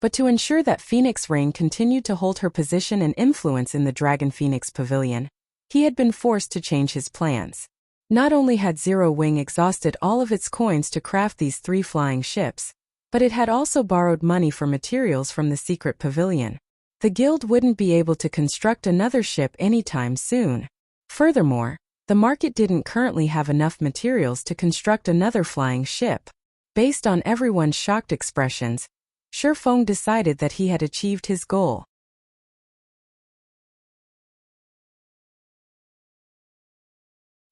But to ensure that Phoenix Rain continued to hold her position and influence in the Dragon Phoenix Pavilion, he had been forced to change his plans. Not only had Zero Wing exhausted all of its coins to craft these 3 flying ships, but it had also borrowed money for materials from the secret pavilion. The guild wouldn't be able to construct another ship anytime soon. Furthermore, the market didn't currently have enough materials to construct another flying ship. Based on everyone's shocked expressions, Shifeng decided that he had achieved his goal.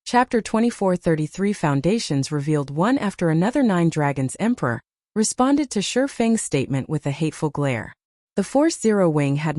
Chapter 2433 Foundations revealed one after another. Nine Dragons Emperor responded to Shifeng's statement with a hateful glare. The Force Zero Wing had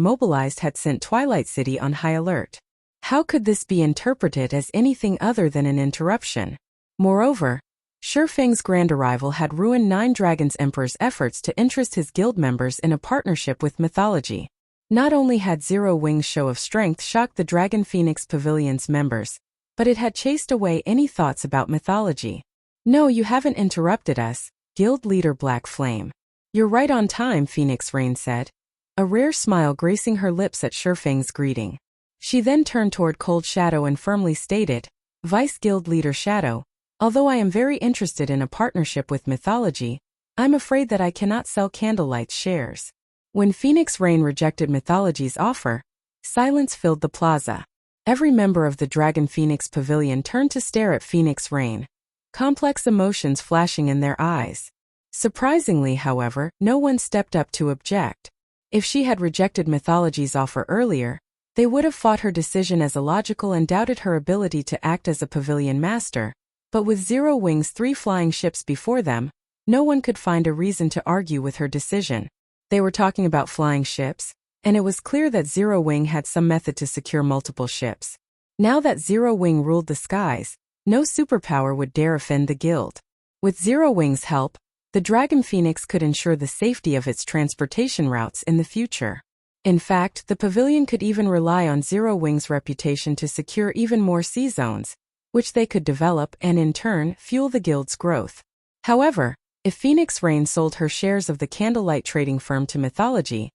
sent Twilight City on high alert. How could this be interpreted as anything other than an interruption? Moreover, Shifeng's grand arrival had ruined Nine Dragons Emperor's efforts to interest his guild members in a partnership with Mythology. Not only had Zero Wing's show of strength shocked the Dragon Phoenix Pavilion's members, but it had chased away any thoughts about Mythology. No, you haven't interrupted us, Guild Leader Black Flame. You're right on time, Phoenix Rain said, a rare smile gracing her lips at Shifeng's greeting. She then turned toward Cold Shadow and firmly stated, Vice Guild Leader Shadow, although I am very interested in a partnership with Mythology, I'm afraid that I cannot sell Candlelight's shares. When Phoenix Rain rejected Mythology's offer, silence filled the plaza. Every member of the Dragon Phoenix Pavilion turned to stare at Phoenix Rain, complex emotions flashing in their eyes. Surprisingly, however, no one stepped up to object. If she had rejected Mythology's offer earlier, they would have fought her decision as illogical and doubted her ability to act as a pavilion master. But with Zero Wing's 3 flying ships before them, no one could find a reason to argue with her decision. They were talking about flying ships, and it was clear that Zero Wing had some method to secure multiple ships. Now that Zero Wing ruled the skies, no superpower would dare offend the guild. With Zero Wing's help, the Dragon Phoenix could ensure the safety of its transportation routes in the future. In fact, the pavilion could even rely on Zero Wing's reputation to secure even more sea zones, which they could develop and in turn fuel the guild's growth. However, if Phoenix Rain sold her shares of the Candlelight trading firm to Mythology,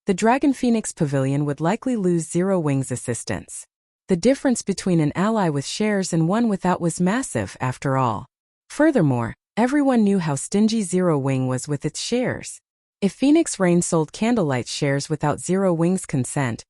the Dragon Phoenix Pavilion would likely lose Zero Wing's assistance. The difference between an ally with shares and one without was massive, after all. Furthermore, everyone knew how stingy Zero Wing was with its shares. If Phoenix Rain sold Candlelight's shares without Zero Wing's consent,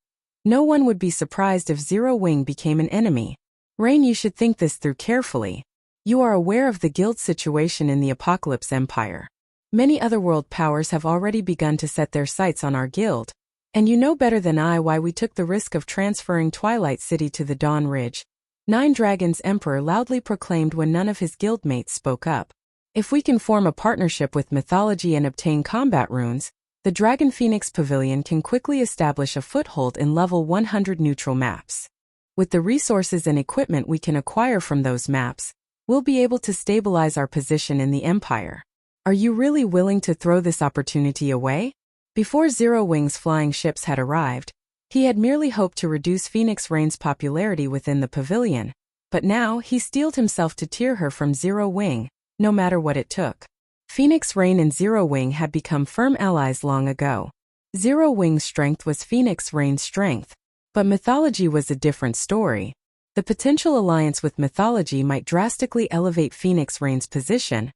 no one would be surprised if Zero Wing became an enemy. Rain, you should think this through carefully. You are aware of the guild's situation in the Apocalypse Empire. Many otherworld powers have already begun to set their sights on our guild, and you know better than I why we took the risk of transferring Twilight City to the Dawn Ridge. Nine Dragons Emperor loudly proclaimed when none of his guildmates spoke up. If we can form a partnership with Mythology and obtain combat runes, the Dragon Phoenix Pavilion can quickly establish a foothold in level 100 neutral maps. With the resources and equipment we can acquire from those maps, we'll be able to stabilize our position in the Empire. Are you really willing to throw this opportunity away? Before Zero Wing's flying ships had arrived, he had merely hoped to reduce Phoenix Rain's popularity within the pavilion, but now he steeled himself to tear her from Zero Wing, no matter what it took. Phoenix Rain and Zero Wing had become firm allies long ago. Zero Wing's strength was Phoenix Rain's strength, but Mythology was a different story. The potential alliance with Mythology might drastically elevate Phoenix Rain's position,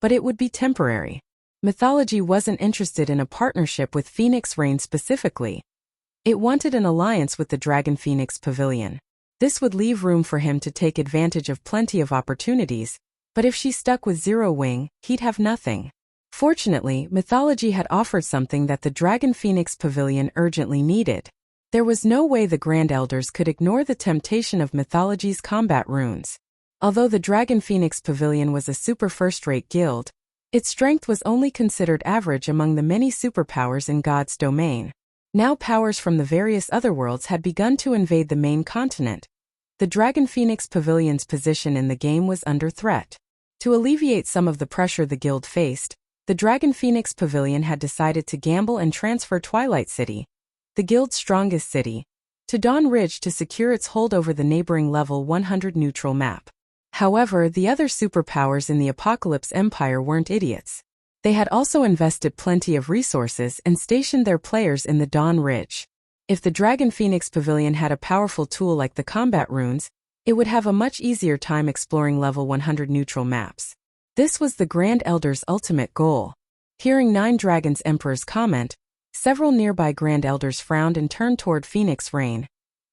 but it would be temporary. Mythology wasn't interested in a partnership with Phoenix Rain specifically. It wanted an alliance with the Dragon Phoenix Pavilion. This would leave room for him to take advantage of plenty of opportunities, but if she stuck with Zero Wing, he'd have nothing. Fortunately, Mythology had offered something that the Dragon Phoenix Pavilion urgently needed. There was no way the Grand Elders could ignore the temptation of Mythology's combat runes. Although the Dragon Phoenix Pavilion was a super first-rate guild, its strength was only considered average among the many superpowers in God's domain. Now powers from the various otherworlds had begun to invade the main continent. The Dragon Phoenix Pavilion's position in the game was under threat. To alleviate some of the pressure the guild faced, the Dragon Phoenix Pavilion had decided to gamble and transfer Twilight City, the guild's strongest city, to Dawn Ridge to secure its hold over the neighboring level 100 neutral map. However, the other superpowers in the Apocalypse Empire weren't idiots. They had also invested plenty of resources and stationed their players in the Dawn Ridge. If the Dragon Phoenix Pavilion had a powerful tool like the combat runes, it would have a much easier time exploring level 100 neutral maps. This was the Grand Elder's ultimate goal. Hearing Nine Dragons Emperor's comment, Several nearby Grand Elders frowned and turned toward Phoenix Rain,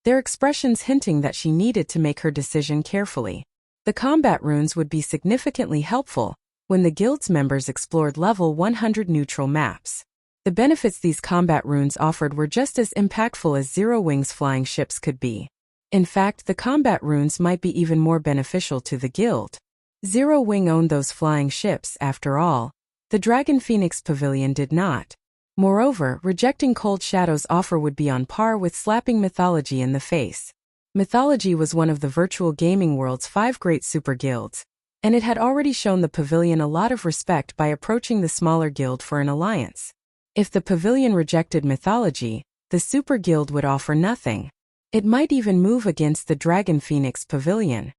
their expressions hinting that she needed to make her decision carefully. The combat runes would be significantly helpful when the guild's members explored level 100 neutral maps. The benefits these combat runes offered were just as impactful as Zero Wing's flying ships could be. In fact, the combat runes might be even more beneficial to the guild. Zero Wing owned those flying ships, after all. The Dragon Phoenix Pavilion did not. Moreover, rejecting Cold Shadow's offer would be on par with slapping Mythology in the face. Mythology was one of the virtual gaming world's 5 great super guilds, and it had already shown the Pavilion a lot of respect by approaching the smaller guild for an alliance. If the Pavilion rejected Mythology, the super guild would offer nothing. It might even move against the Dragon Phoenix Pavilion.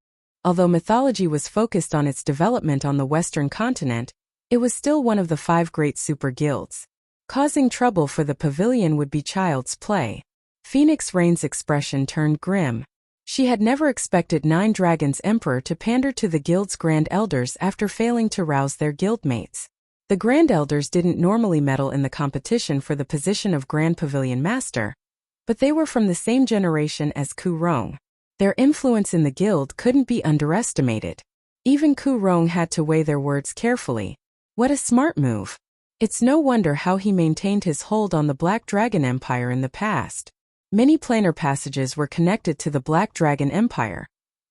Although Mythology was focused on its development on the Western continent, it was still one of the 5 great super guilds. Causing trouble for the Pavilion would be child's play. Phoenix Rain's expression turned grim. She had never expected 9 Dragons Emperor to pander to the guild's Grand Elders after failing to rouse their guildmates. The Grand Elders didn't normally meddle in the competition for the position of Grand Pavilion Master, but they were from the same generation as Ku Rong. Their influence in the guild couldn't be underestimated. Even Ku Rong had to weigh their words carefully. What a smart move. It's no wonder how he maintained his hold on the Black Dragon Empire in the past. Many planar passages were connected to the Black Dragon Empire,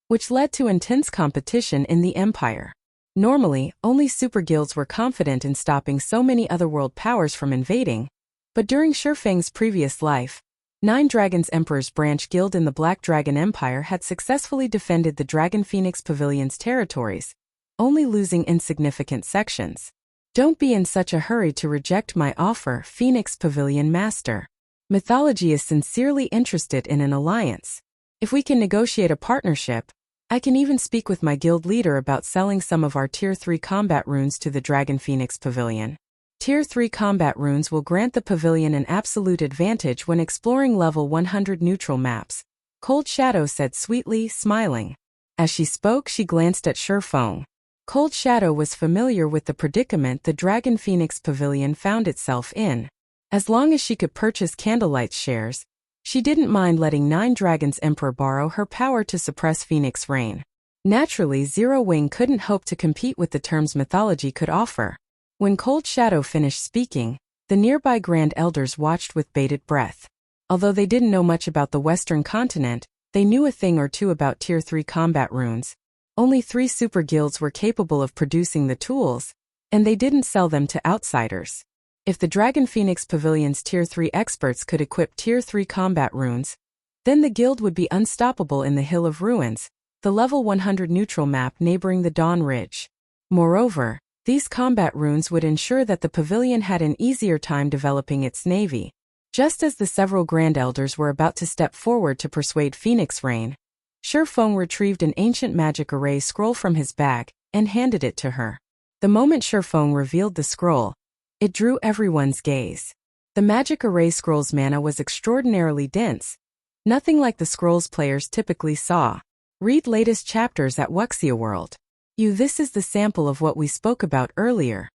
which led to intense competition in the empire. Normally, only super guilds were confident in stopping so many otherworld powers from invading, but during Shifeng's previous life, 9 Dragons Emperor's branch guild in the Black Dragon Empire had successfully defended the Dragon Phoenix Pavilion's territories, only losing insignificant sections. Don't be in such a hurry to reject my offer, Phoenix Pavilion Master. Mythology is sincerely interested in an alliance. If we can negotiate a partnership, I can even speak with my guild leader about selling some of our Tier 3 combat runes to the Dragon Phoenix Pavilion. Tier 3 combat runes will grant the Pavilion an absolute advantage when exploring level 100 neutral maps, Cold Shadow said sweetly, smiling. As she spoke, she glanced at Shifeng. Cold Shadow was familiar with the predicament the Dragon Phoenix Pavilion found itself in. As long as she could purchase Candlelight's shares, she didn't mind letting 9 Dragons Emperor borrow her power to suppress Phoenix Rain. Naturally, Zero Wing couldn't hope to compete with the terms Mythology could offer. When Cold Shadow finished speaking, the nearby Grand Elders watched with bated breath. Although they didn't know much about the Western continent, they knew a thing or two about Tier 3 combat runes. Only 3 super guilds were capable of producing the tools, and they didn't sell them to outsiders. If the Dragon Phoenix Pavilion's Tier 3 experts could equip Tier 3 combat runes, then the guild would be unstoppable in the Hill of Ruins, the level 100 neutral map neighboring the Dawn Ridge. Moreover, these combat runes would ensure that the Pavilion had an easier time developing its navy. Just as the several Grand Elders were about to step forward to persuade Phoenix Rain, Shifeng retrieved an ancient magic array scroll from his bag and handed it to her. The moment Shifeng revealed the scroll, it drew everyone's gaze. The magic array scroll's mana was extraordinarily dense, nothing like the scrolls players typically saw. Read latest chapters at Wuxia World. This is the sample of what we spoke about earlier.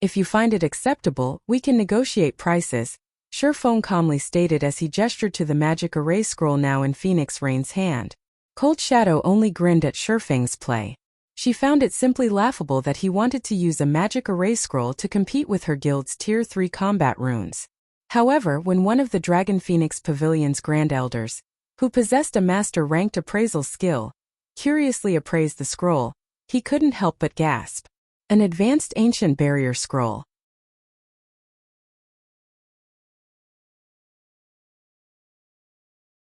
If you find it acceptable, we can negotiate prices, Shifeng calmly stated as he gestured to the magic array scroll now in Phoenix Rain's hand. Cold Shadow only grinned at Shifeng's play. She found it simply laughable that he wanted to use a magic array scroll to compete with her guild's Tier 3 combat runes. However, when one of the Dragon Phoenix Pavilion's Grand Elders, who possessed a master-ranked appraisal skill, curiously appraised the scroll, he couldn't help but gasp. An advanced ancient barrier scroll.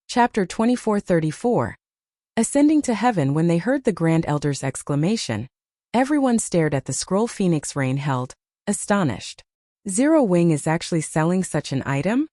Chapter 2434. Ascending to heaven. When they heard the Grand Elder's exclamation, everyone stared at the scroll Phoenix Rain held, astonished. Zero Wing is actually selling such an item?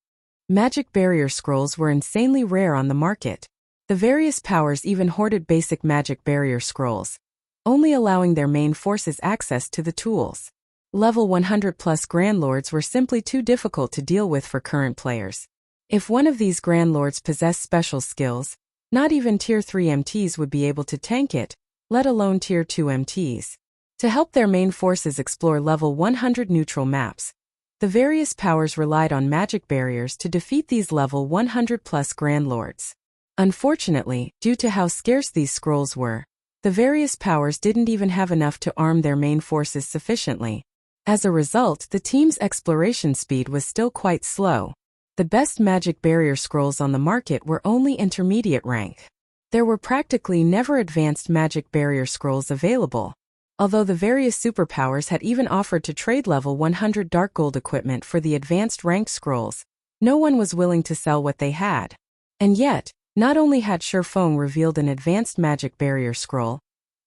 Magic barrier scrolls were insanely rare on the market. The various powers even hoarded basic magic barrier scrolls, only allowing their main forces access to the tools. Level 100 plus Grand Lords were simply too difficult to deal with for current players. If one of these Grand Lords possessed special skills, not even Tier 3 MTs would be able to tank it, let alone Tier 2 MTs. To help their main forces explore level 100 neutral maps, The various powers relied on magic barriers to defeat these level 100+ Grand Lords. Unfortunately, due to how scarce these scrolls were, the various powers didn't even have enough to arm their main forces sufficiently. As a result, the team's exploration speed was still quite slow. The best magic barrier scrolls on the market were only intermediate rank. There were practically never advanced magic barrier scrolls available. Although the various superpowers had even offered to trade level 100 dark gold equipment for the advanced ranked scrolls, no one was willing to sell what they had. And yet, not only had Shifeng revealed an advanced magic barrier scroll,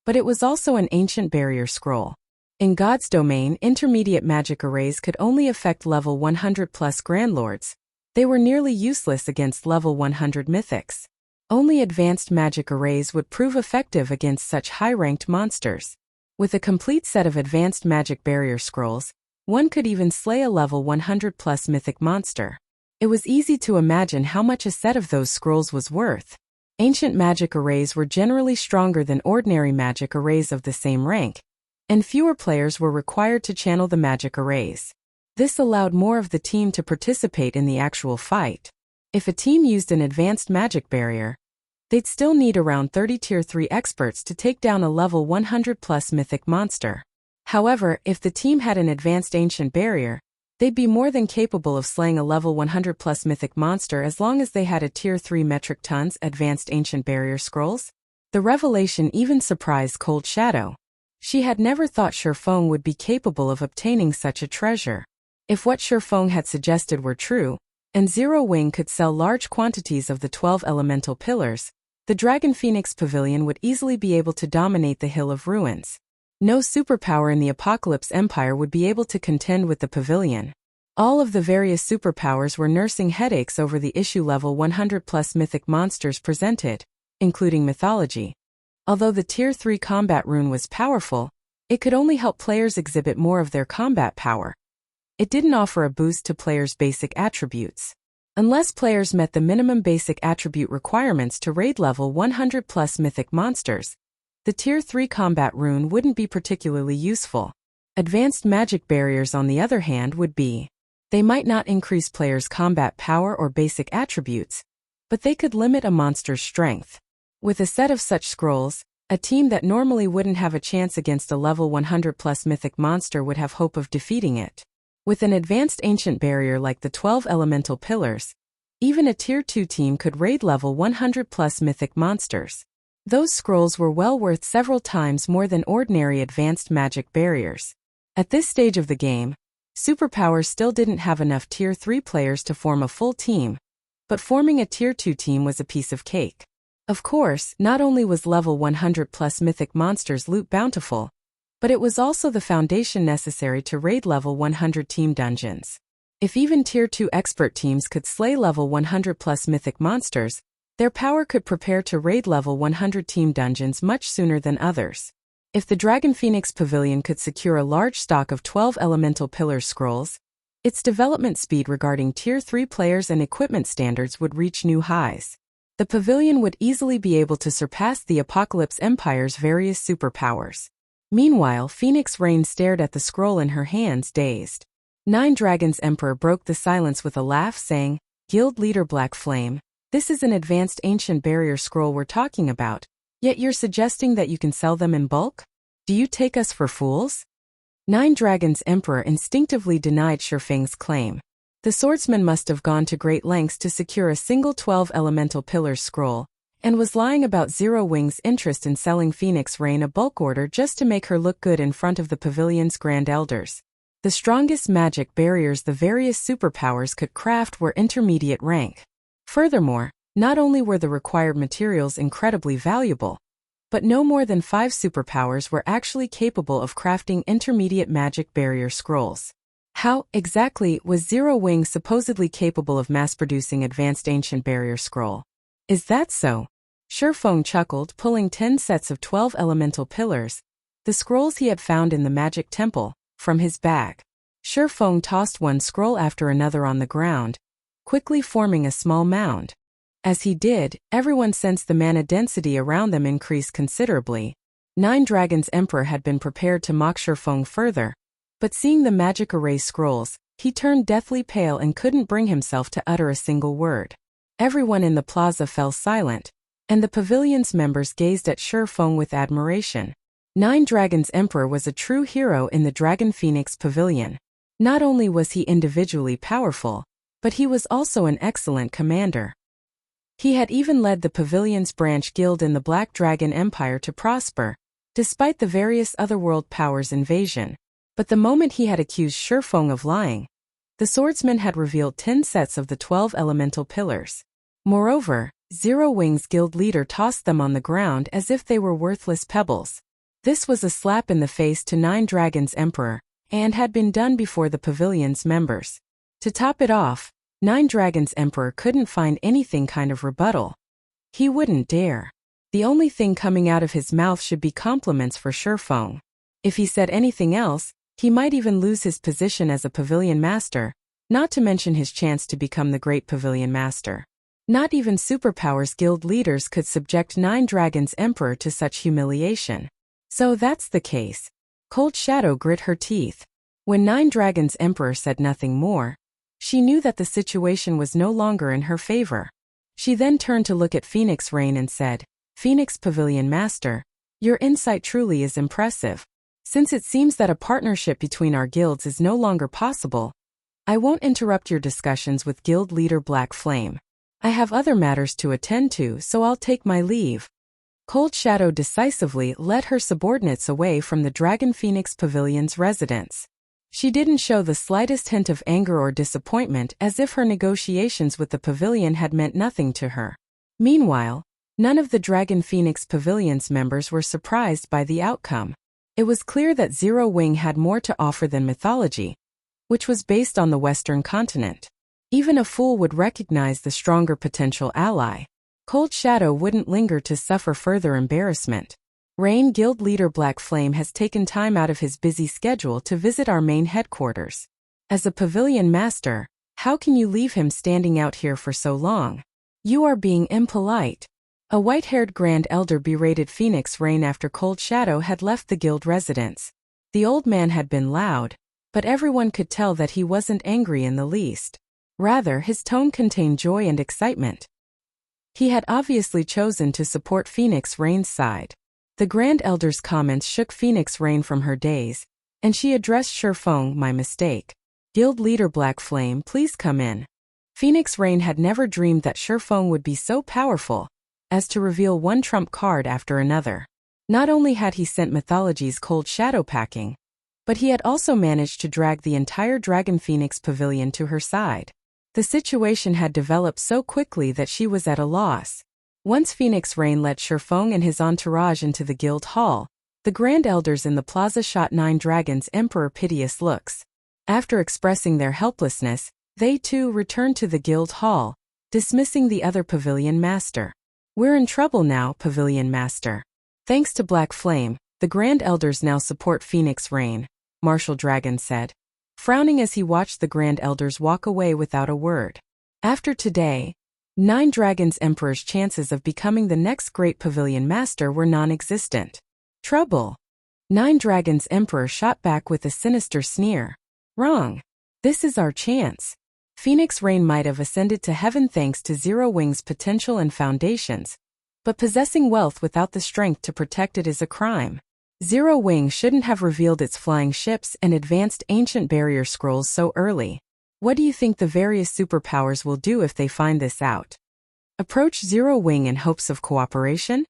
but it was also an ancient barrier scroll. In God's domain, intermediate magic arrays could only affect level 100+ Grand Lords. They were nearly useless against level 100 mythics. Only advanced magic arrays would prove effective against such high-ranked monsters. With a complete set of advanced magic barrier scrolls, one could even slay a level 100+ mythic monster. It was easy to imagine how much a set of those scrolls was worth. Ancient magic arrays were generally stronger than ordinary magic arrays of the same rank, and fewer players were required to channel the magic arrays. This allowed more of the team to participate in the actual fight. If a team used an advanced magic barrier, they'd still need around 30 Tier 3 experts to take down a level 100+ mythic monster. However, if the team had an advanced ancient barrier, they'd be more than capable of slaying a level 100+ mythic monster as long as they had a Tier 3 metric tons advanced ancient barrier scrolls. The revelation even surprised Cold Shadow. She had never thought Shifeng would be capable of obtaining such a treasure. If what Shifeng had suggested were true, and Zero Wing could sell large quantities of the 12 elemental pillars, the Dragon Phoenix Pavilion would easily be able to dominate the Hill of Ruins. No superpower in the Apocalypse Empire would be able to contend with the Pavilion. All of the various superpowers were nursing headaches over the issue level 100+ mythic monsters presented, including Mythology. Although the Tier 3 combat rune was powerful, it could only help players exhibit more of their combat power. It didn't offer a boost to players' basic attributes. Unless players met the minimum basic attribute requirements to raid level 100+ mythic monsters, the Tier 3 combat rune wouldn't be particularly useful. Advanced magic barriers, on the other hand, would be. They might not increase players' combat power or basic attributes, but they could limit a monster's strength. With a set of such scrolls, a team that normally wouldn't have a chance against a level 100+ mythic monster would have hope of defeating it. With an advanced ancient barrier like the 12 elemental pillars, even a Tier 2 team could raid level 100+ mythic monsters. Those scrolls were well worth several times more than ordinary advanced magic barriers. At this stage of the game, superpowers still didn't have enough Tier 3 players to form a full team, but forming a Tier 2 team was a piece of cake. Of course, not only was level 100+ mythic monsters loot bountiful, but it was also the foundation necessary to raid level 100 team dungeons. If even Tier 2 expert teams could slay level 100+ mythic monsters, their power could prepare to raid level 100 team dungeons much sooner than others. If the Dragon Phoenix Pavilion could secure a large stock of 12 elemental pillar scrolls, its development speed regarding Tier 3 players and equipment standards would reach new highs. The Pavilion would easily be able to surpass the Apocalypse Empire's various superpowers. Meanwhile, Phoenix Rain stared at the scroll in her hands, dazed. Nine Dragons Emperor broke the silence with a laugh, saying, "Guild Leader Black Flame, this is an advanced ancient barrier scroll we're talking about, yet you're suggesting that you can sell them in bulk? Do you take us for fools?" Nine Dragons Emperor instinctively denied Shifeng's claim. The swordsman must have gone to great lengths to secure a single 12 elemental pillars scroll, and was lying about Zero Wing's interest in selling Phoenix Rain a bulk order just to make her look good in front of the Pavilion's Grand Elders. The strongest magic barriers the various superpowers could craft were intermediate rank. Furthermore, not only were the required materials incredibly valuable, but no more than 5 superpowers were actually capable of crafting intermediate magic barrier scrolls. How, exactly, was Zero Wing supposedly capable of mass-producing advanced ancient barrier scroll? Is that so? Shifeng chuckled, pulling 10 sets of 12 elemental pillars, the scrolls he had found in the magic temple, from his bag. Shifeng tossed one scroll after another on the ground, quickly forming a small mound. As he did, everyone sensed the mana density around them increase considerably. Nine Dragons Emperor had been prepared to mock Shifeng further, but seeing the magic array scrolls, He turned deathly pale and couldn't bring himself to utter a single word. Everyone in the plaza fell silent, and the pavilion's members gazed at Shifeng with admiration. Nine Dragons Emperor was a true hero in the Dragon Phoenix Pavilion. Not only was he individually powerful, but he was also an excellent commander. He had even led the pavilion's branch guild in the Black Dragon Empire to prosper, despite the various otherworld powers' invasion. But the moment he had accused Shifeng of lying, the swordsman had revealed 10 sets of the 12 elemental pillars. Moreover, Zero Wing's guild leader tossed them on the ground as if they were worthless pebbles. This was a slap in the face to Nine Dragons Emperor, and had been done before the pavilion's members. To top it off, Nine Dragons Emperor couldn't find anything kind of rebuttal. He wouldn't dare. The only thing coming out of his mouth should be compliments for Shifeng. If he said anything else, he might even lose his position as a pavilion master, not to mention his chance to become the great pavilion master. Not even superpowers guild leaders could subject Nine Dragons Emperor to such humiliation. So that's the case. Cold Shadow grit her teeth. When Nine Dragons Emperor said nothing more, she knew that the situation was no longer in her favor. She then turned to look at Phoenix Rain and said, "Phoenix Pavilion Master, your insight truly is impressive. Since it seems that a partnership between our guilds is no longer possible, I won't interrupt your discussions with guild leader Black Flame. I have other matters to attend to, so I'll take my leave." Cold Shadow decisively led her subordinates away from the Dragon Phoenix Pavilion's residence. She didn't show the slightest hint of anger or disappointment, as if her negotiations with the pavilion had meant nothing to her. Meanwhile, none of the Dragon Phoenix Pavilion's members were surprised by the outcome. It was clear that Zero Wing had more to offer than Mythology, which was based on the Western continent. Even a fool would recognize the stronger potential ally. Cold Shadow wouldn't linger to suffer further embarrassment. Rain Guild leader Black Flame has taken time out of his busy schedule to visit our main headquarters. As a pavilion master, how can you leave him standing out here for so long? You are being impolite. A white-haired Grand Elder berated Phoenix Rain after Cold Shadow had left the guild residence. The old man had been loud, but everyone could tell that he wasn't angry in the least. Rather, his tone contained joy and excitement. He had obviously chosen to support Phoenix Rain's side. The Grand Elder's comments shook Phoenix Rain from her daze, and she addressed Shifeng, "My mistake. Guild leader Black Flame, please come in." Phoenix Rain had never dreamed that Shifeng would be so powerful as to reveal one trump card after another. Not only had he sent Mythology's Cold Shadow packing, but he had also managed to drag the entire Dragon Phoenix Pavilion to her side. The situation had developed so quickly that she was at a loss. Once Phoenix Rain led Shifeng and his entourage into the guild hall, the Grand Elders in the plaza shot Nine Dragons Emperor piteous looks. After expressing their helplessness, they too returned to the guild hall, dismissing the other pavilion master. "We're in trouble now, pavilion master. Thanks to Black Flame, the Grand Elders now support Phoenix Rain," Martial Dragon said, frowning as he watched the Grand Elders walk away without a word. After today, Nine Dragons Emperor's chances of becoming the next great pavilion master were non-existent. "Trouble?" Nine Dragons Emperor shot back with a sinister sneer. "Wrong. This is our chance." Phoenix Rain might have ascended to heaven thanks to Zero Wing's potential and foundations, but possessing wealth without the strength to protect it is a crime. Zero Wing shouldn't have revealed its flying ships and advanced ancient barrier scrolls so early. What do you think the various superpowers will do if they find this out? Approach Zero Wing in hopes of cooperation?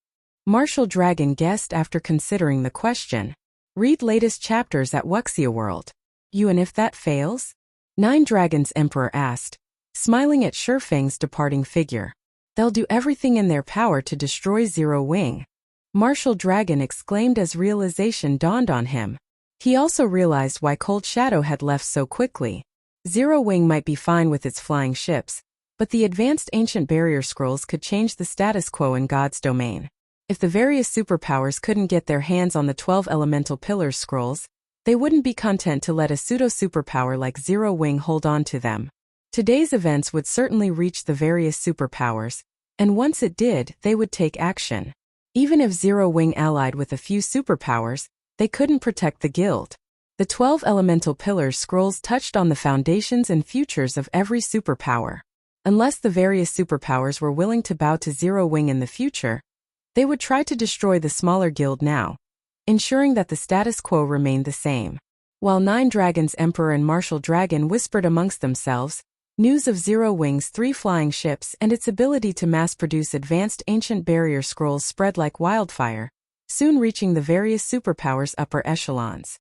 Martial Dragon guessed after considering the question. Read latest chapters at Wuxia World. You and if that fails? Nine Dragons Emperor asked, smiling at Shifeng's departing figure. They'll do everything in their power to destroy Zero Wing. Martial Dragon exclaimed as realization dawned on him. He also realized why Cold Shadow had left so quickly. Zero Wing might be fine with its flying ships, but the advanced ancient barrier scrolls could change the status quo in God's domain. If the various superpowers couldn't get their hands on the 12 elemental pillars scrolls, they wouldn't be content to let a pseudo-superpower like Zero Wing hold on to them. Today's events would certainly reach the various superpowers, and once it did, they would take action. Even if Zero Wing allied with a few superpowers, they couldn't protect the guild. The 12 elemental pillars scrolls touched on the foundations and futures of every superpower. Unless the various superpowers were willing to bow to Zero Wing in the future, they would try to destroy the smaller guild now, ensuring that the status quo remained the same. While Nine Dragons Emperor and Martial Dragon whispered amongst themselves, news of Zero Wing's 3 flying ships and its ability to mass-produce advanced ancient barrier scrolls spread like wildfire, soon reaching the various superpowers' upper echelons.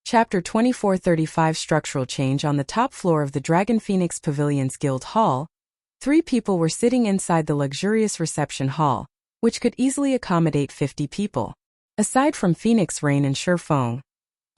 Chapter 2435 Structural Change. On the top floor of the Dragon Phoenix Pavilion's Guild Hall, 3 people were sitting inside the luxurious reception hall, which could easily accommodate 50 people. Aside from Phoenix Rain and Shifeng,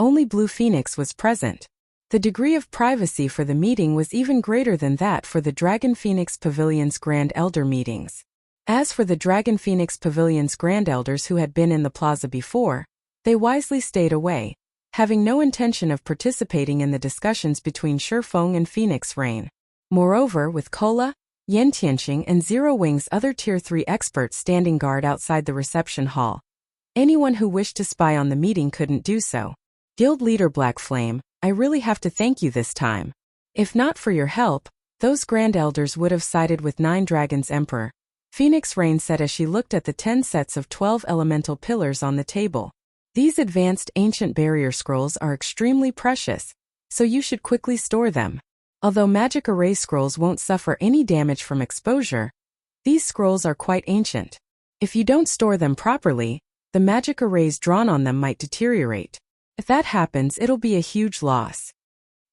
only Blue Phoenix was present. The degree of privacy for the meeting was even greater than that for the Dragon Phoenix Pavilion's Grand Elder meetings. As for the Dragon Phoenix Pavilion's Grand Elders who had been in the plaza before, they wisely stayed away, having no intention of participating in the discussions between Shifeng and Phoenix Rain. Moreover, with Kola, Yen Tianqing and Zero Wing's other Tier 3 experts standing guard outside the reception hall, anyone who wished to spy on the meeting couldn't do so. Guild leader Black Flame, I really have to thank you this time. If not for your help, those Grand Elders would have sided with Nine Dragons Emperor, Phoenix Rain said as she looked at the 10 sets of 12 elemental pillars on the table. These advanced ancient barrier scrolls are extremely precious, so you should quickly store them. Although magic array scrolls won't suffer any damage from exposure, these scrolls are quite ancient. If you don't store them properly, the magic arrays drawn on them might deteriorate. If that happens, it'll be a huge loss.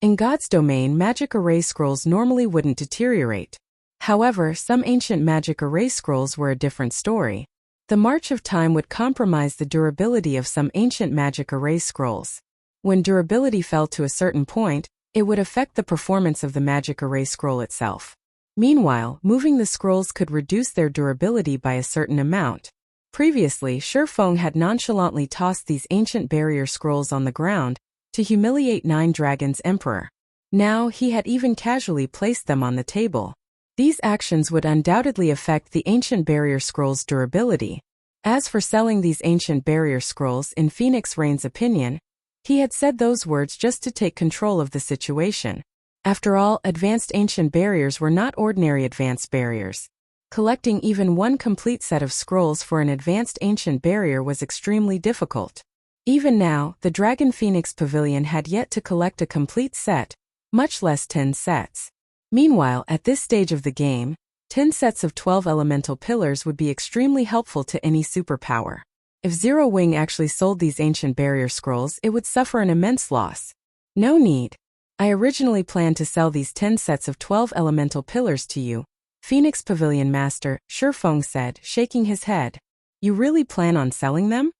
In God's domain, magic array scrolls normally wouldn't deteriorate. However, some ancient magic array scrolls were a different story. The march of time would compromise the durability of some ancient magic array scrolls. When durability fell to a certain point, it would affect the performance of the magic array scroll itself. Meanwhile, moving the scrolls could reduce their durability by a certain amount. Previously, Shifeng had nonchalantly tossed these ancient barrier scrolls on the ground to humiliate Nine Dragons Emperor. Now he had even casually placed them on the table. These actions would undoubtedly affect the ancient barrier scrolls' durability. As for selling these ancient barrier scrolls, in Phoenix Rain's opinion, he had said those words just to take control of the situation. After all, advanced ancient barriers were not ordinary advanced barriers. Collecting even one complete set of scrolls for an advanced ancient barrier was extremely difficult. Even now, the Dragon Phoenix Pavilion had yet to collect a complete set, much less 10 sets. Meanwhile, at this stage of the game, 10 sets of 12 elemental pillars would be extremely helpful to any superpower. If Zero Wing actually sold these ancient barrier scrolls, it would suffer an immense loss. No need. I originally planned to sell these 10 sets of 12 elemental pillars to you, Phoenix Pavilion Master, Shifeng said, shaking his head. You really plan on selling them?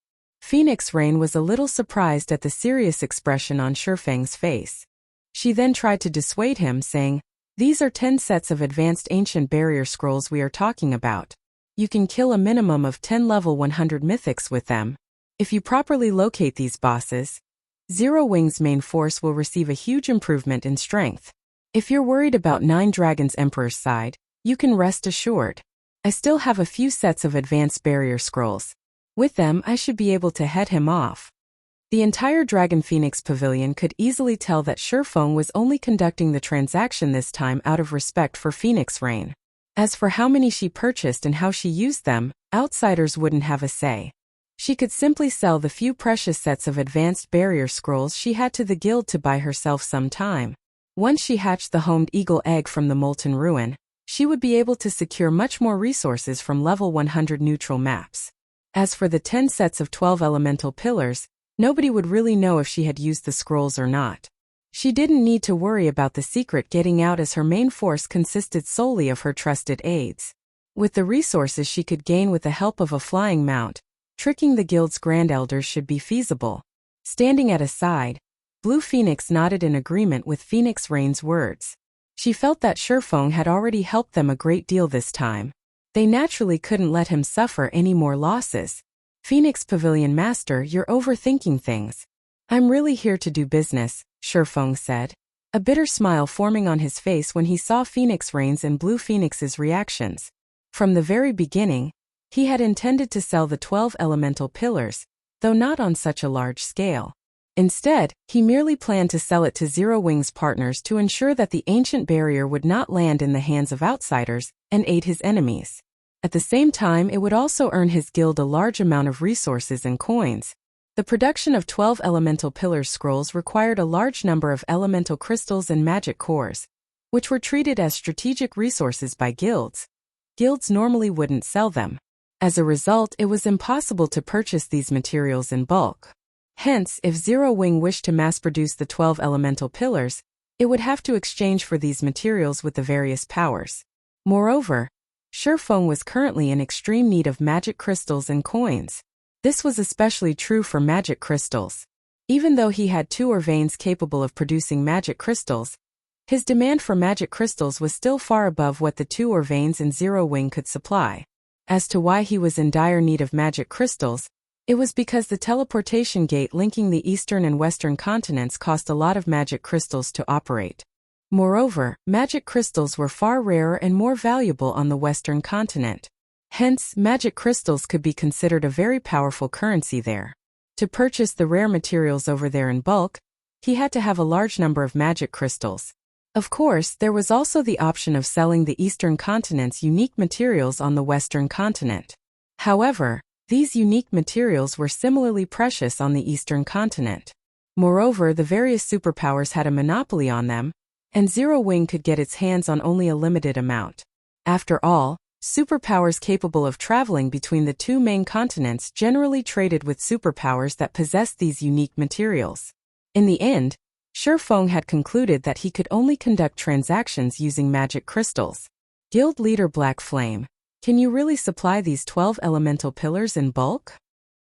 Phoenix Rain was a little surprised at the serious expression on Shifeng's face. She then tried to dissuade him, saying, These are 10 sets of advanced ancient barrier scrolls we are talking about. You can kill a minimum of 10 level 100 mythics with them. If you properly locate these bosses, Zero Wing's main force will receive a huge improvement in strength. If you're worried about Nine Dragons Emperor's side, you can rest assured. I still have a few sets of advanced barrier scrolls. With them, I should be able to head him off. The entire Dragon Phoenix Pavilion could easily tell that Shifeng was only conducting the transaction this time out of respect for Phoenix Rain. As for how many she purchased and how she used them, outsiders wouldn't have a say. She could simply sell the few precious sets of advanced barrier scrolls she had to the guild to buy herself some time. Once she hatched the homed eagle egg from the Molten Ruin, she would be able to secure much more resources from level 100 neutral maps. As for the 10 sets of 12 elemental pillars, nobody would really know if she had used the scrolls or not. She didn't need to worry about the secret getting out as her main force consisted solely of her trusted aides. With the resources she could gain with the help of a flying mount, tricking the guild's Grand Elders should be feasible. Standing at a side, Blue Phoenix nodded in agreement with Phoenix Rain's words. She felt that Shifeng had already helped them a great deal this time. They naturally couldn't let him suffer any more losses. Phoenix Pavilion Master, you're overthinking things. I'm really here to do business, Shifeng said, a bitter smile forming on his face when he saw Phoenix Rain's and Blue Phoenix's reactions. From the very beginning, He had intended to sell the 12 elemental pillars, though not on such a large scale. Instead, he merely planned to sell it to Zero Wing's partners to ensure that the ancient barrier would not land in the hands of outsiders and aid his enemies. At the same time, it would also earn his guild a large amount of resources and coins. The production of 12 elemental pillars scrolls required a large number of elemental crystals and magic cores, which were treated as strategic resources by guilds. Guilds normally wouldn't sell them. As a result, it was impossible to purchase these materials in bulk. Hence, if Zero Wing wished to mass-produce the 12 elemental pillars, it would have to exchange for these materials with the various powers. Moreover, Shifeng was currently in extreme need of magic crystals and coins. This was especially true for magic crystals. Even though he had two veins capable of producing magic crystals, his demand for magic crystals was still far above what the two veins in Zero Wing could supply. As to why he was in dire need of magic crystals, it was because the teleportation gate linking the eastern and western continents cost a lot of magic crystals to operate. Moreover, magic crystals were far rarer and more valuable on the western continent. Hence, magic crystals could be considered a very powerful currency there. To purchase the rare materials over there in bulk, he had to have a large number of magic crystals. Of course, there was also the option of selling the eastern continent's unique materials on the western continent. However, these unique materials were similarly precious on the eastern continent. Moreover, the various superpowers had a monopoly on them, and Zero Wing could get its hands on only a limited amount. After all, superpowers capable of traveling between the two main continents generally traded with superpowers that possessed these unique materials. In the end, Shifeng had concluded that he could only conduct transactions using magic crystals. Guild leader Black Flame, can you really supply these 12 elemental pillars in bulk?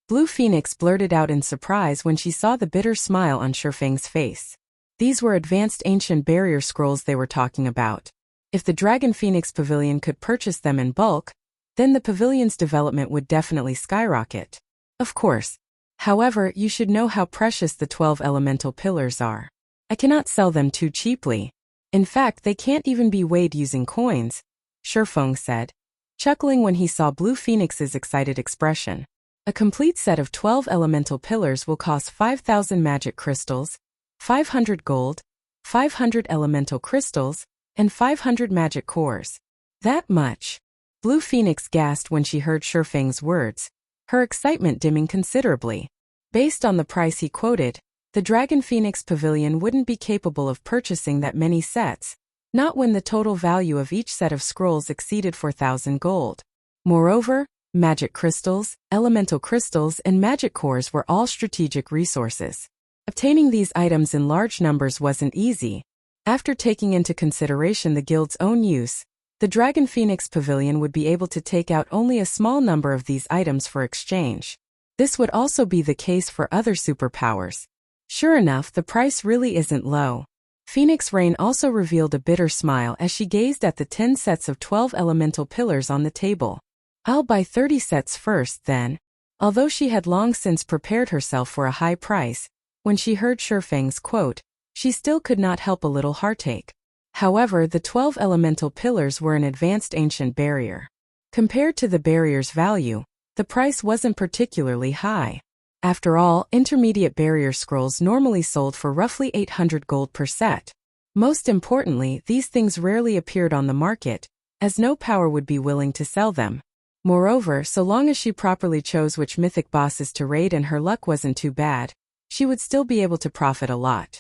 Blue Phoenix blurted out in surprise when she saw the bitter smile on Shifeng's face. These were advanced ancient barrier scrolls they were talking about. If the Dragon Phoenix Pavilion could purchase them in bulk, then the pavilion's development would definitely skyrocket. Of course. However, you should know how precious the 12 elemental pillars are. I cannot sell them too cheaply. In fact, they can't even be weighed using coins, Shifeng said, chuckling when he saw Blue Phoenix's excited expression. A complete set of 12 elemental pillars will cost 5,000 magic crystals, 500 gold, 500 elemental crystals, and 500 magic cores. That much. Blue Phoenix gasped when she heard Shifeng's words, her excitement dimming considerably. Based on the price he quoted, the Dragon Phoenix Pavilion wouldn't be capable of purchasing that many sets, not when the total value of each set of scrolls exceeded 4,000 gold. Moreover, magic crystals, elemental crystals, and magic cores were all strategic resources. Obtaining these items in large numbers wasn't easy. After taking into consideration the guild's own use, the Dragon Phoenix Pavilion would be able to take out only a small number of these items for exchange. This would also be the case for other superpowers. Sure enough, the price really isn't low. Phoenix Rain also revealed a bitter smile as she gazed at the 10 sets of 12 elemental pillars on the table. I'll buy 30 sets first, then. Although she had long since prepared herself for a high price, when she heard Shifeng's quote, she still could not help a little heartache. However, the 12 elemental pillars were an advanced ancient barrier. Compared to the barrier's value, the price wasn't particularly high. After all, intermediate barrier scrolls normally sold for roughly 800 gold per set. Most importantly, these things rarely appeared on the market, as no power would be willing to sell them. Moreover, so long as she properly chose which mythic bosses to raid and her luck wasn't too bad, she would still be able to profit a lot.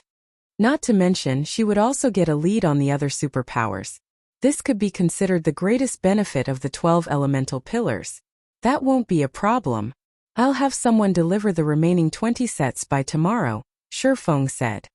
Not to mention, she would also get a lead on the other superpowers. This could be considered the greatest benefit of the 12 elemental pillars. That won't be a problem. I'll have someone deliver the remaining 20 sets by tomorrow, Shifeng said.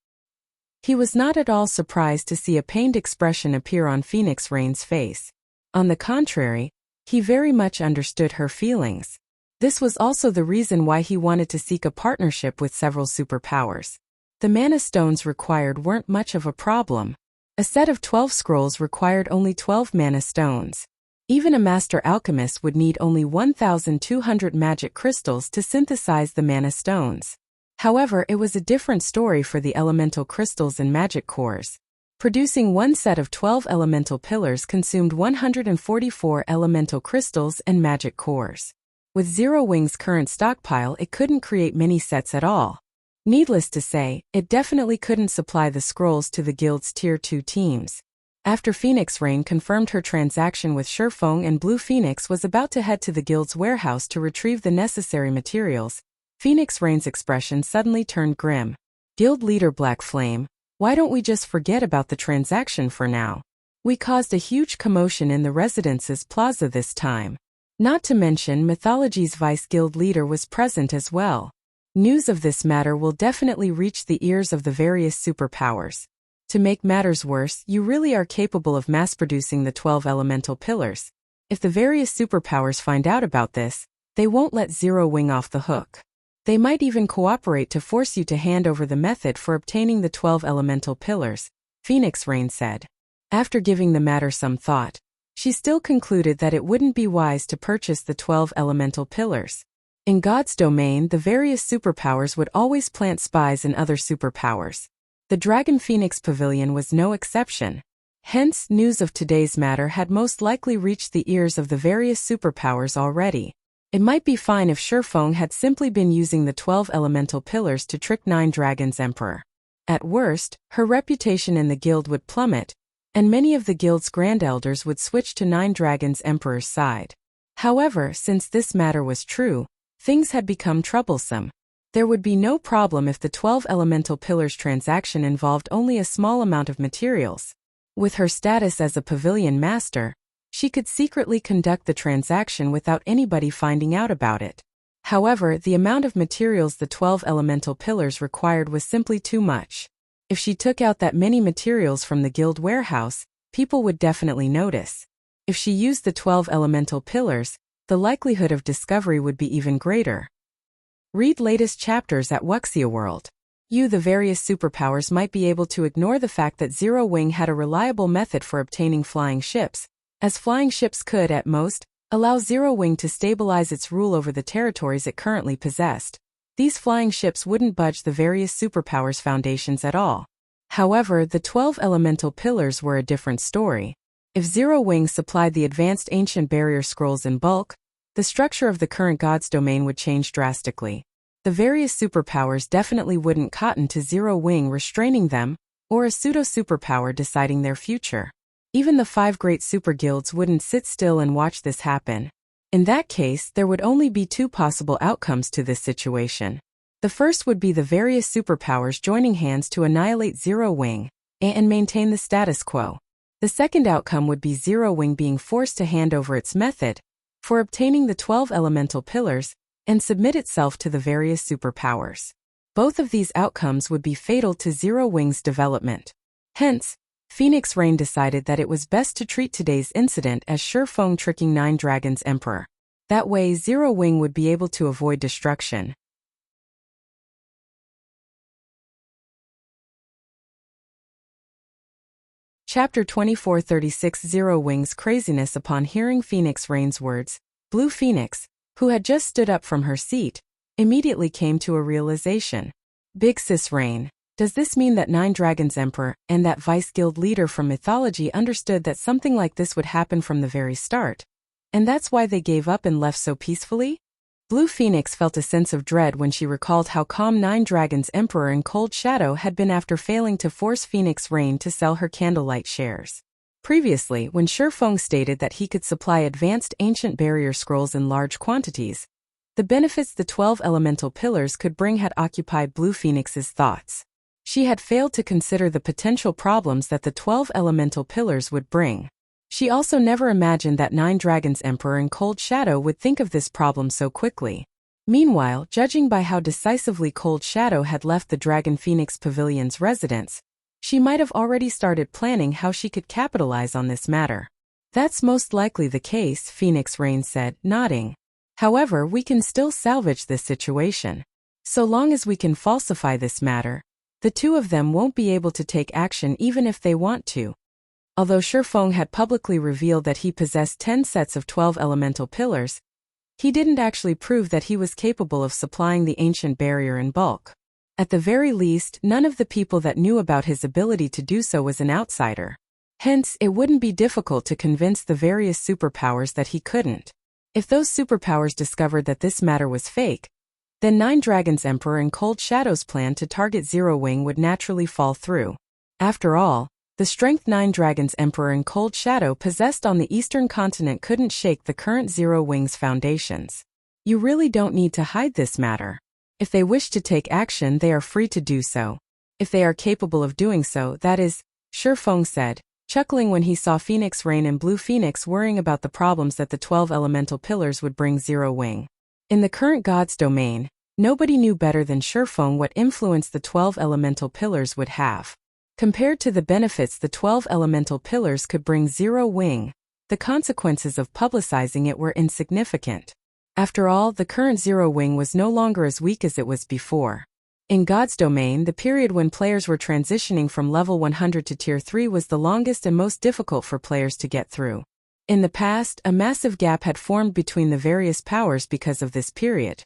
He was not at all surprised to see a pained expression appear on Phoenix Rain's face. On the contrary, he very much understood her feelings. This was also the reason why he wanted to seek a partnership with several superpowers. The mana stones required weren't much of a problem. A set of 12 scrolls required only 12 mana stones. Even a master alchemist would need only 1,200 magic crystals to synthesize the mana stones. However, it was a different story for the elemental crystals and magic cores. Producing one set of 12 elemental pillars consumed 144 elemental crystals and magic cores. With Zero Wing's current stockpile, it couldn't create many sets at all. Needless to say, it definitely couldn't supply the scrolls to the guild's Tier 2 teams. After Phoenix Rain confirmed her transaction with Shifeng and Blue Phoenix was about to head to the guild's warehouse to retrieve the necessary materials, Phoenix Rain's expression suddenly turned grim. Guild leader Black Flame, why don't we just forget about the transaction for now? We caused a huge commotion in the residence's plaza this time. Not to mention Mythology's vice guild leader was present as well. News of this matter will definitely reach the ears of the various superpowers. To make matters worse, you really are capable of mass-producing the 12 elemental pillars. If the various superpowers find out about this, they won't let Zero Wing off the hook. They might even cooperate to force you to hand over the method for obtaining the 12 elemental pillars, Phoenix Rain said. After giving the matter some thought, she still concluded that it wouldn't be wise to purchase the 12 elemental pillars. In God's domain, the various superpowers would always plant spies in other superpowers. The Dragon Phoenix Pavilion was no exception. Hence, news of today's matter had most likely reached the ears of the various superpowers already. It might be fine if Shifeng had simply been using the 12 elemental pillars to trick Nine Dragons Emperor. At worst, her reputation in the guild would plummet, and many of the guild's grand elders would switch to Nine Dragons Emperor's side. However, since this matter was true, things had become troublesome. There would be no problem if the 12 elemental pillars transaction involved only a small amount of materials. With her status as a pavilion master, she could secretly conduct the transaction without anybody finding out about it. However, the amount of materials the 12 elemental pillars required was simply too much. If she took out that many materials from the guild warehouse, people would definitely notice. If she used the 12 elemental pillars, the likelihood of discovery would be even greater. Read latest chapters at Wuxia World. The various superpowers might be able to ignore the fact that Zero Wing had a reliable method for obtaining flying ships, as flying ships could, at most, allow Zero Wing to stabilize its rule over the territories it currently possessed. These flying ships wouldn't budge the various superpowers' foundations at all. However, the 12 elemental pillars were a different story. If Zero Wing supplied the advanced ancient barrier scrolls in bulk, the structure of the current God's domain would change drastically. The various superpowers definitely wouldn't cotton to Zero Wing restraining them, or a pseudo-superpower deciding their future. Even the 5 great super guilds wouldn't sit still and watch this happen. In that case, there would only be 2 possible outcomes to this situation. The first would be the various superpowers joining hands to annihilate Zero Wing and maintain the status quo. The second outcome would be Zero Wing being forced to hand over its method for obtaining the 12 elemental pillars and submit itself to the various superpowers. Both of these outcomes would be fatal to Zero Wing's development. Hence, Phoenix Rain decided that it was best to treat today's incident as Shifeng tricking Nine Dragons Emperor. That way Zero Wing would be able to avoid destruction. Chapter 2436 Zero Wing's craziness. Upon hearing Phoenix Rain's words, Blue Phoenix, who had just stood up from her seat, immediately came to a realization. Big Sis Rain, does this mean that Nine Dragons Emperor and that Vice Guild leader from Mythology understood that something like this would happen from the very start? And that's why they gave up and left so peacefully? Blue Phoenix felt a sense of dread when she recalled how calm Nine Dragons Emperor and Cold Shadow had been after failing to force Phoenix Rain to sell her Candlelight shares. Previously, when Shifeng stated that he could supply advanced ancient barrier scrolls in large quantities, the benefits the 12 elemental pillars could bring had occupied Blue Phoenix's thoughts. She had failed to consider the potential problems that the 12 elemental pillars would bring. She also never imagined that Nine Dragons Emperor and Cold Shadow would think of this problem so quickly. Meanwhile, judging by how decisively Cold Shadow had left the Dragon Phoenix Pavilion's residence, she might have already started planning how she could capitalize on this matter. That's most likely the case, Phoenix Rain said, nodding. However, we can still salvage this situation. So long as we can falsify this matter, the two of them won't be able to take action even if they want to. Although Shifeng had publicly revealed that he possessed 10 sets of 12 elemental pillars, he didn't actually prove that he was capable of supplying the ancient barrier in bulk. At the very least, none of the people that knew about his ability to do so was an outsider. Hence, it wouldn't be difficult to convince the various superpowers that he couldn't. If those superpowers discovered that this matter was fake, then Nine Dragons Emperor and Cold Shadow's plan to target Zero Wing would naturally fall through. After all, the strength Nine Dragons Emperor and Cold Shadow possessed on the eastern continent couldn't shake the current Zero Wing's foundations. You really don't need to hide this matter. If they wish to take action, they are free to do so. If they are capable of doing so, that is, Shifeng said, chuckling when he saw Phoenix Rain and Blue Phoenix worrying about the problems that the 12 elemental pillars would bring Zero Wing. In the current God's domain, nobody knew better than Shifeng what influence the 12 elemental pillars would have. Compared to the benefits the 12 elemental pillars could bring Zero Wing, the consequences of publicizing it were insignificant. After all, the current Zero Wing was no longer as weak as it was before. In God's domain, the period when players were transitioning from level 100 to tier 3 was the longest and most difficult for players to get through. In the past, a massive gap had formed between the various powers because of this period.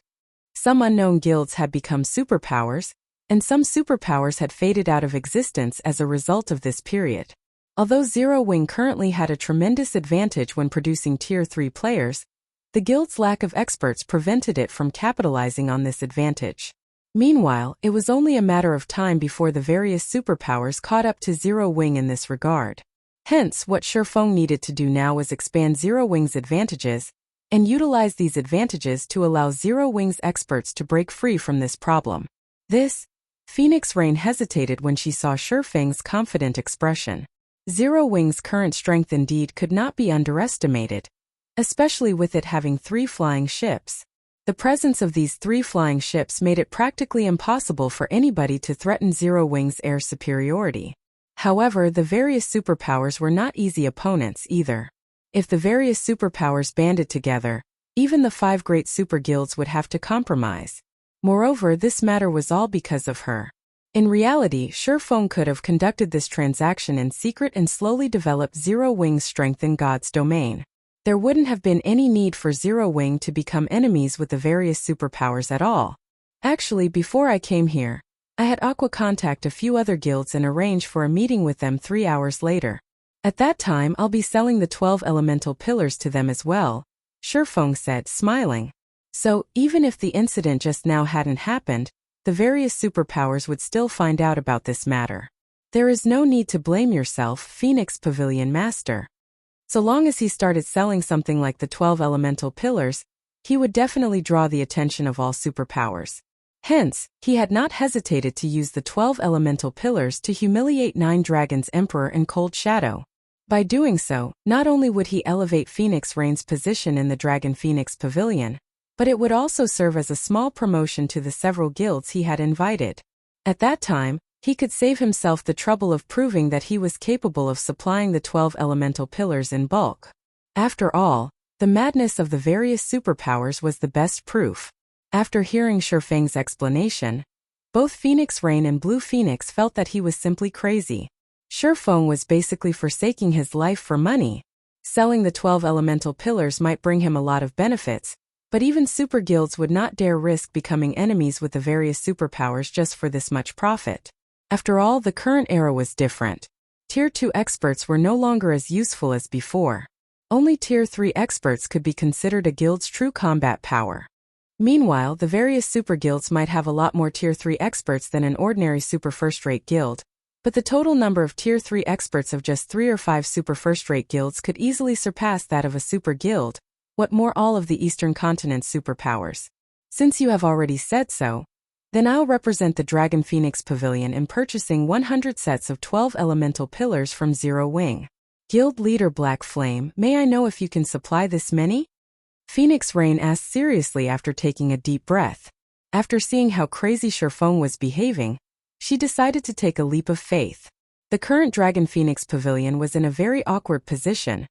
Some unknown guilds had become superpowers, and some superpowers had faded out of existence as a result of this period. Although Zero Wing currently had a tremendous advantage when producing tier 3 players, the guild's lack of experts prevented it from capitalizing on this advantage. Meanwhile, it was only a matter of time before the various superpowers caught up to Zero Wing in this regard. Hence, what Shifeng needed to do now was expand Zero Wing's advantages, and utilize these advantages to allow Zero Wing's experts to break free from this problem. Phoenix Rain hesitated when she saw Shifeng's confident expression. Zero Wing's current strength indeed could not be underestimated, especially with it having 3 flying ships. The presence of these 3 flying ships made it practically impossible for anybody to threaten Zero Wing's air superiority. However, the various superpowers were not easy opponents either. If the various superpowers banded together, even the 5 great super guilds would have to compromise. Moreover, this matter was all because of her. In reality, Shifeng could have conducted this transaction in secret and slowly developed Zero Wing's strength in God's domain. There wouldn't have been any need for Zero Wing to become enemies with the various superpowers at all. Actually, before I came here, I had Aqua contact a few other guilds and arrange for a meeting with them 3 hours later. At that time, I'll be selling the 12 elemental pillars to them as well, Shifeng said, smiling. So, even if the incident just now hadn't happened, the various superpowers would still find out about this matter. There is no need to blame yourself, Phoenix Pavilion Master. So long as he started selling something like the 12 elemental pillars, he would definitely draw the attention of all superpowers. Hence, he had not hesitated to use the 12 elemental pillars to humiliate Nine Dragons Emperor and Cold Shadow. By doing so, not only would he elevate Phoenix Rain's position in the Dragon Phoenix Pavilion, but it would also serve as a small promotion to the several guilds he had invited. At that time, he could save himself the trouble of proving that he was capable of supplying the 12 elemental pillars in bulk. After all, the madness of the various superpowers was the best proof. After hearing Shifeng's explanation, both Phoenix Rain and Blue Phoenix felt that he was simply crazy. Shifeng was basically forsaking his life for money. Selling the 12 elemental pillars might bring him a lot of benefits, but even super guilds would not dare risk becoming enemies with the various superpowers just for this much profit. After all, the current era was different. Tier 2 experts were no longer as useful as before. Only Tier 3 experts could be considered a guild's true combat power. Meanwhile, the various super guilds might have a lot more Tier 3 experts than an ordinary super first-rate guild, but the total number of Tier 3 experts of just 3 or 5 super first-rate guilds could easily surpass that of a super guild, what more all of the Eastern Continent's superpowers. Since you have already said so, then I'll represent the Dragon Phoenix Pavilion in purchasing 100 sets of 12 elemental pillars from Zero Wing. Guild leader Black Flame, may I know if you can supply this many? Phoenix Rain asked seriously after taking a deep breath. After seeing how crazy Shifeng was behaving, she decided to take a leap of faith. The current Dragon Phoenix Pavilion was in a very awkward position,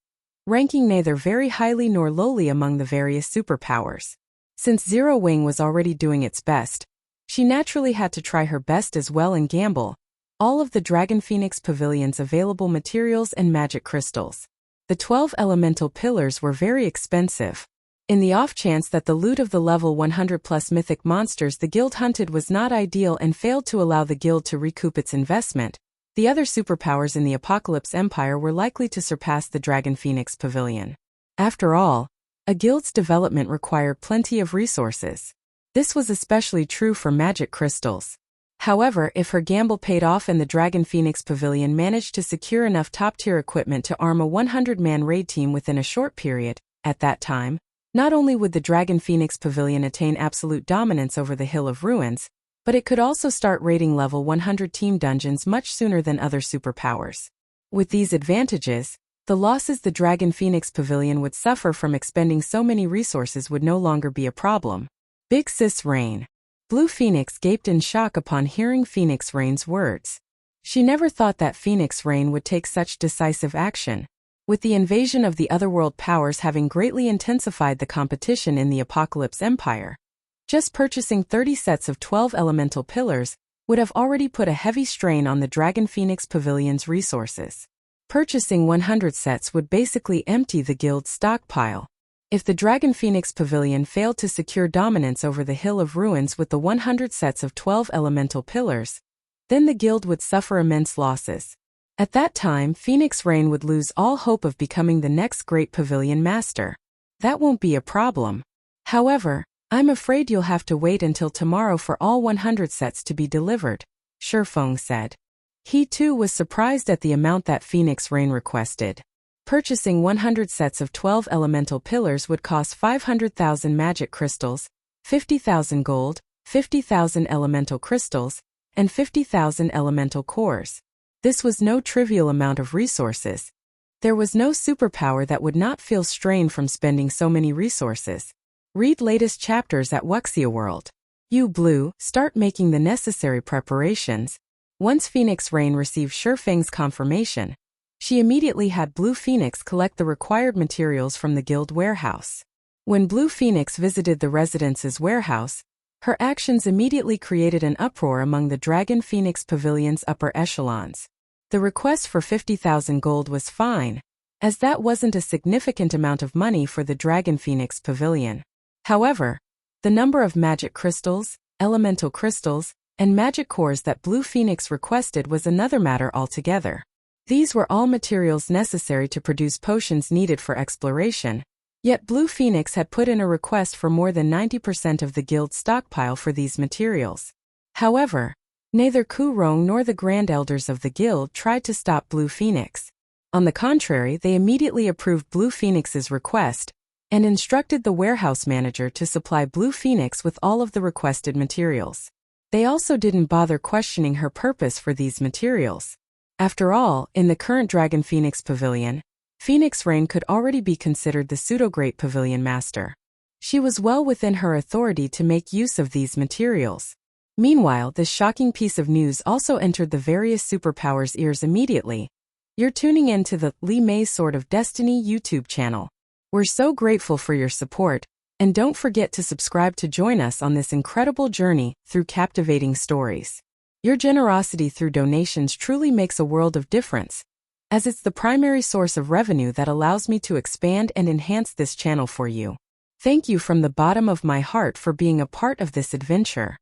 ranking neither very highly nor lowly among the various superpowers. Since Zero Wing was already doing its best, she naturally had to try her best as well and gamble all of the Dragon Phoenix Pavilion's available materials and magic crystals. The 12 elemental pillars were very expensive. In the off chance that the loot of the level 100 plus mythic monsters the guild hunted was not ideal and failed to allow the guild to recoup its investment, the other superpowers in the Apocalypse Empire were likely to surpass the Dragon Phoenix Pavilion. After all, a guild's development required plenty of resources. This was especially true for magic crystals. However, if her gamble paid off and the Dragon Phoenix Pavilion managed to secure enough top-tier equipment to arm a 100-man raid team within a short period, at that time, not only would the Dragon Phoenix Pavilion attain absolute dominance over the Hill of Ruins, but it could also start raiding level 100 team dungeons much sooner than other superpowers. With these advantages, the losses the Dragon Phoenix Pavilion would suffer from expending so many resources would no longer be a problem. Big Sis Rain. Blue Phoenix gaped in shock upon hearing Phoenix Rain's words. She never thought that Phoenix Rain would take such decisive action. With the invasion of the otherworld powers having greatly intensified the competition in the Apocalypse Empire, just purchasing 30 sets of 12 elemental pillars would have already put a heavy strain on the Dragon Phoenix Pavilion's resources. Purchasing 100 sets would basically empty the guild's stockpile. If the Dragon Phoenix Pavilion failed to secure dominance over the Hill of Ruins with the 100 sets of 12 elemental pillars, then the guild would suffer immense losses. At that time, Phoenix Rain would lose all hope of becoming the next great pavilion master. That won't be a problem. However, I'm afraid you'll have to wait until tomorrow for all 100 sets to be delivered, Shifeng said. He too was surprised at the amount that Phoenix Rain requested. Purchasing 100 sets of 12 elemental pillars would cost 500,000 magic crystals, 50,000 gold, 50,000 elemental crystals, and 50,000 elemental cores. This was no trivial amount of resources. There was no superpower that would not feel strain from spending so many resources. Read latest chapters at Wuxia World. You Blue, start making the necessary preparations. Once Phoenix Rain received Shifeng's confirmation, she immediately had Blue Phoenix collect the required materials from the guild warehouse. When Blue Phoenix visited the residence's warehouse, her actions immediately created an uproar among the Dragon Phoenix Pavilion's upper echelons. The request for 50,000 gold was fine, as that wasn't a significant amount of money for the Dragon Phoenix Pavilion. However, the number of magic crystals, elemental crystals, and magic cores that Blue Phoenix requested was another matter altogether. These were all materials necessary to produce potions needed for exploration. Yet Blue Phoenix had put in a request for more than 90% of the guild's stockpile for these materials. However, neither Ku Rong nor the Grand Elders of the guild tried to stop Blue Phoenix. On the contrary, they immediately approved Blue Phoenix's request and instructed the warehouse manager to supply Blue Phoenix with all of the requested materials. They also didn't bother questioning her purpose for these materials. After all, in the current Dragon Phoenix Pavilion, Phoenix Rain could already be considered the pseudo-great pavilion master. She was well within her authority to make use of these materials. Meanwhile, this shocking piece of news also entered the various superpowers' ears immediately. You're tuning in to the Li Mei's Sword of Destiny YouTube channel. We're so grateful for your support, and don't forget to subscribe to join us on this incredible journey through captivating stories. Your generosity through donations truly makes a world of difference, as it's the primary source of revenue that allows me to expand and enhance this channel for you. Thank you from the bottom of my heart for being a part of this adventure.